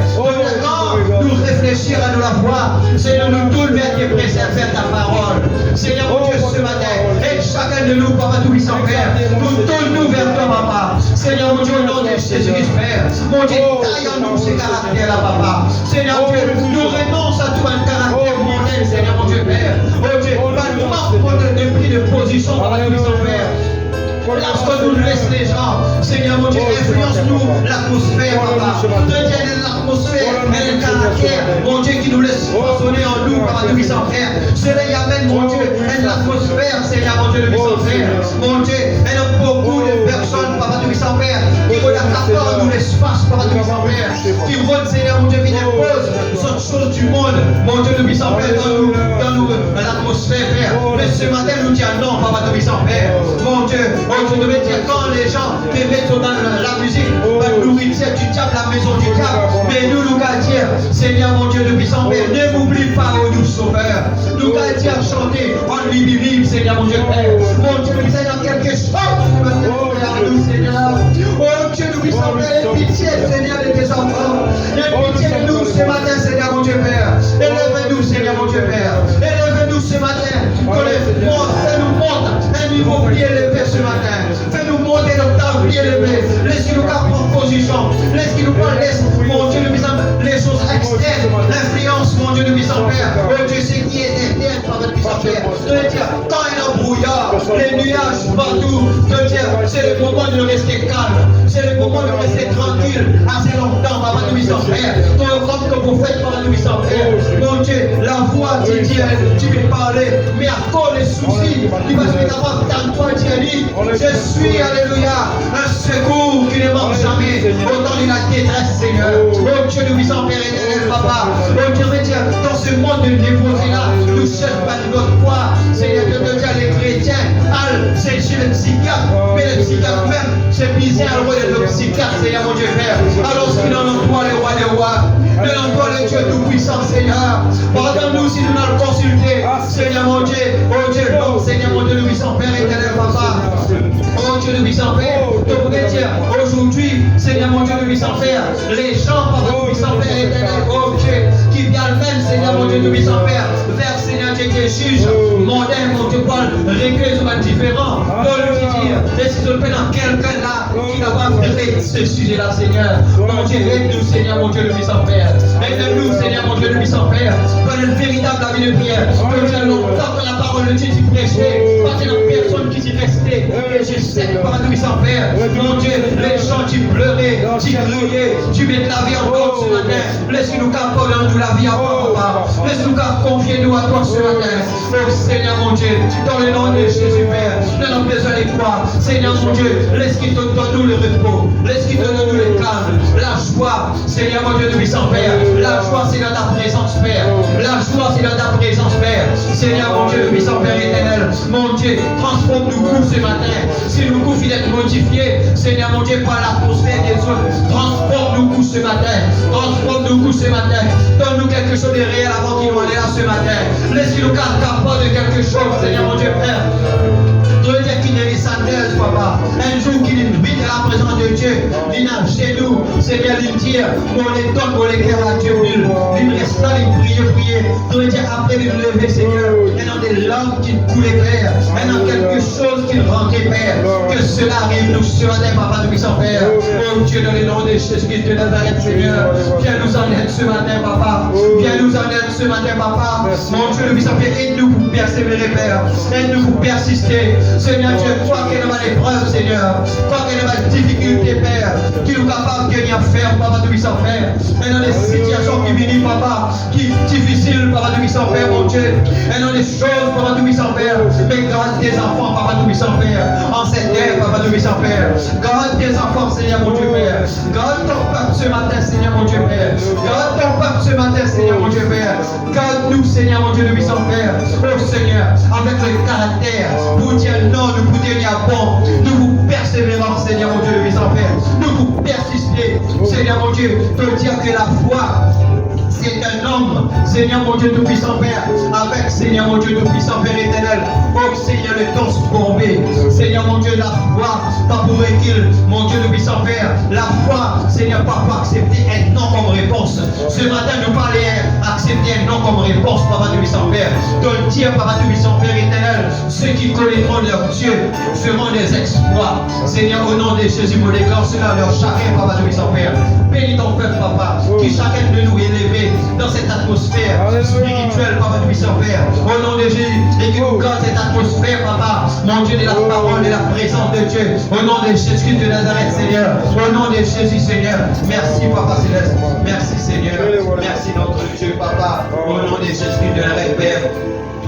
Nous réfléchir à nous la voix, Seigneur, nous tourne vers tes préceptes, vers ta parole. Seigneur, mon Dieu, ce matin, et chacun de nous, Papa, tout puissant Père, nous tournons vers toi, Papa. Seigneur, mon Dieu, au nom de Jésus-Christ, Père, mon Dieu, taille en nous ces caractères-là, Papa. Seigneur, mon Dieu, nous renonçons à tout un caractère mondain, Seigneur, mon Dieu, Père. Oh Dieu, pas nous prendre de prix de position, Papa, tout puissant Père. Lorsque nous laisse les gens, Seigneur mon Dieu, influence-nous l'atmosphère, Papa. Deviens l'atmosphère et le caractère, mon Dieu, qui nous laisse façonner en nous, Papa, de puissant Père. Cela y amène, mon Dieu, et l'atmosphère, Seigneur mon Dieu, de puissant Père. Mon Dieu, et beaucoup de personnes, Papa, de puissant Père, qui accordent nous l'espace, Papa, de puissant Père, qui veulent, Seigneur mon Dieu, qui dépose cette chose du monde, mon Dieu, de puissant Père, dans nous, l'atmosphère, Père. Mais ce matin, nous disons non, Papa, de puissant Père. Mon Dieu, je devais dire quand les gens te mettent dans la musique, la nourriture du diable, la maison du diable. Mais nous allons dire, Seigneur mon Dieu de puissant Père, ne m'oublie pas, ô nous sauveur. Nous allons dire chanter, on lui vive, Seigneur mon Dieu Père. Mon Dieu, nous allons quelque chose de nous, Seigneur. Oh Dieu de puissant Père, aie pitié, Seigneur, de tes enfants. Aie pitié de nous ce matin, Seigneur mon Dieu Père. Élève-nous, Seigneur mon Dieu Père. Élève-nous ce matin. Fais-nous monter un niveau bien élevé ce matin. Fais-nous monter notre table bien élevé. Laisse-nous prendre position. Laisse-nous prendre, mon Dieu, les choses externes. L'influence, mon Dieu, de puissant Père. Oh Dieu, c'est qui est éternel par notre puissant Père. De dire, quand il y a un brouillard, les nuages partout, de dire, c'est le moment de rester calme. C'est le moment de rester tranquille. Assez longtemps, par notre puissant Père. Comme que vous faites par notre puissant Père. Mon Dieu, la voix qui dit, tu veux parler, mais à cause des soucis, il va se mettre à voir dans toi, Dieu dit, je suis, alléluia, un secours qui ne manque jamais. Autant de la détresse, Seigneur. Oh Dieu, nous puissons Père éternel, Papa. Oh Dieu, je veux dire, dans ce monde de névrosé-là, nous cherchons pas de notre foi. Seigneur, de te dire, les chrétiens, c'est chez le psychiatre, mais le psychiatre même, c'est bizarre, le roi de notre psychiatre, Seigneur, mon Dieu, Père. Alors qu'il en emploie le roi des rois, il emploie le Dieu tout-puissant, Seigneur. Pardonne-nous si nous n'allons consulter, Seigneur, mon Dieu, oh Dieu, non, Seigneur, mon Dieu, nous puissons Père éternel, Papa. Oh Dieu, nous puissons Père, te voudrais dire, aujourd'hui, Seigneur, mon Dieu, nous puissons Père, les gens, Papa, nous puissons Père éternel, oh Dieu, qui viennent même, Seigneur, mon Dieu, nous puissons Père, vers Seigneur Dieu qui est juge, mondain, mon Dieu, Paul, régler sur différent, de lui dire, et si je peux dans quelqu'un là, qui n'a pas fait ce sujet-là, Seigneur, mon Dieu, aide-nous, Seigneur, mon Dieu, nous puissons Père, aide-nous, Seigneur, mon Dieu, nous puissons Père, pour une véritable vie de prière, que nous allons longtemps que la parole de Dieu t'y prêcher, parce que nous personnes qui y restaient. Et je sais que Papa Tout-Puissant Père, mon Dieu, les gens qui pleuraient, qui criaient, tu mets la vie en cause ce matin. Laisse-nous capable en nous la vie à toi, Papa. Laisse-nous confier nous à toi ce matin. Oh Seigneur mon Dieu, dans le nom de Jésus Père, nous n'avons besoin de toi. Seigneur mon Dieu, laisse qu'il te donne nous le repos. Laisse qu'il te donne nous le calme. La joie, Seigneur mon Dieu, Tout-Puissant Père. La joie, c'est dans ta présence, Père. La joie, c'est dans ta présence, Père. Seigneur mon Dieu, Tout-Puissant Père éternel. Mon Dieu, transforme-nous ce matin. Si nous pouvons être modifiés, Seigneur mon Dieu, par l'atmosphère des autres. Transforme-nous ce matin. Transforme-nous ce matin. Donne-nous quelque chose de réel avant qu'il nous en est là ce matin. Laisse-nous capable de quelque chose, Seigneur mon Dieu, Père. Dieu qui n'est sa thèse, Papa. Un jour qu'il vit à la présence de Dieu, il n'a chez nous, Seigneur, il dit, pour les donne, pour les cœurs à Dieu, il reste là, il prier. Dieu dit, après il lever, Seigneur, et dans des langues qui coulaient, Père, et dans quelque chose qui rentrait, Père, que cela arrive nous ce matin, Papa, Tout-Puissant Père. Oh Dieu, dans le nom de Jésus-Christ de Nazareth, Seigneur, viens nous en aide ce matin, Papa. Viens nous en aide ce matin, Papa. Mon Dieu, Tout-Puissant Père, aide-nous pour persévérer, Père. Aide-nous pour persister. Seigneur Dieu, quoi qu'il y ait l'épreuve, Seigneur, quoi qu'il y ait difficulté, Père, qui nous capable de gagner à faire, Papa Tout-Puissant Père. Et dans les situations qui viennent, Papa, qui sont difficiles, Papa Tout-Puissant Père, mon Dieu. Et dans les choses, Papa Tout-Puissant Père, mais garde tes enfants, Papa Tout-Puissant Père, en cette terre, Papa Tout-Puissant Père. Garde tes enfants, Seigneur, mon Dieu, Père. Garde ton peuple ce matin, Seigneur, mon Dieu, Père. Garde ton peuple ce matin, Seigneur, mon Dieu, Père. Garde-nous, Seigneur, mon Dieu, Tout-Puissant Père. Oh Seigneur, avec le caractère, pour dire non, nous vous tenir bon, nous vous persévérons, Seigneur mon Dieu, le puissant Père, nous vous persister, Seigneur mon Dieu, te dire que la foi, c'est un homme, Seigneur mon Dieu Tout-Puissant Père, avec Seigneur mon Dieu Tout-Puissant Père éternel, oh Seigneur le transformé, Seigneur mon Dieu, la foi, pas pour qu'il, mon Dieu Tout-Puissant Père, la foi, Seigneur, pas pour accepter un non comme réponse. Ce matin, nous parlons accepter un non comme réponse, Papa Tout-Puissant Père, de dire, Papa Tout-Puissant Père éternel, ceux qui connaîtront leur Dieu feront des exploits. Seigneur, au nom de Jésus, mon déclare cela leur chacun, Papa Tout-Puissant Père. Bénis ton peuple, Papa, qui chacun de nous est élevé dans cette atmosphère spirituelle, Papa Tout-Puissant Père. Au nom de Jésus, et qui nous garde cette atmosphère, Papa, mon Dieu, de la parole, de la présence de Dieu. Au nom de Jésus de Nazareth, Seigneur. Au nom de Jésus, Seigneur. Merci, Papa Céleste. Merci, Seigneur. Merci, notre Dieu, Papa. Au nom de Jésus de Nazareth, Père.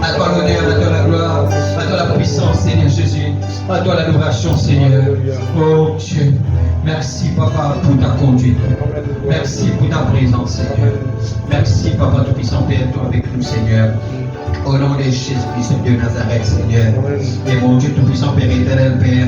À toi l'honneur, à toi la gloire, à toi la puissance, Seigneur Jésus. À toi l'adoration, Seigneur. Oh Dieu. Merci, Papa, pour ta conduite. Merci pour ta présence, Seigneur. Merci, Papa Tout-Puissant Père, toi avec nous, Seigneur. Au nom de Jésus-Christ de Nazareth, Seigneur. Et mon Dieu Tout-Puissant Père éternel, Père.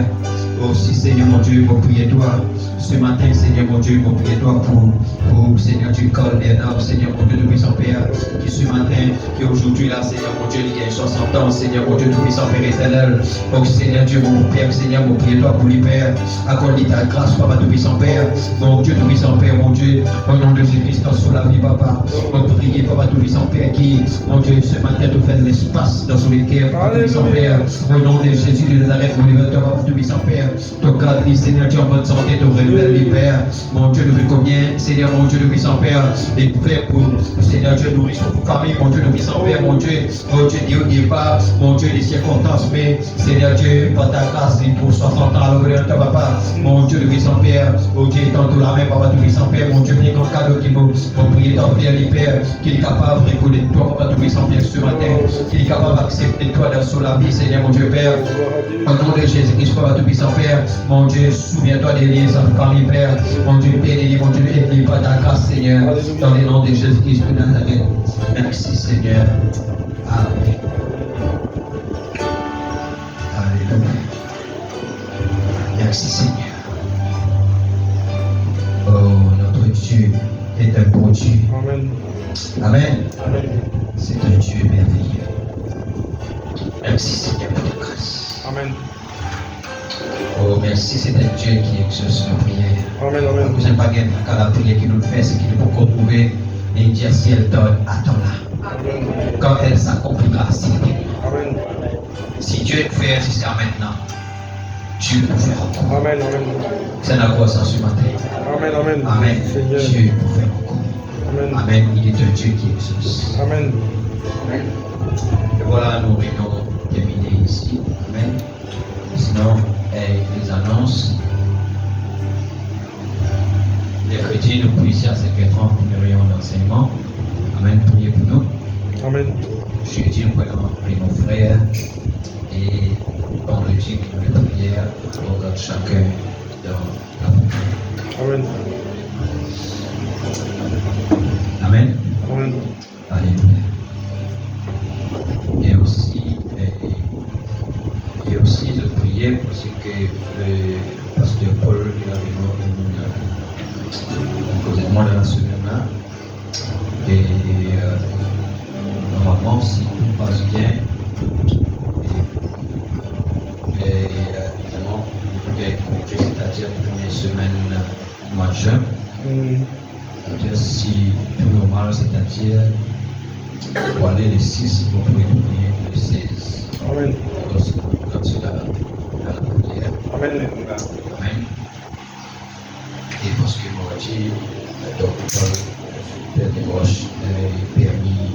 Aussi, Seigneur mon Dieu, mon priez-toi. Ce matin, Seigneur mon Dieu, mon priez-toi pour Seigneur Dieu, corps des âmes, Seigneur mon Dieu, Tout-Puissant Père, qui ce matin, qui aujourd'hui là, Seigneur mon Dieu, il y a 60 ans, Seigneur mon Dieu, Tout-Puissant Père éternel. Oh Seigneur Dieu, mon Père, Seigneur, mon priez-toi pour lui, Père. Accorde ta grâce, Papa Tout-Puissant Père. Mon Dieu, Tout-Puissant Père, mon Dieu, au nom de Jésus-Christ, sur la vie, Papa. On prie, Papa Tout-Puissant Père, qui, mon Dieu, ce matin, te fait de l'espace dans son cœur, Papa Tout-Puissant Père. Au nom de Jésus de Nazareth, mon libérateur, Papa Tout-Puissant Père. Ton garde, Seigneur Dieu, en bonne santé, ton révèle, Père. Mon Dieu, nous veux combien, Seigneur, mon Dieu, le puissant Père, et Père pour, Seigneur Dieu, nourrir son famille, mon Dieu, le puissant Père, mon Dieu, Dieu n'est pas, mon Dieu, les circonstances, mais, Seigneur Dieu, par ta grâce, il pour 60 ans, alors, ta papa, mon Dieu, le puissant Père, mon Dieu, tantôt la main, Papa, tout puissant Père, mon Dieu, bien comme cadeau qui nous prier dans Père, les Pères, qu'il est capable de reconnaître toi, Papa, tout puissant Père, ce matin, qu'il est capable d'accepter toi dans la vie, Seigneur, mon Dieu, Père, au nom de Jésus-Christ, Papa, tout puissant Père, mon Dieu, souviens-toi des liens sans famille, Père, mon Dieu, bénis, mon Dieu, aide-les par ta grâce, Seigneur, dans le nom de Jésus-Christ de Nazareth. Merci, Seigneur. Amen. Alléluia. Merci, Seigneur. Oh, notre Dieu est un bon Dieu. Amen. Amen. Amen. C'est un Dieu merveilleux. Merci, Seigneur, pour ta grâce. Amen. Oh, merci, c'est un Dieu qui exauce nos prières. Amen, amen. Vous n'avez pas gagné car la prière qui nous fait, c'est qu'il nous peut retrouver et dire si elle donne, attends-la. Amen. Quand elle s'accomplira, si Amen. Si Dieu fait jusqu'à maintenant, Dieu peut faire encore. Amen, amen. C'est la croissance ce matin. Amen, amen. Amen. Seigneur. Dieu peut faire encore. Amen. Amen. Il est un Dieu qui exauce. Amen. Amen. Et voilà, nous réunions terminer ici. Amen. Sinon, les annonces. Mercredi, nous puissions à 5h30 pour une réunion d'enseignement. Amen. Priez pour nous. Amen. Jeudi, nous allons appeler nos frères. Et vendredi, nous allons prière pour chacun dans la prière. Amen. Amen. Amen. Alléluia. Et aussi de prier parce que le pasteur Paul il a un causemement de la semaine là. Et normalement, si tout passe bien, et évidemment, c'est-à-dire la première semaine du mois de juin, c'est-à-dire si tout normal, c'est-à-dire pour aller le 6, vous pouvez prier le 16. Amen. Comme cela, à la prière. Amen. Amen. Et parce que moi, j'ai Père des Roches, permis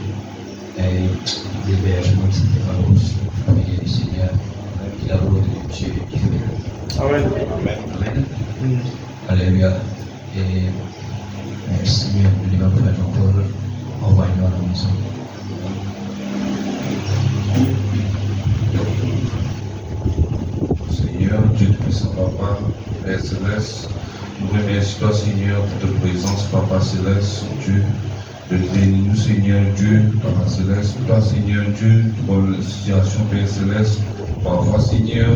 l'hébergement, etc. aussi, prier le Seigneur, qu'il a voulu de Dieu qui fait. Amen. Amen. Alléluia. Et merci, le Liban Frère Jean-Paul, envoyez-nous à la maison. Seigneur, Dieu Tout-Puissant, Papa, Père Céleste, nous remercions toi, Seigneur, pour ta présence, Papa Céleste, Dieu, de bénir nous, Seigneur Dieu, Papa Céleste, toi, Seigneur Dieu, pour la situation, Père Céleste, parfois, Seigneur,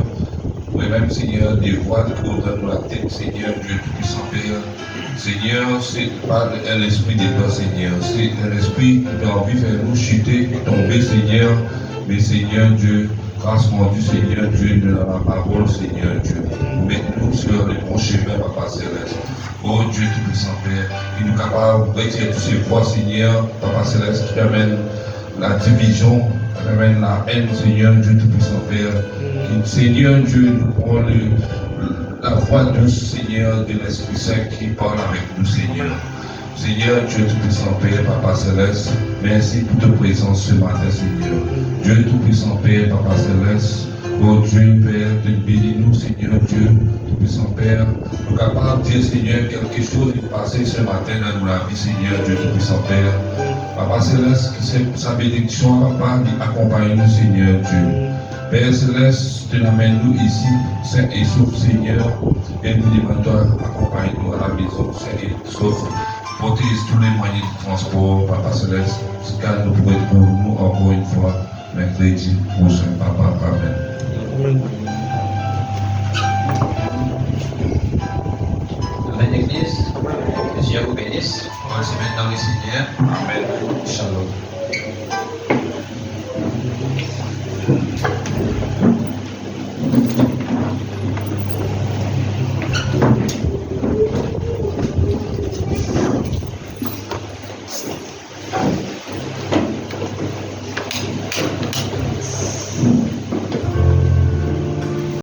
oui, même, Seigneur, des voix qui dans la tête, Seigneur, Dieu Tout-Puissant, Père. Seigneur, c'est pas un esprit de toi, Seigneur, c'est un esprit qui a envie de faire nous chuter, tomber, Seigneur, mais Seigneur Dieu, grâce mon Dieu, Seigneur Dieu, de la parole, Seigneur Dieu, mets-nous sur le bon chemin, Papa Céleste. Oh Dieu Tout-Puissant, Père, qui nous capable de retirer toutes ces voix, Seigneur, Papa Céleste, qui amène la division, qui amène la haine, Seigneur Dieu Tout-Puissant, Père. Qui, Seigneur Dieu, nous prend la voix douce, Seigneur, de l'Esprit Saint qui parle avec nous, Seigneur. Seigneur, Dieu Tout-Puissant, Père, Papa Céleste, merci pour ta présence ce matin, Seigneur. Dieu Tout-Puissant, Père, Papa Céleste, oh Dieu, Père, de bénis-nous, Seigneur, Dieu Tout-Puissant, Père. Nous sommes capables de dire, Seigneur, quelque chose est passé ce matin dans la vie, Seigneur, Dieu Tout-Puissant, Père. Papa Céleste, que c'est sa bénédiction, Papa, qui accompagne nous, Seigneur, Dieu. Père Céleste, tu l'amènes-nous ici, saint et sauf, Seigneur, et nous demandons accompagne-nous à la maison, saint et sauf. Portez tous les moyens de transport, Papa Céleste, ce qu'elle nous pourrait pour nous encore une fois, mercredi prochain, Papa. Amen. Amen. Amen, Église. Que Dieu vous bénisse. On va se mettre dans le Seigneur. Amen. Shalom.